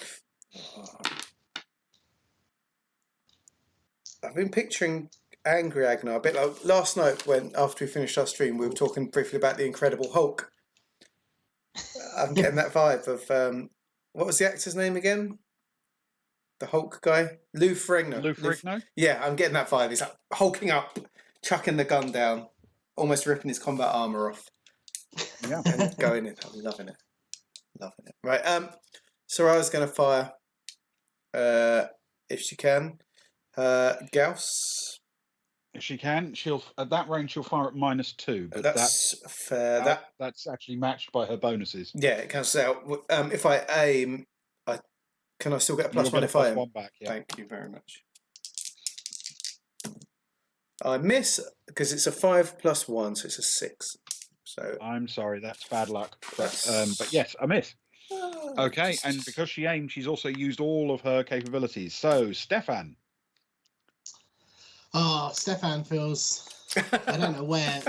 I've been picturing angry Agnar a bit like last night when, after we finished our stream, we were talking briefly about the Incredible Hulk. I'm getting that vibe of, what was the actor's name again? The Hulk guy? Lou Ferrigno. Lou Ferrigno? Yeah, I'm getting that vibe. He's like hulking up, chucking the gun down. almost ripping his combat armor off Yeah. and going in. I'm loving it. Loving it. Right. Soraya's going to fire if she can. Gauss. If she can, she'll at that range she'll fire at -2, but That's fair. that's actually matched by her bonuses. Yeah, it cancels out. If I aim, can I still get a You'll +1 get a if I aim? +1 back. Yeah. Thank you very much. I miss because it's a 5 + 1, so it's a 6. So I'm sorry, that's bad luck. But yes, a miss. Okay, and because she aimed, she's also used all of her capabilities. So, Stefan. Oh, Stefan feels. I don't know where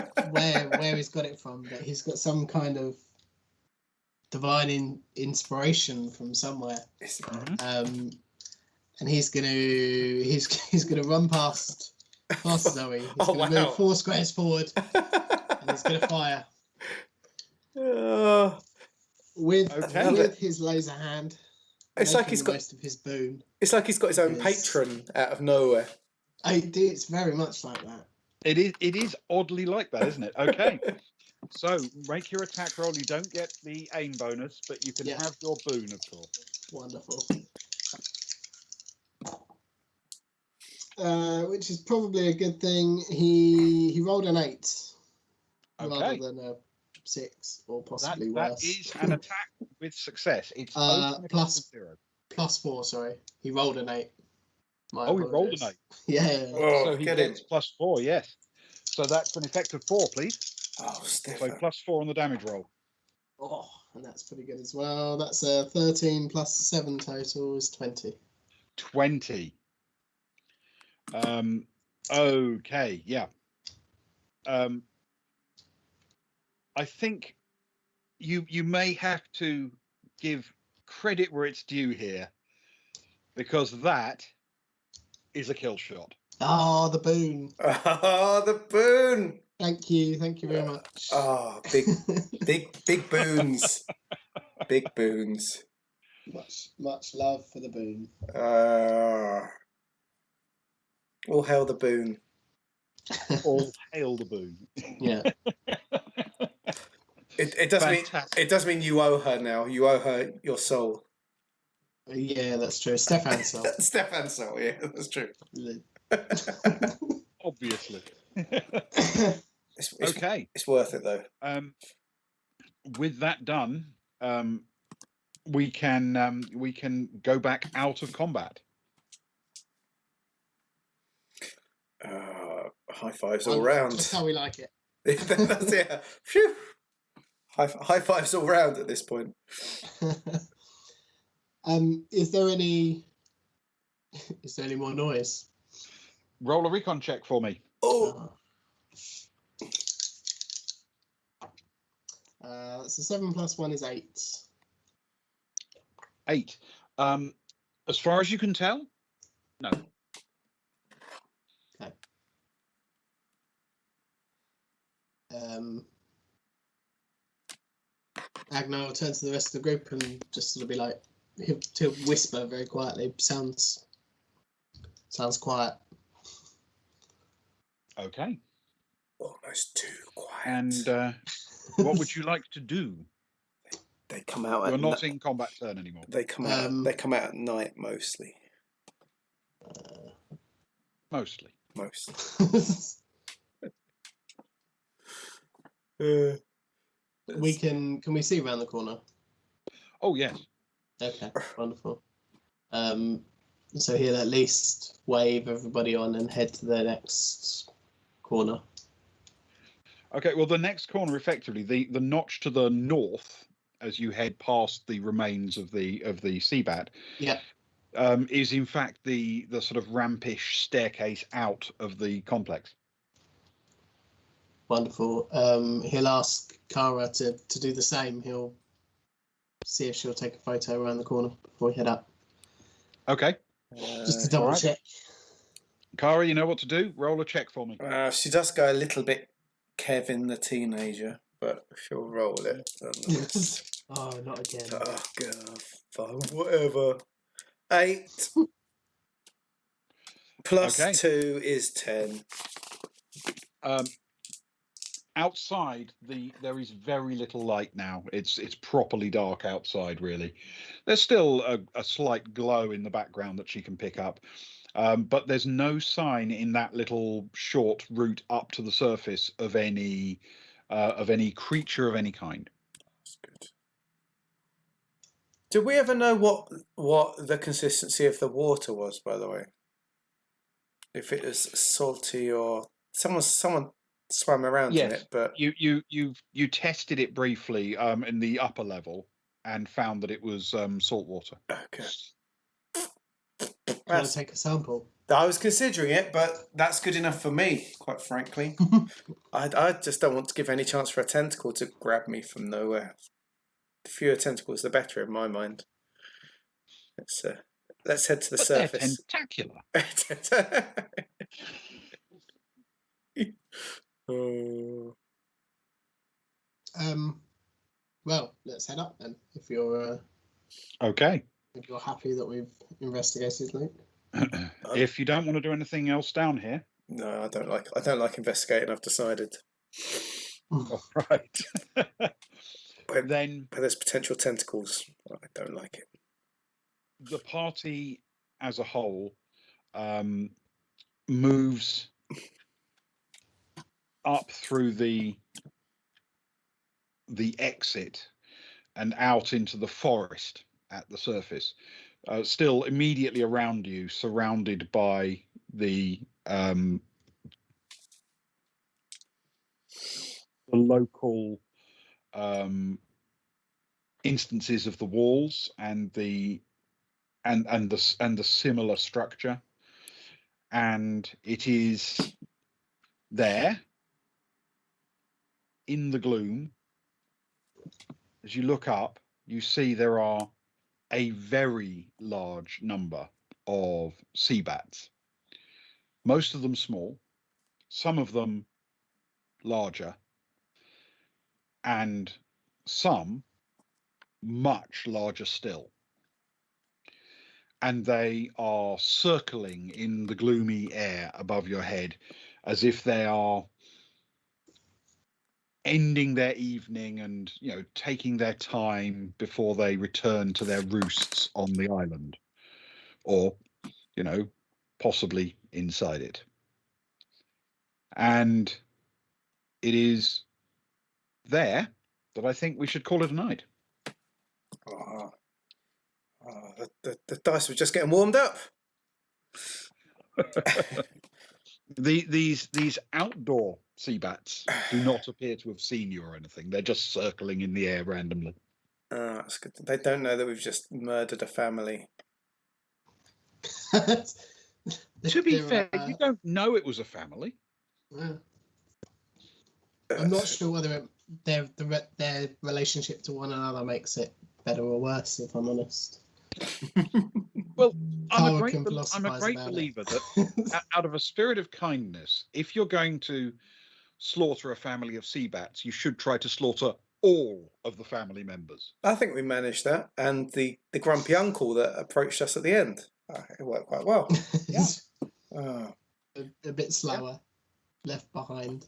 he's got it from, but he's got some kind of divine inspiration from somewhere. Mhm. And he's gonna run past Zoe. He's gonna move 4 squares forward, and he's gonna fire with his laser hand. It's like he's got most of his boon. It's like he's got his own patron out of nowhere. It's very much like that. It is oddly like that, isn't it? Okay. So make your attack roll. You don't get the aim bonus, but you can have your boon, of course. Wonderful. Which is probably a good thing. He rolled an 8 rather than a 6 or possibly worse. That is an attack with success. It's +4. Sorry, he rolled an 8. He rolled an 8. Yeah. So he gets +4. Yes. So that's an effective 4, please. Oh, Stefan. So +4 on the damage roll. Oh, and that's pretty good as well. That's a 13 + 7 total is 20. 20. Okay. Yeah. I think you may have to give credit where it's due here, because that is a kill shot. Oh, the boon. Oh, the boon. Thank you very much. Oh, big boons. Big boons. Much love for the boon. All hail the boon. All hail the boon. Yeah. It does mean you owe her now. You owe her your soul. Yeah, that's true. Stefan's soul. Stefan's soul, yeah, that's true. Obviously. Okay. It's worth it though. With that done, we can go back out of combat. High fives all round. That's how we like it. That's it. Phew. High fives all round at this point. Is there any more noise? Roll a recon check for me. Oh. So 7 + 1 is 8. 8. As far as you can tell, no. Okay. Agnar will turn to the rest of the group and just sort of be like, he'll whisper very quietly. Sounds quiet. Okay. Almost too quiet. And what would you like to do? They come out. You're not in combat turn anymore. They come out. They come out at night mostly. Mostly. Can we see around the corner? Oh yes. Okay, wonderful. So he'll at least wave everybody on and head to the next corner. Okay, well, the next corner, effectively, the notch to the north, as you head past the remains of the Seabat, is in fact the sort of rampish staircase out of the complex. Wonderful. He'll ask Kara to do the same. He'll see if she'll take a photo around the corner before we head up. Okay. Just to double check. Kara, you know what to do? Roll a check for me. She does go a little bit Kevin the teenager, but she'll roll it. Oh, not again. Oh, God. Fine, whatever. 8 + 2 is 10. outside, there is very little light now. It's properly dark outside, really. There's still a slight glow in the background that she can pick up, but there's no sign in that little short route up to the surface of any creature of any kind. That's good. Did we ever know what the consistency of the water was, by the way? If it was salty or someone swam around in Yes, it, but you tested it briefly in the upper level and found that it was salt water. okay. Do you want to take a sample? I was considering it, but that's good enough for me, quite frankly. I just don't want to give any chance for a tentacle to grab me from nowhere. The fewer tentacles, the better in my mind. Let's head to the surface. They're tentacular. Oh. Well, let's head up then. If you're Okay. if you're happy that we've investigated, Luke. If you don't want to do anything else down here, No, I don't like investigating. I've decided. all right. But Then there's potential tentacles. I don't like it. the party as a whole moves up through the exit and out into the forest at the surface, still immediately around you, surrounded by the local instances of the walls and the similar structure, and it is there in the gloom. As you look up, you see there are a very large number of sea bats, most of them small, some of them larger, and some much larger still. And they are circling in the gloomy air above your head as if they are ending their evening and, taking their time before they return to their roosts on the island, or, possibly inside it. And it is there that I think we should call it a night. The dice were just getting warmed up. These outdoor sea bats do not appear to have seen you or anything. They're just circling in the air randomly. That's good. They don't know that we've just murdered a family. To be fair, you don't know it was a family. Yeah. I'm not sure whether their relationship to one another makes it better or worse, if I'm honest. Well, I'm a great philosophize about believer that out of a spirit of kindness, if you're going to slaughter a family of sea bats, you should try to slaughter all of the family members. I think we managed that, and the grumpy uncle that approached us at the end, it worked quite well. Yeah. A bit slower, left behind.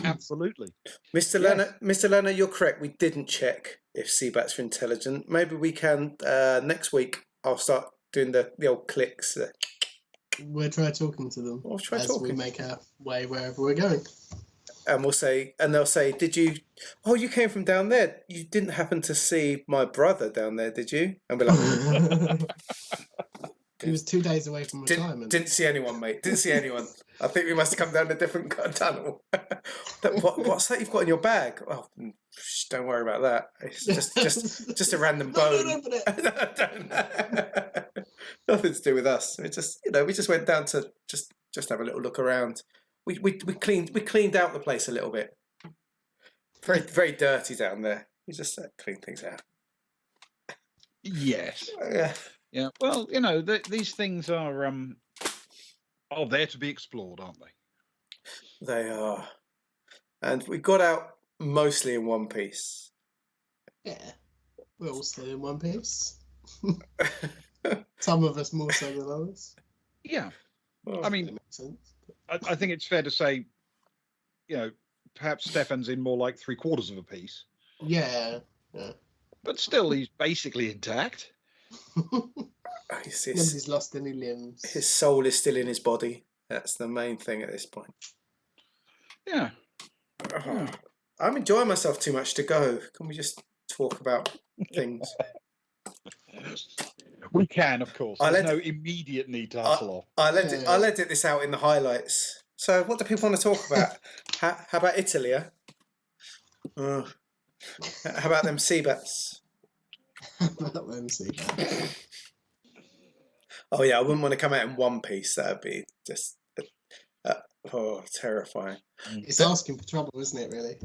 Absolutely. Mr. Lerner, you're correct. We didn't check if sea bats are intelligent. Maybe we can next week. I'll start doing the old clicks. We'll try talking to them we make our way wherever we're going. And they'll say, "Did you? Oh, you came from down there. You didn't happen to see my brother down there, did you?" And we're like, he was 2 days away from retirement. Didn't see anyone, mate. Didn't see anyone. I think we must have come down a different tunnel. What's that you've got in your bag? Oh, don't worry about that. It's just a random bone. Don't open it. Nothing to do with us. It just we just went down to just have a little look around. We cleaned out the place a little bit. Very very dirty down there. We just cleaned things out. Yes. Yeah. Yeah. Well, these things are there to be explored, aren't they? They are. And we got out mostly in one piece. Yeah. We're all still in one piece. Some of us more so than others. Yeah. Well, I mean, That makes sense. I think it's fair to say, perhaps Stefan's in more like 3/4 of a piece, Yeah. but still he's basically intact. Nobody's lost any limbs. His soul is still in his body. That's the main thing at this point. Yeah. I'm enjoying myself too much to go. Can we just talk about things? We can, of course. I'll There's let- no immediate need to hustle off. I'll edit this out in the highlights. So, what do people want to talk about? How about Italy? How about them Seabats? Oh yeah, I wouldn't want to come out in one piece. That'd be just terrifying. It's asking for trouble, isn't it? Really.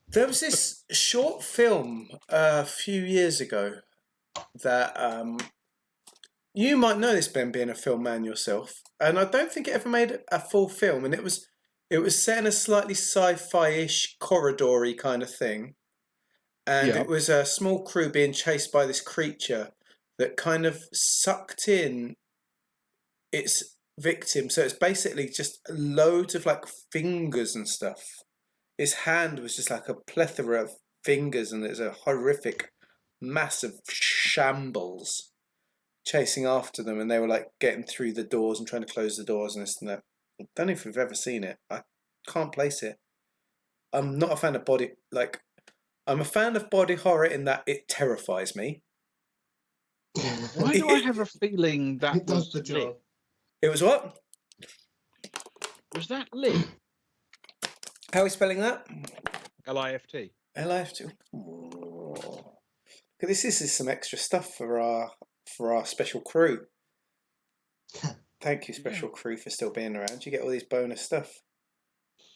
There was this short film a few years ago that you might know this, Ben, being a film man yourself, and I don't think it ever made a full film. And it was set in a slightly sci-fi-ish, corridory kind of thing, and it was a small crew being chased by this creature that kind of sucked in its victim. So it's basically just loads of like fingers and stuff. His hand was just like a plethora of fingers, and it's a horrific, massive shambles chasing after them, and they were like getting through the doors and trying to close the doors and this and that. I don't know if you've ever seen it. I can't place it. I'm not a fan of I'm a fan of body horror in that it terrifies me. Why do I have a feeling that It does was the job. It was what? Was that Lit? How are we spelling that? L-I-F-T. L-I-F-T. This is some extra stuff for our special crew. Thank you, special crew, for still being around. You get all these bonus stuff.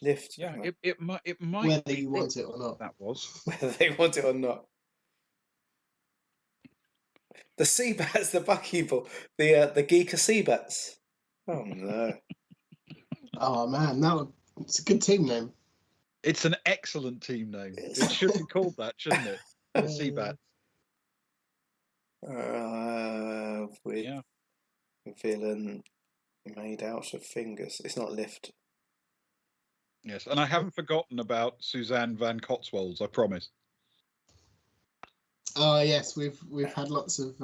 Lift. Yeah, it might Whether you want it or not. That was. Whether they want it or not. The Seabats, the Buckheeple, the Giikur Seabats. Oh no. Oh man, it's a good team name. It's an excellent team name. It should be called that, shouldn't it? The Seabat. With villain made out of fingers. It's not Lift. Yes, and I haven't forgotten about Suzanne van Cotswolds, I promise. Oh yes, we've had lots of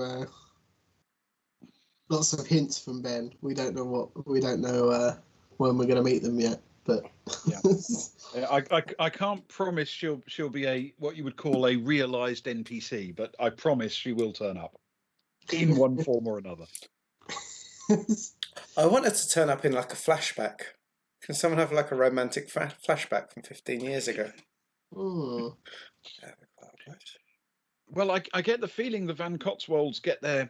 hints from Ben. We don't know when we're going to meet them yet, but I can't promise she'll be what you would call a realised NPC, but I promise she will turn up in one form or another. I want her to turn up in like a flashback. Can someone have like a romantic flashback from 15 years ago? Well, I get the feeling the Van Cotswolds get their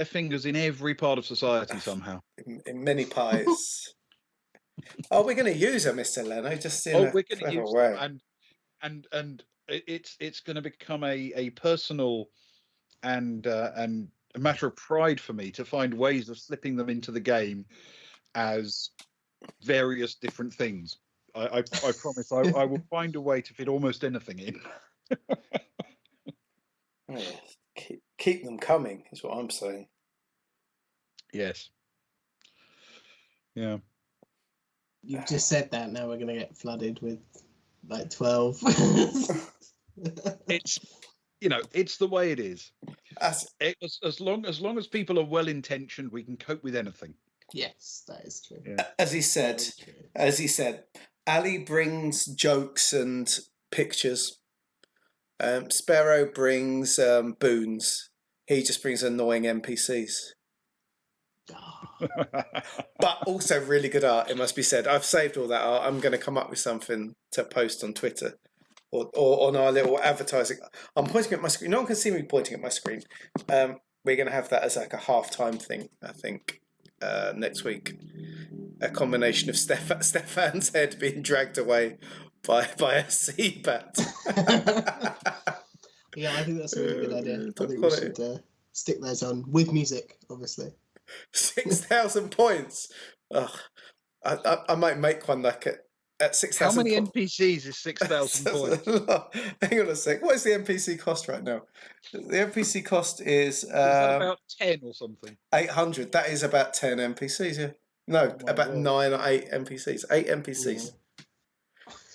fingers in every part of society somehow. In many pies. Oh, we're going to use her, Mr. Leno, just in a we're going to clever use way. them, and it's going to become a personal and a matter of pride for me to find ways of slipping them into the game as various different things. I promise I will find a way to fit almost anything in. Keep them coming is what I'm saying. Yes. Yeah. You've just said that. Now we're going to get flooded with like 12. It's it's the way it is. As long as people are well intentioned, we can cope with anything. Yes, that is true. Yeah. As he said, Ali brings jokes and pictures. Sparrow brings boons. He just brings annoying NPCs. But also really good art, it must be said. I've saved all that art. I'm going to come up with something to post on Twitter or on our little advertising. I'm pointing at my screen. No one can see me pointing at my screen. We're going to have that as like a half-time thing, I think, next week. A combination of Stefan's head being dragged away by a Seabat. Yeah, I think that's a really good idea. I think we should stick those on with music, obviously. 6,000 points. Ugh. I might make one like at 6,000. How many NPCs is 6,000 points? Hang on a sec. What is the NPC cost right now? The NPC cost is about 10 or something. 800. That is about 10 NPCs. Yeah. No, about 9 or 8 NPCs. 8 NPCs.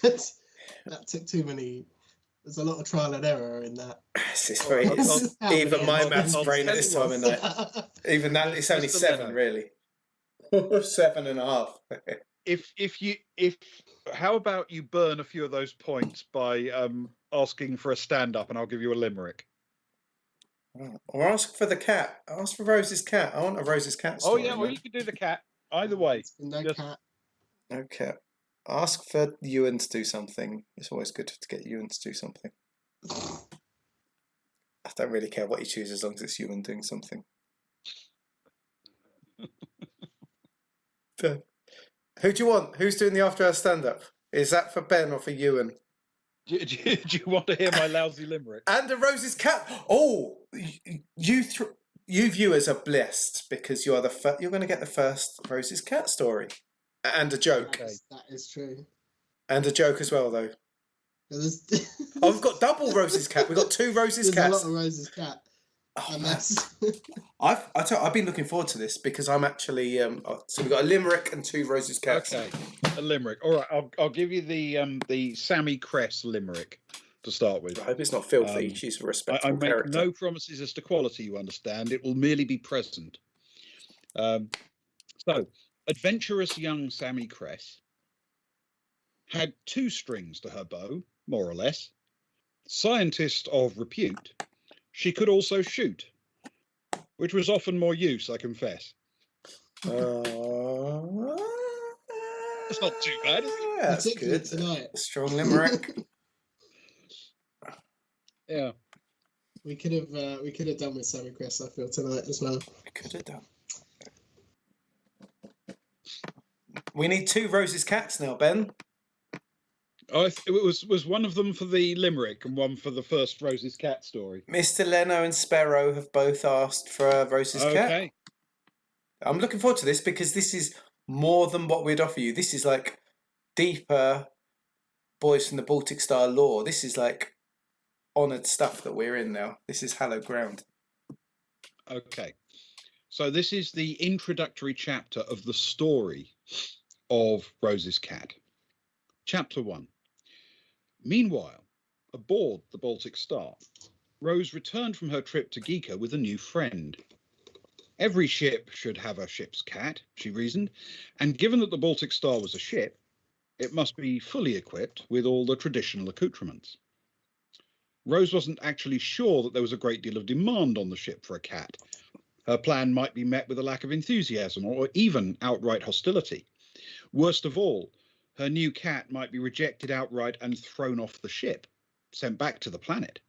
That took too many. There's a lot of trial and error in that. It's Well, very. I'll- How Even many my hours? maths I'll brain at tell this you time what. of night. Even that, it's only Mr. 7, Leno. really. 7.5. How about you burn a few of those points by asking for a stand-up, and I'll give you a limerick. Or ask for the cat. Ask for Rose's cat. I want a Rose's cat Oh story. yeah, or man. you could do the cat. Either way. It's been no Just- cat. No cat. Ask for Ewan to do something. It's always good to get Ewan to do something. I don't really care what you choose as long as it's Ewan doing something. Who do you want? Who's doing the after hours stand-up? Is that for Ben or for Ewan? Do you want to hear my lousy limerick? And a Rose's cat. Oh, you viewers are blessed because you are you're going to get the first Rose's cat story and a joke. Okay. That is true. And a joke as well, though. There's, Oh, we've got double Rose's cat. We've got 2 Rose's there's a cats. lot of Rose's cat. Oh, And man. that's I've been looking forward to this because I'm actually so we've got a limerick and 2 Rose's cats. Okay, a limerick. All right, I'll give you the Sammy Cress limerick to start with. I hope it's not filthy. She's a I respectable make character. no promises as to quality, you understand. It will merely be present. So, adventurous young Sammy Cress had 2 strings to her bow, more or less. Scientist of repute, she could also shoot, which was often more use, I confess. It's That's not too bad, is it? That's particularly good. tonight. Strong limerick. Yeah. We could have done with Sammy Chris, I feel, tonight as well. We could have done. We need 2 Rose's cats now, Ben. It was one of them for the limerick and one for the first Rose's cat story. Mr. Leno and Sparrow have both asked for a Rose's cat. Okay. I'm looking forward to this because this is more than what we'd offer you. This is like deeper Boys from the Baltic Star lore. This is like honoured stuff that we're in now. This is hallowed ground. Okay. So this is the introductory chapter of the story of Rose's cat. Chapter 1. Meanwhile, aboard the Baltic Star, Rose returned from her trip to Giikur with a new friend. Every ship should have a ship's cat, she reasoned, and given that the Baltic Star was a ship, it must be fully equipped with all the traditional accoutrements. Rose wasn't actually sure that there was a great deal of demand on the ship for a cat. Her plan might be met with a lack of enthusiasm or even outright hostility. Worst of all, her new cat might be rejected outright and thrown off the ship, sent back to the planet.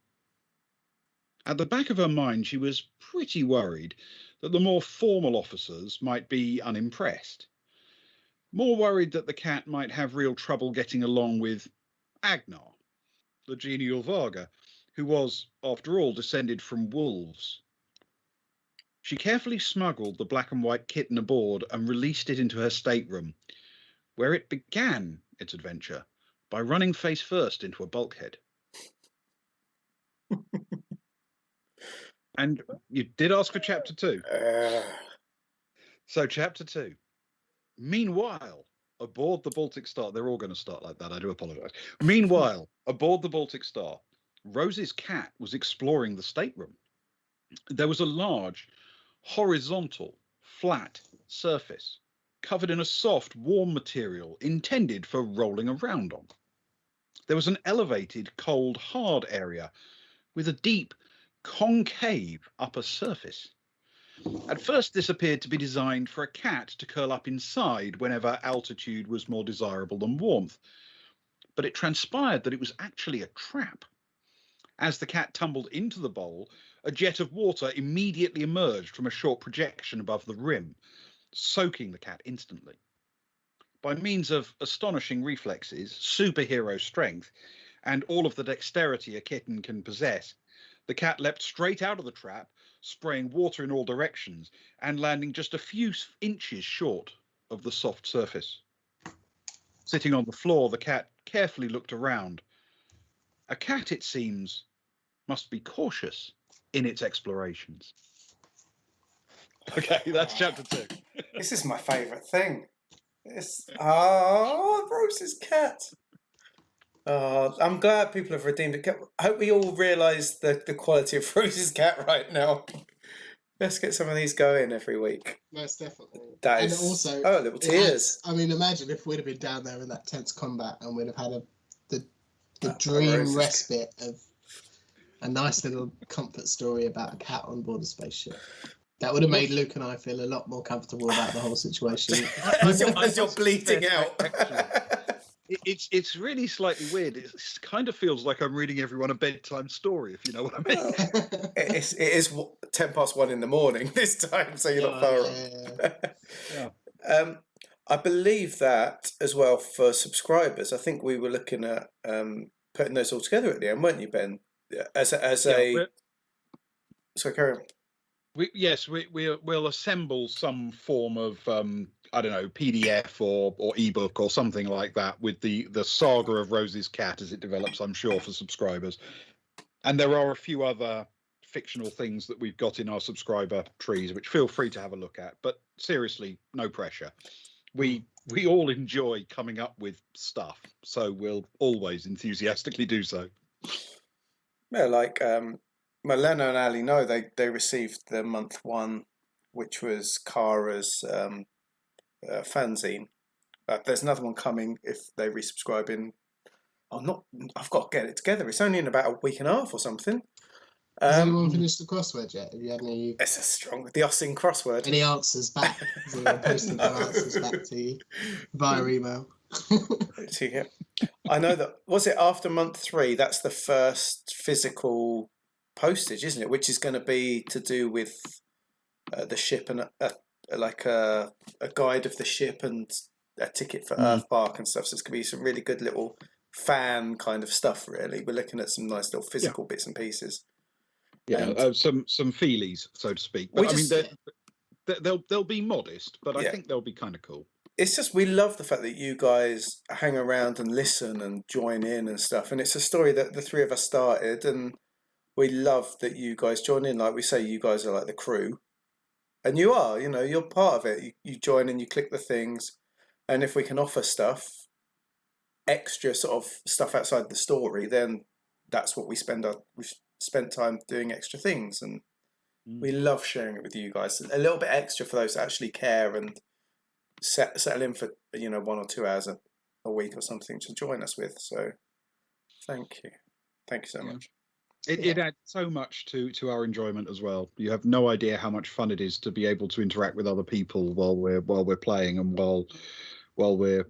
At the back of her mind, she was pretty worried that the more formal officers might be unimpressed. More worried that the cat might have real trouble getting along with Agnar, the genial Varga, who was, after all, descended from wolves. She carefully smuggled the black and white kitten aboard and released it into her stateroom, where it began its adventure by running face first into a bulkhead. And you did ask for chapter 2. So chapter 2. Meanwhile, aboard the Baltic Star, they're all going to start like that, I do apologise. Meanwhile, aboard the Baltic Star, Rose's cat was exploring the stateroom. There was a large, horizontal, flat surface covered in a soft, warm material intended for rolling around on. There was an elevated, cold, hard area with a deep, concave upper surface. At first, this appeared to be designed for a cat to curl up inside whenever altitude was more desirable than warmth, but it transpired that it was actually a trap. As the cat tumbled into the bowl, a jet of water immediately emerged from a short projection above the rim, soaking the cat instantly. By means of astonishing reflexes, superhero strength, and all of the dexterity a kitten can possess, the cat leapt straight out of the trap, spraying water in all directions and landing just a few inches short of the soft surface. Sitting on the floor, the cat carefully looked around. A cat, it seems, must be cautious in its explorations. Okay, that's chapter 2. This is my favourite thing. Rose's cat. I'm glad people have redeemed it. I hope we all realise the quality of Rose's cat right now. Let's get some of these going every week. Most definitely. That And is... also, Oh, little tears. I mean, imagine if we'd have been down there in that tense combat and we'd have had the dream Rose's respite of a nice little comfort story about a cat on board a spaceship. That would have made Luke and I feel a lot more comfortable about the whole situation. As you're bleating out. It's really slightly weird. It kind of feels like I'm reading everyone a bedtime story, if you know what I mean. It is 1:10 in the morning this time, so you're not far off. Yeah. I believe that as well for subscribers. I think we were looking at putting those all together at the end, weren't you, Ben? Sorry, carry on. We'll assemble some form of I don't know, PDF or ebook or something like that with the saga of Rose's cat as it develops, I'm sure, for subscribers. And there are a few other fictional things that we've got in our subscriber trees, which feel free to have a look at. But seriously, no pressure. We all enjoy coming up with stuff, so we'll always enthusiastically do so. Yeah, like Lena and Ali know they received the month 1, which was Kara's fanzine. There's another one coming if they resubscribe in. I've got to get it together. It's only in about a week and a half or something. Has anyone finished the crossword yet? Have you had any? It's a strong, the Ossing crossword. Any answers back? Has anyone posted their answers back to you via email? I know that, was it after month 3? That's the first physical postage, isn't it? Which is going to be to do with the ship and like a guide of the ship and a ticket for Earthbark and stuff. So it's going to be some really good little fan kind of stuff. Really, we're looking at some nice little physical bits and pieces. Yeah, some feelies, so to speak. But I mean, they'll be modest, but I think they'll be kind of cool. It's just, we love the fact that you guys hang around and listen and join in and stuff. And it's a story that the 3 of us started, and we love that you guys join in. Like we say, you guys are like the crew. And you are, you're part of it. You join in, you click the things. And if we can offer stuff, extra sort of stuff outside the story, then that's what we've spent time doing extra things. And we love sharing it with you guys. A little bit extra for those that actually care and settle in for 1 or 2 hours a week or something to join us with. So thank you so much. It adds so much to our enjoyment as well. You have no idea how much fun it is to be able to interact with other people while we're playing and while we're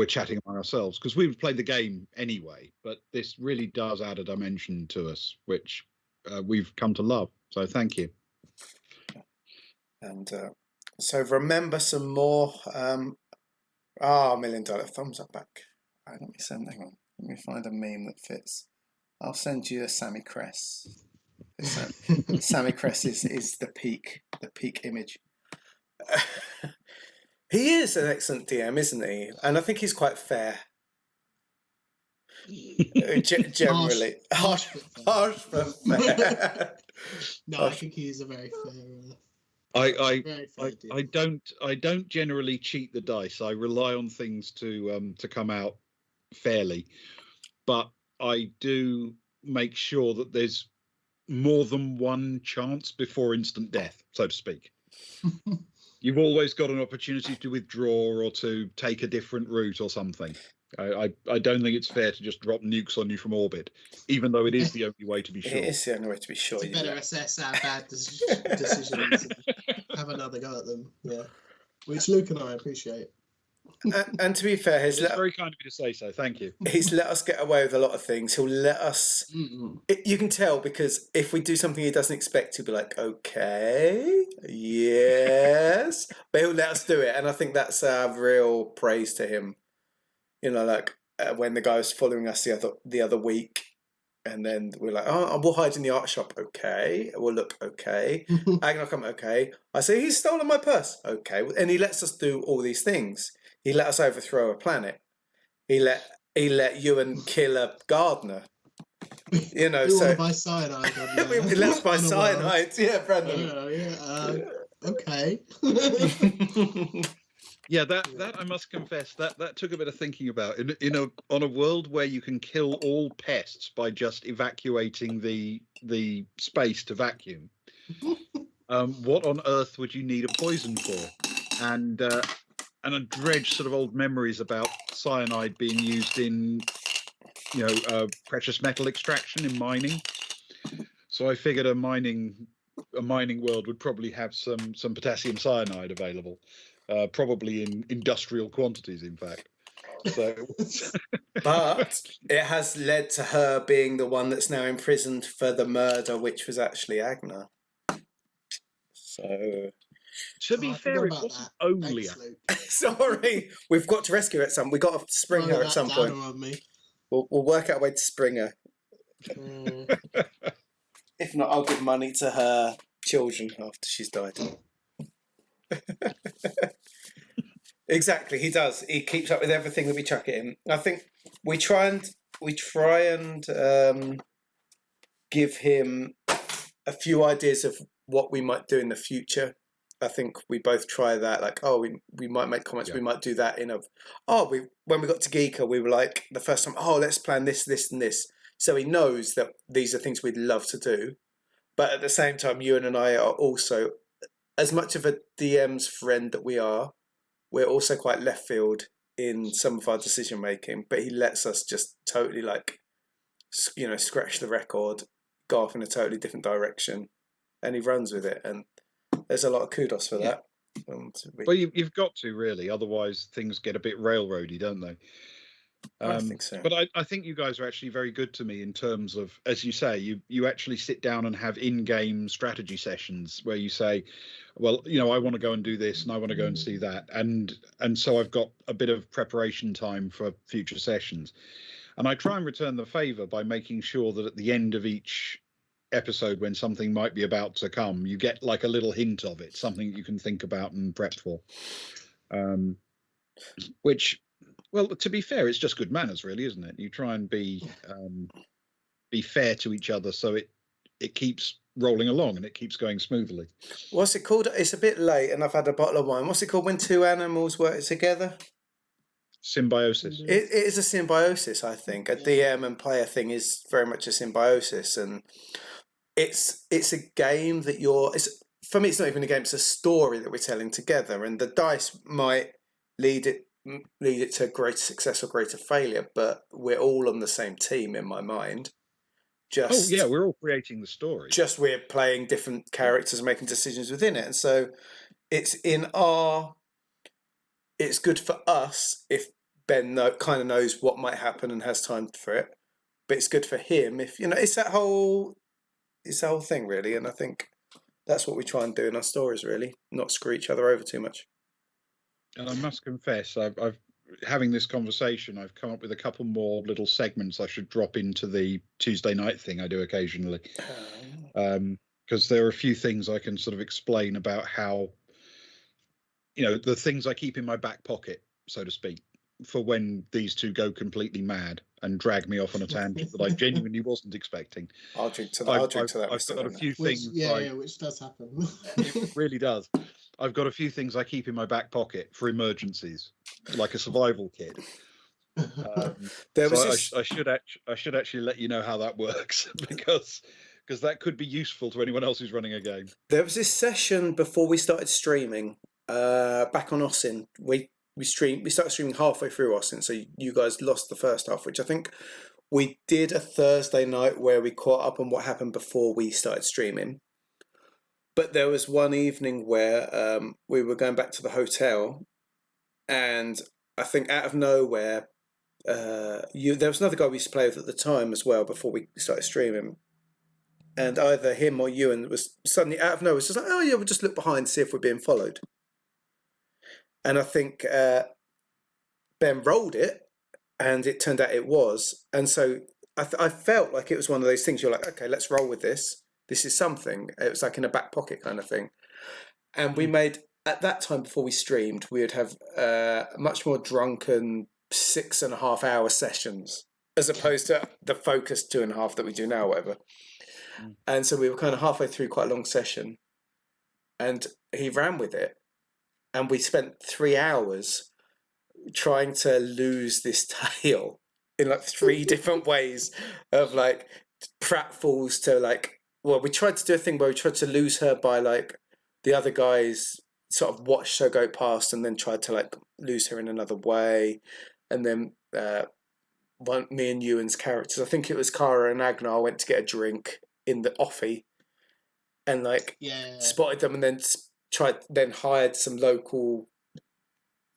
chatting among ourselves, because we've played the game anyway, but this really does add a dimension to us which we've come to love. So thank you. And so remember some more. $1 million thumbs up back. Let me find a meme that fits. I'll send you a Sammy Cress. Sammy Cress is the peak image. He is an excellent DM, isn't he? And I think he's quite fair. Generally. Harsh but fair. No, I think he's a very fair. I don't generally cheat the dice. I rely on things to come out fairly, but I do make sure that there's more than one chance before instant death, so to speak. You've always got an opportunity to withdraw or to take a different route or something. I don't think it's fair to just drop nukes on you from orbit, even though it is the only way to be sure. It is the only way to be sure. To better assess our bad decisions and have another go at them. Yeah, which Luke and I appreciate. And to be fair, it's very kind of you to say so. Thank you. He's let us get away with a lot of things. He'll let us. You can tell, because if we do something he doesn't expect, he'll be like, "Okay, yes," but he'll let us do it, and I think that's a real praise to him. Like when the guy was following us the other week, and then we're like, "Oh, we'll hide in the art shop." Okay, we'll look. Okay, Agnar come. Okay, I say he's stolen my purse. Okay, and he lets us do all these things. He let us overthrow a planet. He let Ewan kill a gardener. We want to buy cyanide. We let us buy cyanide. Yeah, Brendan. Okay. Yeah, that I must confess that took a bit of thinking about. On a world where you can kill all pests by just evacuating the space to vacuum, what on earth would you need a poison for? And I dredge sort of old memories about cyanide being used in precious metal extraction in mining. So I figured a mining world would probably have some potassium cyanide available, probably in industrial quantities, in fact. So, But it has led to her being the one that's now imprisoned for the murder, which was actually Agnar. So, to be I fair, forgot it about wasn't that. only. Thanks, Luke. sorry, we've got to rescue her at some. We got to spring Throw her at that some point. downer on me. We'll work out a way to spring her. Mm. If not, I'll give money to her children after she's died. Exactly, he does. He keeps up with everything that we chuck at him. I think we try and give him a few ideas of what we might do in the future. I think we both try that. Like, we might make comments. Yeah. We might do that when we got to Giikur, we were like the first time. Oh, let's plan this, this, and this. So he knows that these are things we'd love to do. But at the same time, Ewan and I are also, as much of a DM's friend that we are, we're also quite left field in some of our decision making. But he lets us just totally scratch the record, go off in a totally different direction, and he runs with it. And there's a lot of kudos for that. Well, you've got to really, otherwise things get a bit railroady, don't they? I think so. But I think you guys are actually very good to me in terms of, as you say, you actually sit down and have in-game strategy sessions where you say, well, I want to go and do this and I want to go and see that. And so I've got a bit of preparation time for future sessions. And I try and return the favor by making sure that at the end of each episode, when something might be about to come, you get like a little hint of it, something you can think about and prep for. Which, well, to be fair, it's just good manners, really, isn't it? You try and be fair to each other, so it keeps rolling along and it keeps going smoothly. What's it called? It's a bit late, and I've had a bottle of wine. What's it called when two animals work together? Symbiosis. It is a symbiosis, I think. A DM and player thing is very much a symbiosis, and it's a game that for me. It's not even a game; it's a story that we're telling together, and the dice might lead it to greater success or greater failure, but we're all on the same team in my mind. We're all creating the story. Just we're playing different characters and making decisions within it, and so it's good for us if Ben kind of knows what might happen and has time for it, but it's good for him if it's that whole thing really. And I think that's what we try and do in our stories, really, not screw each other over too much. And I must confess, I've having this conversation, I've come up with a couple more little segments I should drop into the Tuesday night thing I do occasionally, because there are a few things I can sort of explain about how, the things I keep in my back pocket, so to speak, for when these two go completely mad and drag me off on a tangent that I genuinely wasn't expecting. I'll drink to that. I've got a few things. Which does happen. It really does. I've got a few things I keep in my back pocket for emergencies, like a survival kit. I should actually let you know how that works because that could be useful to anyone else who's running a game. There was this session before we started streaming, back on Austin. We started streaming halfway through Austin, so you guys lost the first half, which I think we did a Thursday night where we caught up on what happened before we started streaming. But there was one evening where we were going back to the hotel, and I think out of nowhere, there was another guy we used to play with at the time as well before we started streaming, and either him or Ewan was suddenly out of nowhere just like, oh yeah, we'll just look behind to see if we're being followed. And I think Ben rolled it, and it turned out it was. And so I felt like it was one of those things you're like, okay, let's roll with this. This is something. It was like in a back pocket kind of thing. And we made, at that time before we streamed, we would have much more drunken 6.5 hour sessions as opposed to the focused 2.5 that we do now, whatever. And so we were kind of halfway through quite a long session, and he ran with it. and we spent 3 hours trying to lose this tail in like 3 different ways of like pratfalls to like, well, we tried to do a thing where we tried to lose her by like the other guys sort of watched her go past and then tried to like lose her in another way, and then me and Ewan's characters, I think it was Kara and Agnar, went to get a drink in the offie and like spotted them, and then hired some local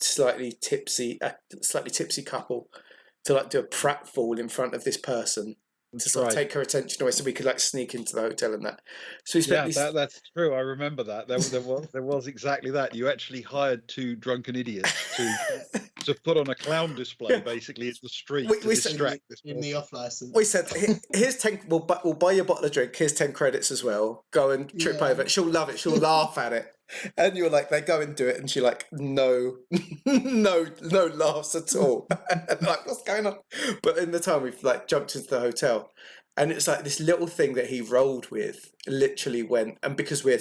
slightly tipsy couple to like do a pratfall in front of this person to sort of take her attention away, so we could like sneak into the hotel and that. So we spent that's true. I remember that. There was exactly that. You actually hired 2 drunken idiots to put on a clown display, basically, in the street to distract this person. In the off license. We said, "Here's 10. We'll buy you a bottle of drink. Here's 10 credits as well. Go and trip over it. She'll love it. She'll laugh at it." And you're like, they go and do it, and she like, no laughs at all. And like, what's going on? But in the time we've like jumped into the hotel, and it's like this little thing that he rolled with literally went, and because we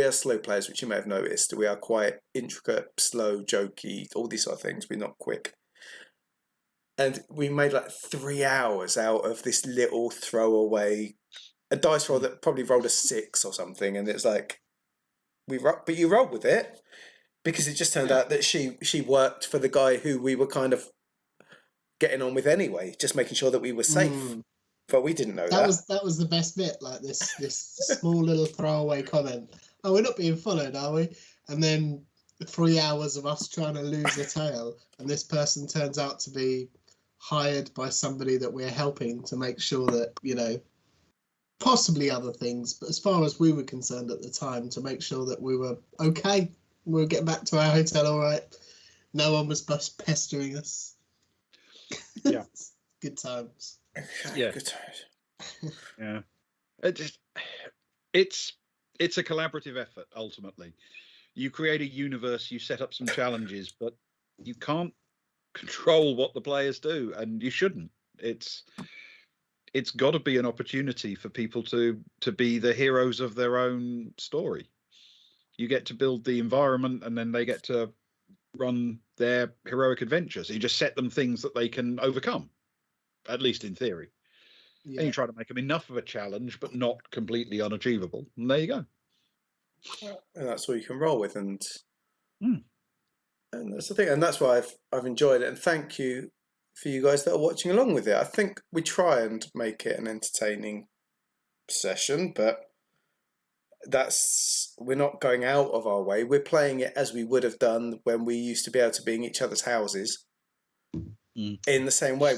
are slow players, which you may have noticed, we are quite intricate, slow, jokey, all these sort of things. We're not quick. And we made like 3 hours out of this little throwaway, a dice roll that probably rolled a 6 or something, and it's like, but you rolled with it because it just turned out that she worked for the guy who we were kind of getting on with anyway, just making sure that we were safe. But we didn't know that. That was the best bit, like this small little throwaway comment. Oh, we're not being followed, are we? And then 3 hours of us trying to lose a tail, and this person turns out to be hired by somebody that we're helping to make sure that, you know, possibly other things, but as far as we were concerned at the time, to make sure that we were okay, we were getting back to our hotel all right. No one was pestering us. Yeah. Good times. Yeah. Good times. Yeah. It's a collaborative effort, ultimately. You create a universe, you set up some challenges, but you can't control what the players do, and you shouldn't. It's got to be an opportunity for people to be the heroes of their own story. You get to build the environment, and then they get to run their heroic adventures. You just set them things that they can overcome, at least in theory. Yeah. And you try to make them enough of a challenge, but not completely unachievable. And there you go. And that's all you can roll with, and that's the thing, and that's why I've enjoyed it. And thank you for you guys that are watching along with it. I think we try and make it an entertaining session, but we're not going out of our way. We're playing it as we would have done when we used to be able to be in each other's houses. In the same way,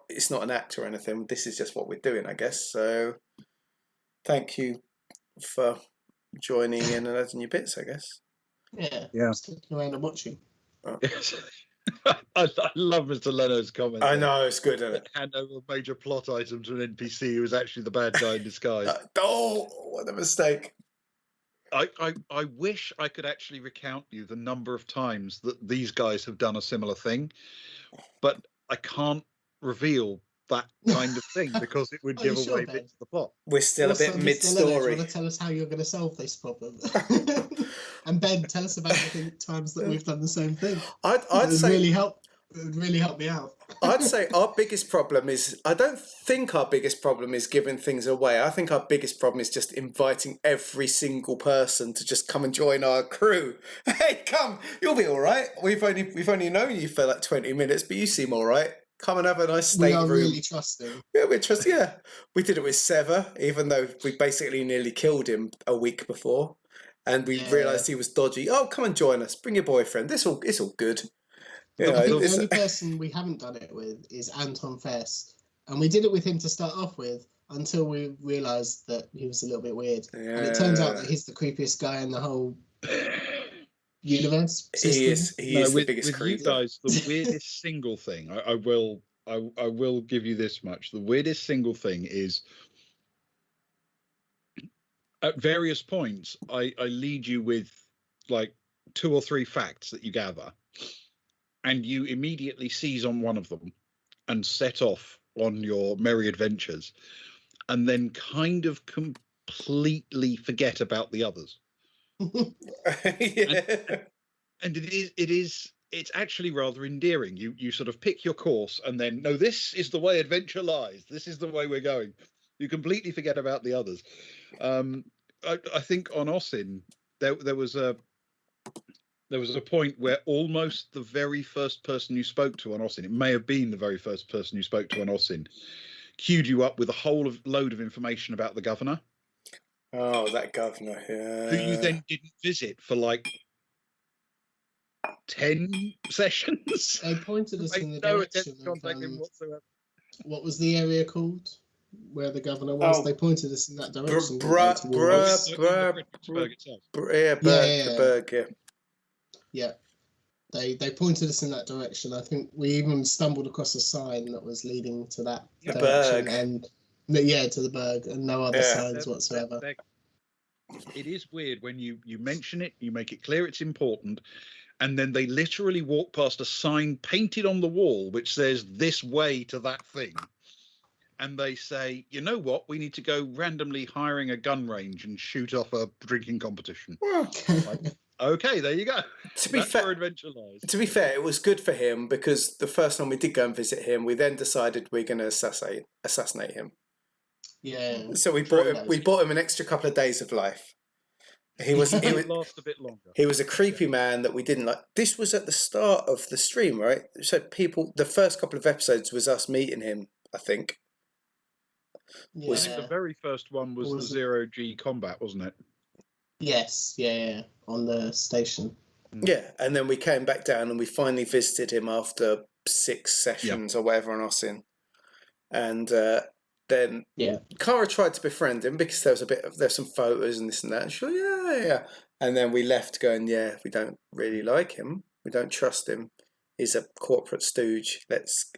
it's not an act or anything. This is just what we're doing, I guess. So thank you for joining in and adding your bits, I guess. Yeah. Sticking around and watching. Oh. Yes. I love Mr. Leno's comment. I know, it's good, isn't it? Hand over a major plot item to an NPC who was actually the bad guy in disguise. What a mistake. I wish I could actually recount you the number of times that these guys have done a similar thing, but I can't reveal that kind of thing because it would give away bits of the plot. We're still a bit mid-story. Do you want to tell us how you're going to solve this problem? And Ben, tell us about the times that we've done the same thing. I'd say it would really help me out. I'd say our biggest problem is, I don't think our biggest problem is giving things away. I think our biggest problem is just inviting every single person to just come and join our crew. Hey, come, you'll be all right. We've only known you for like 20 minutes, but you seem all right. Come and have a nice stateroom. We are really trusting. Yeah, we're trusting. Yeah, we did it with Sever, even though we basically nearly killed him a week before, and we realised he was dodgy. Oh, come and join us. Bring your boyfriend. It's all good. I think the only person we haven't done it with is Anton Fess, and we did it with him to start off with until we realised that he was a little bit weird. Yeah. And it turns out that he's the creepiest guy in the whole universe. He is the biggest creep. You guys, the weirdest single thing. I will give you this much. The weirdest single thing is, at various points, I lead you with like 2 or 3 facts that you gather, and you immediately seize on one of them and set off on your merry adventures, and then kind of completely forget about the others. Yeah. And it's actually rather endearing. You sort of pick your course and then, no, this is the way adventure lies. This is the way we're going. You completely forget about the others. I think on Osin, there was a point where almost the very first person you spoke to on Osin, it may have been the very first person you spoke to on Osin, queued you up with a load of information about the governor. Oh, that governor, yeah. Who you then didn't visit for like 10 sessions. They pointed us in the no direction attempt to contact him of whatsoever. what was the area called where the governor was? Oh, They pointed us in that direction. Bruh, didn't they, towards- In the Fredericksburg itself. Yeah, the Berg, yeah. Yeah. They pointed us in that direction. I think we even stumbled across a sign that was leading to that direction, Berg. and to the Berg, and no other signs whatsoever. It is weird when you mention it, you make it clear it's important, and then they literally walk past a sign painted on the wall which says "this way to that thing," and they say, "You know what? We need to go randomly hiring a gun range and shoot off a drinking competition." Like, okay, there you go. To be fair, it was good for him because the first time we did go and visit him, we then decided we're going to assassinate him. Yeah. So we bought him an extra couple of days of life. He would last a bit longer. He was a creepy man that we didn't like. This was at the start of the stream, right? So the first couple of episodes was us meeting him, I think. Yeah. I think the very first one was the 0G combat, wasn't it? Yes, yeah, on the station. Yeah, and then we came back down and we finally visited him after 6 sessions or whatever on Osin. And then Cara tried to befriend him because there's some photos and this and that. And she was yeah. And then we left going, we don't really like him. We don't trust him. He's a corporate stooge. Let's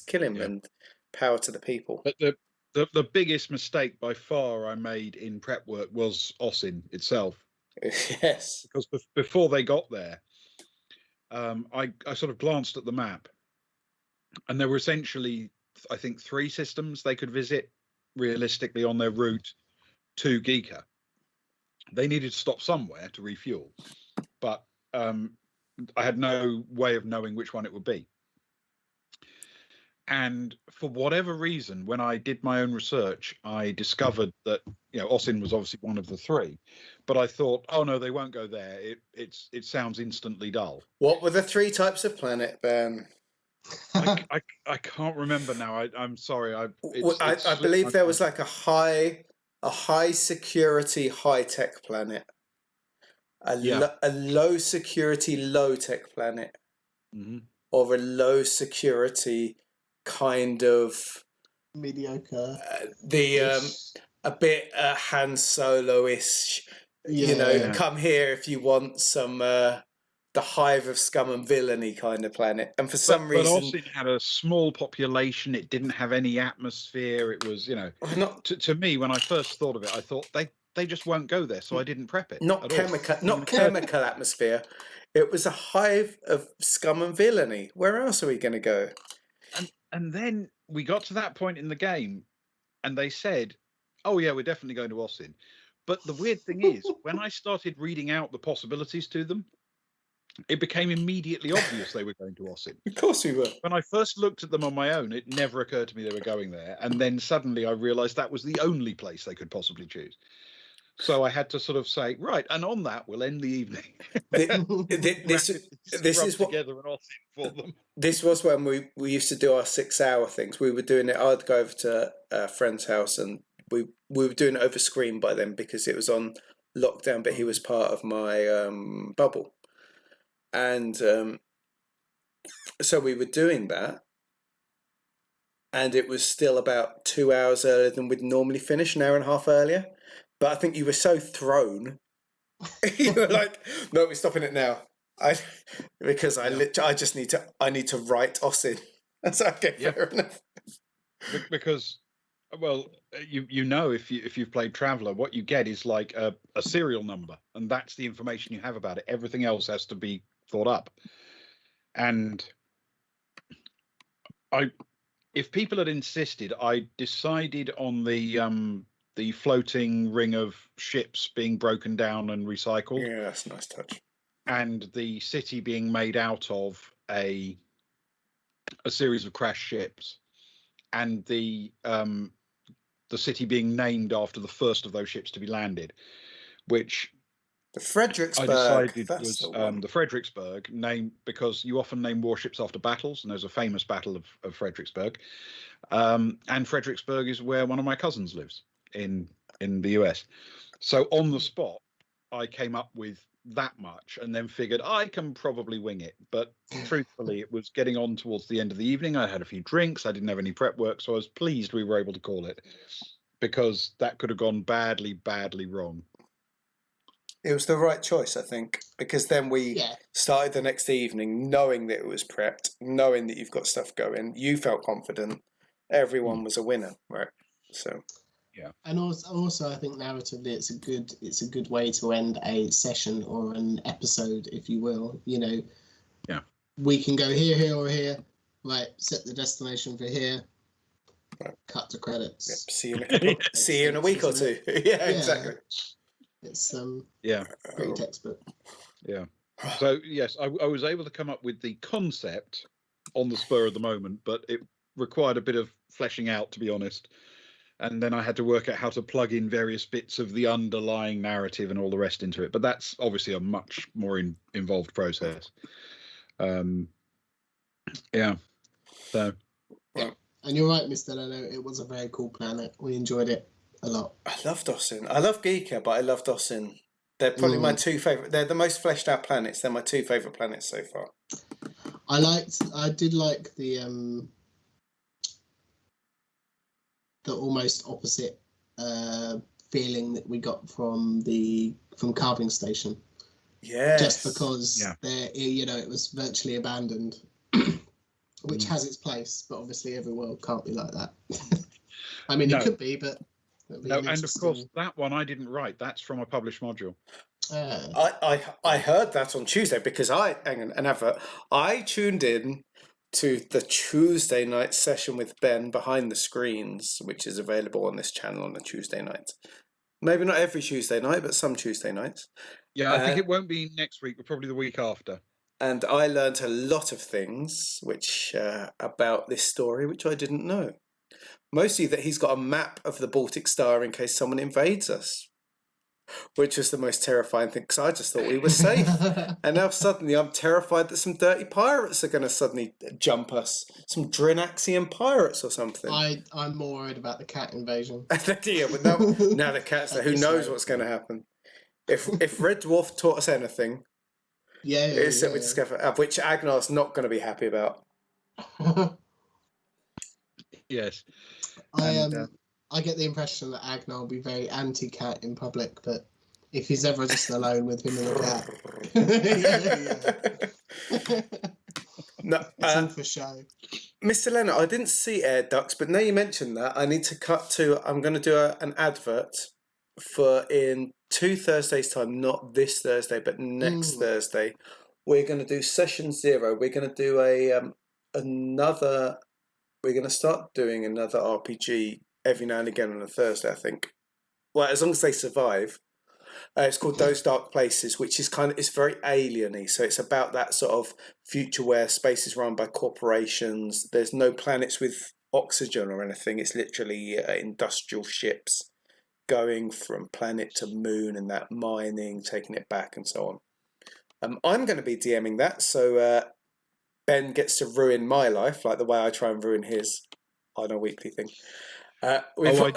kill him and power to the people. But the biggest mistake by far I made in prep work was Osin itself. Yes. Because before they got there, I sort of glanced at the map, and there were essentially, I think, 3 systems they could visit realistically on their route to Giikur. They needed to stop somewhere to refuel, but I had no way of knowing which one it would be. And for whatever reason, when I did my own research, I discovered that Osin was obviously one of the 3. But I thought, oh no, they won't go there. It sounds instantly dull. What were the 3 types of planet, Ben? I can't remember now. I'm sorry. I believe there was like a high security, high tech planet, a low security, low tech planet, or a low security kind of mediocre. A bit Han Solo-ish. Come here if you want some. The hive of scum and villainy kind of planet, and for some reason, but Osin had a small population. It didn't have any atmosphere. It was, to me, when I first thought of it, I thought they just won't go there, so I didn't prep it. Not chemical atmosphere. It was a hive of scum and villainy. Where else are we going to go? And then we got to that point in the game, and they said, "Oh yeah, we're definitely going to Osin." But the weird thing is, when I started reading out the possibilities to them, it became immediately obvious they were going to Osin. Of course we were. When I first looked at them on my own, it never occurred to me they were going there. And then suddenly I realised that was the only place they could possibly choose. So I had to sort of say, right, and on that, we'll end the evening. This is what together an Osin for them. This was when we used to do our 6-hour things. We were doing it. I'd go over to a friend's house, and we were doing it over screen by then because it was on lockdown. But he was part of my bubble, and so we were doing that, and it was still about 2 hours earlier than we'd normally finish, an hour and a half earlier. But I think you were so thrown, you were like, "No, we're stopping it now." I need to write Osin. That's okay, fair enough. Because, well, if you've played Traveller, what you get is like a serial number, and that's the information you have about it. Everything else has to be thought up. And if people had insisted, I decided on the floating ring of ships being broken down and recycled. Yeah, that's a nice touch. and the city being made out of a series of crashed ships, and the city being named after the first of those ships to be landed, which The I Fredericksburg. decided That's was the one. the Fredericksburg name, because you often name warships after battles, and there's a famous battle of Fredericksburg. And Fredericksburg is where one of my cousins lives in the US. So on the spot, I came up with that much, and then figured I can probably wing it. But truthfully, it was getting on towards the end of the evening. I had a few drinks. I didn't have any prep work, so I was pleased we were able to call it, because that could have gone badly, badly wrong. It was the right choice, I think, because then we Yeah. started the next evening knowing that it was prepped, knowing that you've got stuff going. You felt confident. Everyone was a winner, right? So And also, I think narratively, it's a good way to end a session or an episode, if you will. You know, we can go here, here, or here. Right, set the destination for here. Right. Cut to credits. yep, see you in a couple. See you in a week or two. Yeah, exactly. It's Yeah, pretty textbook. yeah. So yes, I was able to come up with the concept on the spur of the moment, but it required a bit of fleshing out, to be honest. And then I had to work out how to plug in various bits of the underlying narrative and all the rest into it. But that's obviously a much more involved process. Yeah. So. Yeah. And you're right, Mr. Leno. It was a very cool planet. We enjoyed it a lot. I love Dawson. I love Giikur, but I love Dawson. They're probably my two favourite. They're the most fleshed out planets. They're my two favourite planets so far. I did like the almost opposite feeling that we got from Carving Station. Yeah. Just because it was virtually abandoned, which has its place, but obviously every world can't be like that. I mean, it could be, but no. And of course, that one I didn't write. That's from a published module. I heard that on Tuesday because I tuned in to the Tuesday night session with Ben behind the screens, which is available on this channel on a Tuesday night. Maybe not every Tuesday night, but some Tuesday nights. Yeah, I think it won't be next week, but probably the week after. And I learned a lot of things about this story, which I didn't know. Mostly that he's got a map of the Baltic Star in case someone invades us, which was the most terrifying thing, because I just thought we were safe. And now suddenly I'm terrified that some dirty pirates are going to suddenly jump us. Some Drinaxian pirates or something. I'm more worried about the cat invasion. Yeah, but now the cat's there. Who knows what's going to happen? If Red Dwarf taught us anything, it's that we discover, which Agnar's not going to be happy about. Yes. I get the impression that Agnar will be very anti-cat in public, but if he's ever just alone with him and the cat, no, it's all for show. Mr. Leonard, I didn't see Air Ducts, but now you mentioned that, I need to cut to. I'm going to do an advert for in 2 Thursdays' time, not this Thursday, but next Thursday. We're going to do session 0. We're going to do another. We're going to start doing another RPG every now and again on a Thursday, I think. Well, as long as they survive. It's called Those Dark Places, which is it's very alien-y. So it's about that sort of future where space is run by corporations. There's no planets with oxygen or anything. It's literally industrial ships going from planet to moon and that mining, taking it back and so on. I'm going to be DMing that, so Ben gets to ruin my life like the way I try and ruin his on a weekly thing. I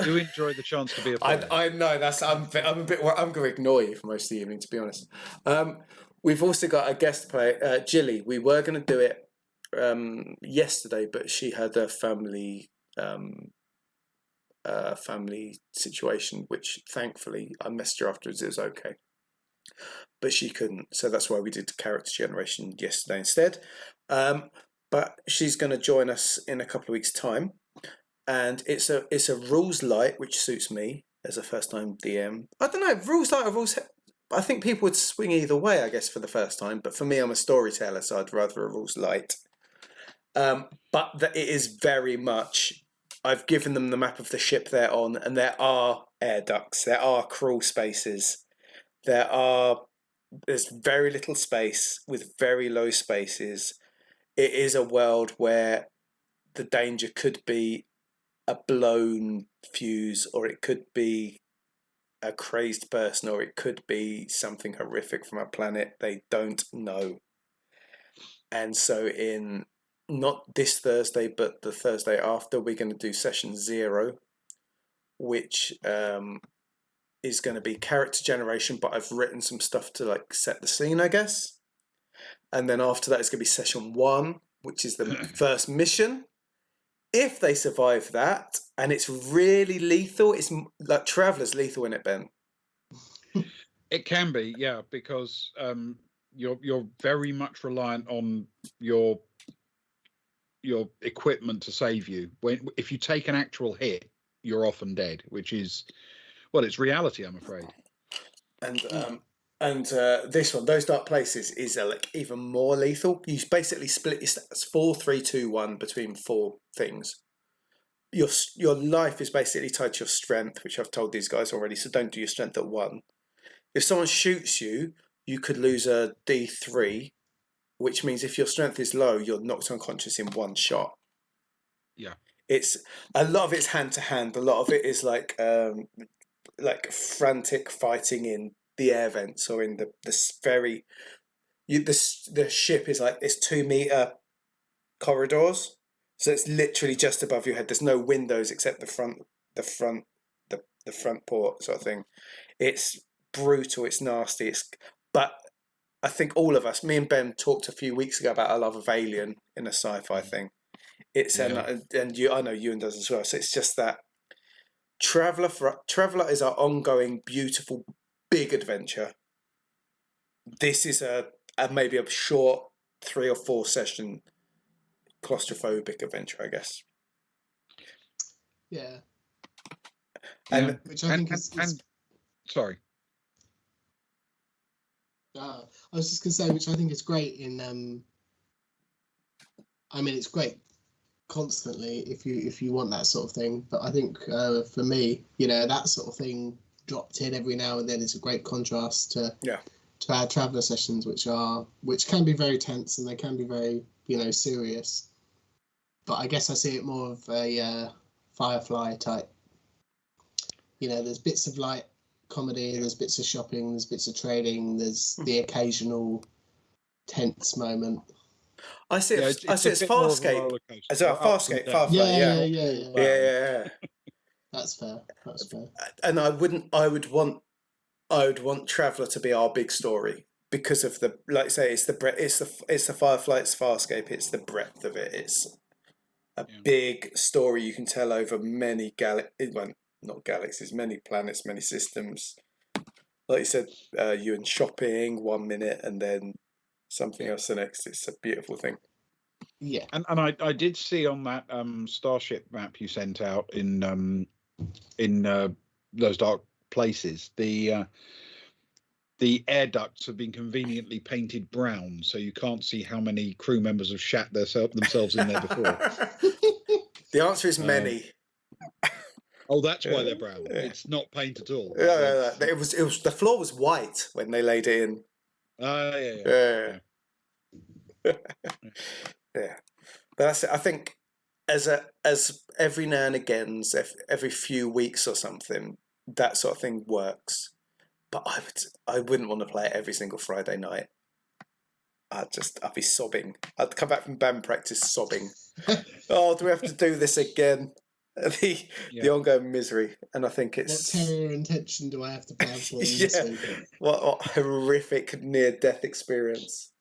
do enjoy the chance to be a player. I know I'm going to ignore you for most of the evening, to be honest. We've also got a guest player, Jilly. We were going to do it yesterday, but she had a family situation, which thankfully I messaged her afterwards. It was okay, but she couldn't, so that's why we did character generation yesterday instead. But she's going to join us in a couple of weeks' time. And it's a rules light, which suits me as a first time DM. I don't know, rules light or rules. I think people would swing either way, I guess, for the first time. But for me, I'm a storyteller, so I'd rather a rules light. But it is very much. I've given them the map of the ship they're on, and there are air ducts, there are crawl spaces, there are there's very little space with very low spaces. It is a world where the danger could be a blown fuse, or it could be a crazed person, or it could be something horrific from a planet. They don't know. And so in not this Thursday, but the Thursday after, we're going to do session 0, which is going to be character generation, but I've written some stuff to like set the scene, I guess. And then after that, it's going to be session 1, which is the first mission. If they survive that, and it's really lethal, it's like Traveler's lethal in it, Ben. It can be, yeah, because you're very much reliant on your equipment to save you. If you take an actual hit, you're often dead, which is, well, it's reality, I'm afraid. And this one, Those Dark Places, is like even more lethal. You basically split your stats 4, 3, 2, 1 between 4 things. Your life is basically tied to your strength, which I've told these guys already. So don't do your strength at 1. If someone shoots you, you could lose a D3, which means if your strength is low, you're knocked unconscious in 1 shot. Yeah, it's a lot of it's hand to hand. A lot of it is like frantic fighting in the air vents or in the ship is like this 2-meter corridors, so it's literally just above your head. There's no windows except the front port sort of thing. It's brutal. It's nasty. But I think all of us, me and Ben, talked a few weeks ago about our love of Alien in a sci-fi thing. It's and you, I know Ewan does as well. So it's just that Traveller is our ongoing, beautiful, big adventure. This is a maybe a short 3 or 4 session claustrophobic adventure, I guess. Yeah. And which I think is sorry. I was just going to say, which I think is great in. I mean, it's great constantly if you want that sort of thing. But I think for me, that sort of thing dropped in every now and then is a great contrast to our Traveller sessions, which can be very tense and they can be very serious. But I guess I see it more of a Firefly type. There's bits of light comedy, there's bits of shopping, there's bits of trading, there's the occasional tense moment. I see it as Farscape. As a Farscape, Firefly, yeah. That's fair. And I would want Traveller to be our big story because of the, like I say, it's the breadth, it's the Firefly, it's Farscape, it's the breadth of it. It's a big story you can tell over many not galaxies, many planets, many systems. Like you said, you and shopping 1 minute and then something else the next. It's a beautiful thing. Yeah. And I did see on that starship map you sent out in Those Dark Places, the air ducts have been conveniently painted brown, so you can't see how many crew members have shat themselves in there before. The answer is many. Oh, that's why they're brown. Yeah. It's not paint at all. Yeah. It was the floor was white when they laid it in. Yeah. Yeah. But that's it. I think as every now and again, every few weeks or something, that sort of thing works. But I wouldn't want to play it every single Friday night. I'd be sobbing. I'd come back from band practice sobbing. Oh, do we have to do this again? The ongoing misery, and I think it's what terror and tension do I have to plan for this week? What horrific near-death experience.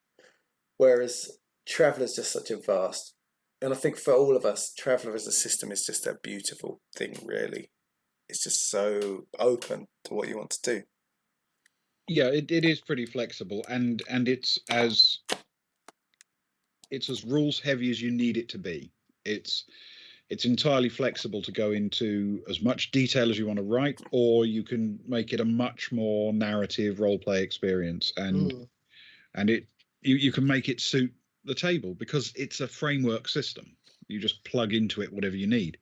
Whereas Traveller's just such a vast, and I think for all of us, Traveller as a system is just a beautiful thing. Really, it's just so open to what you want to do. Yeah, it is pretty flexible, and it's as rules heavy as you need it to be. It's entirely flexible to go into as much detail as you want to write, or you can make it a much more narrative role play experience, and you can make it suit the table because it's a framework system. You just plug into it whatever you need,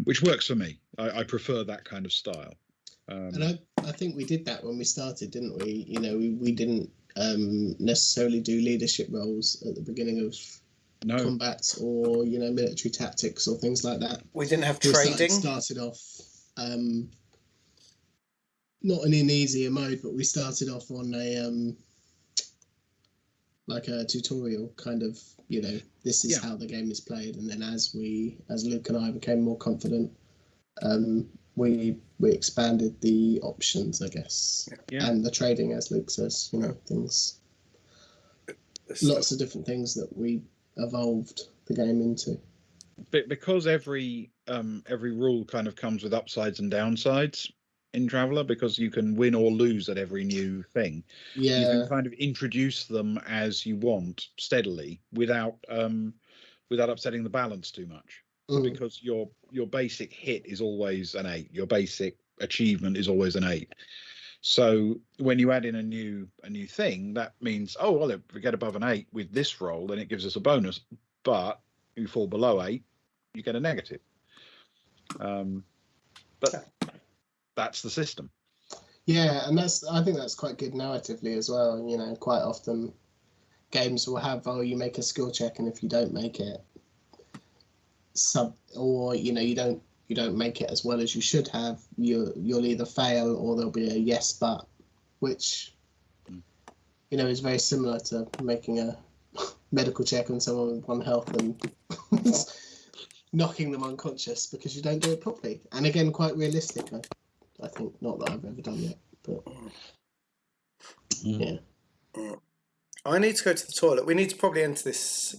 which works for me. I prefer that kind of style. And I think we did that when we started, didn't we? You know, we didn't necessarily do leadership roles at the beginning of combats or, you know, military tactics or things like that. We didn't have We trading. started off not in an easier mode, but we started off on a like a tutorial kind of, you know, this is how the game is played, and then as Luke and I became more confident, we expanded the options, I guess, and the trading, as Luke says, you know, things, lots of different things that we evolved the game into. Because every rule kind of comes with upsides and downsides in Traveller, because you can win or lose at every new thing. You can kind of introduce them as you want steadily without upsetting the balance too much. Because your basic hit is always an 8. Your basic achievement is always an 8. So when you add in a new thing, that means, oh well, if we get above an 8 with this roll, then it gives us a bonus. But if you fall below 8, you get a negative. But that's the system. Yeah, and I think that's quite good narratively as well. You know, quite often games will have, oh, you make a skill check, and if you don't make it, or you know, you don't make it as well as you should have, you'll either fail or there'll be a yes but, which you know is very similar to making a medical check on someone with 1 health and knocking them unconscious because you don't do it properly. And again, quite realistic. I think, not that I've ever done it, but yeah. I need to go to the toilet. We need to probably end this.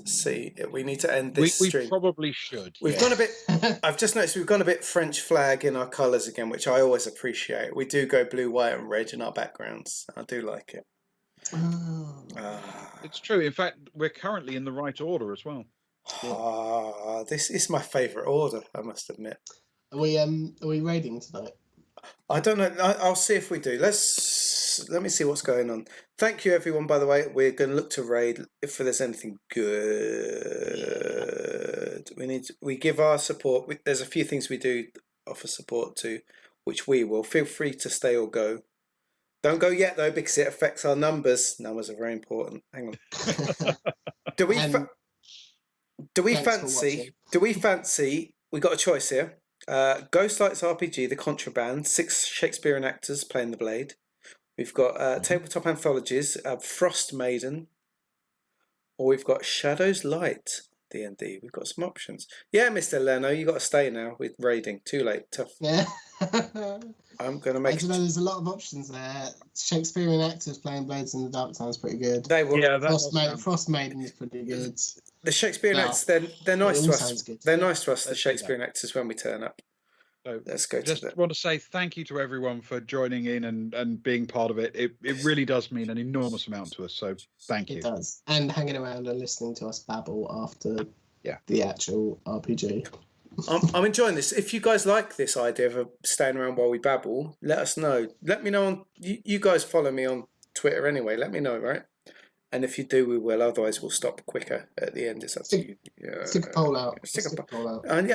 We need to end this stream. We probably should. We've gone a bit. I've just noticed we've gone a bit French flag in our colours again, which I always appreciate. We do go blue, white, and red in our backgrounds. I do like it. It's true. In fact, we're currently in the right order as well. This is my favourite order, I must admit. Are we raiding tonight? I don't know. I'll see if we do. Let me see what's going on. Thank you, everyone. By the way, we're going to look to raid if there's anything good. We give our support. There's a few things we do offer support to, which we will. Feel free to stay or go. Don't go yet though, because it affects our numbers. Numbers are very important. Hang on. Do we fancy? We got a choice here. Ghostlight's RPG, The Contraband, 6 Shakespearean actors playing the Blade. We've got tabletop anthologies, Frost Maiden, or we've got Shadows Light D&D. We've got some options. Yeah, Mr. Leno, you got to stay now with raiding. Too late. Tough. Yeah. I'm gonna make. I know there's a lot of options there. Shakespearean actors playing Blades in the Dark sounds pretty good. They will. Yeah, Frost Maiden is pretty good. The Shakespearean actors, they're nice to us. Good. They're nice to us, the Shakespearean actors, when we turn up. So let's go to just want to say thank you to everyone for joining in and being part of it. It really does mean an enormous amount to us. So thank you. It does. And hanging around and listening to us babble after the actual RPG. I'm enjoying this. If you guys like this idea of staying around while we babble, let us know. Let me know. You guys follow me on Twitter anyway. Let me know, right? And if you do, we will. Otherwise, we'll stop quicker at the end. It's up to you. Stick a poll out. Stick a poll out. And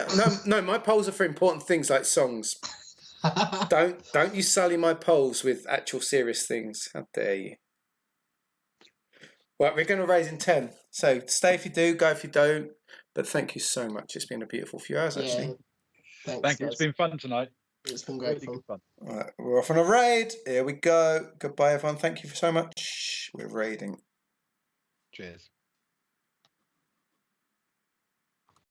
no, my polls are for important things like songs. Don't you sully my polls with actual serious things. How dare you? Well, we're going to raise in 10. So stay if you do, go if you don't. But thank you so much. It's been a beautiful few hours, actually. Thanks, thank you. It's been fun tonight. It's been great fun. All right, we're off on a raid. Here we go. Goodbye, everyone. Thank you so much. We're raiding. Cheers.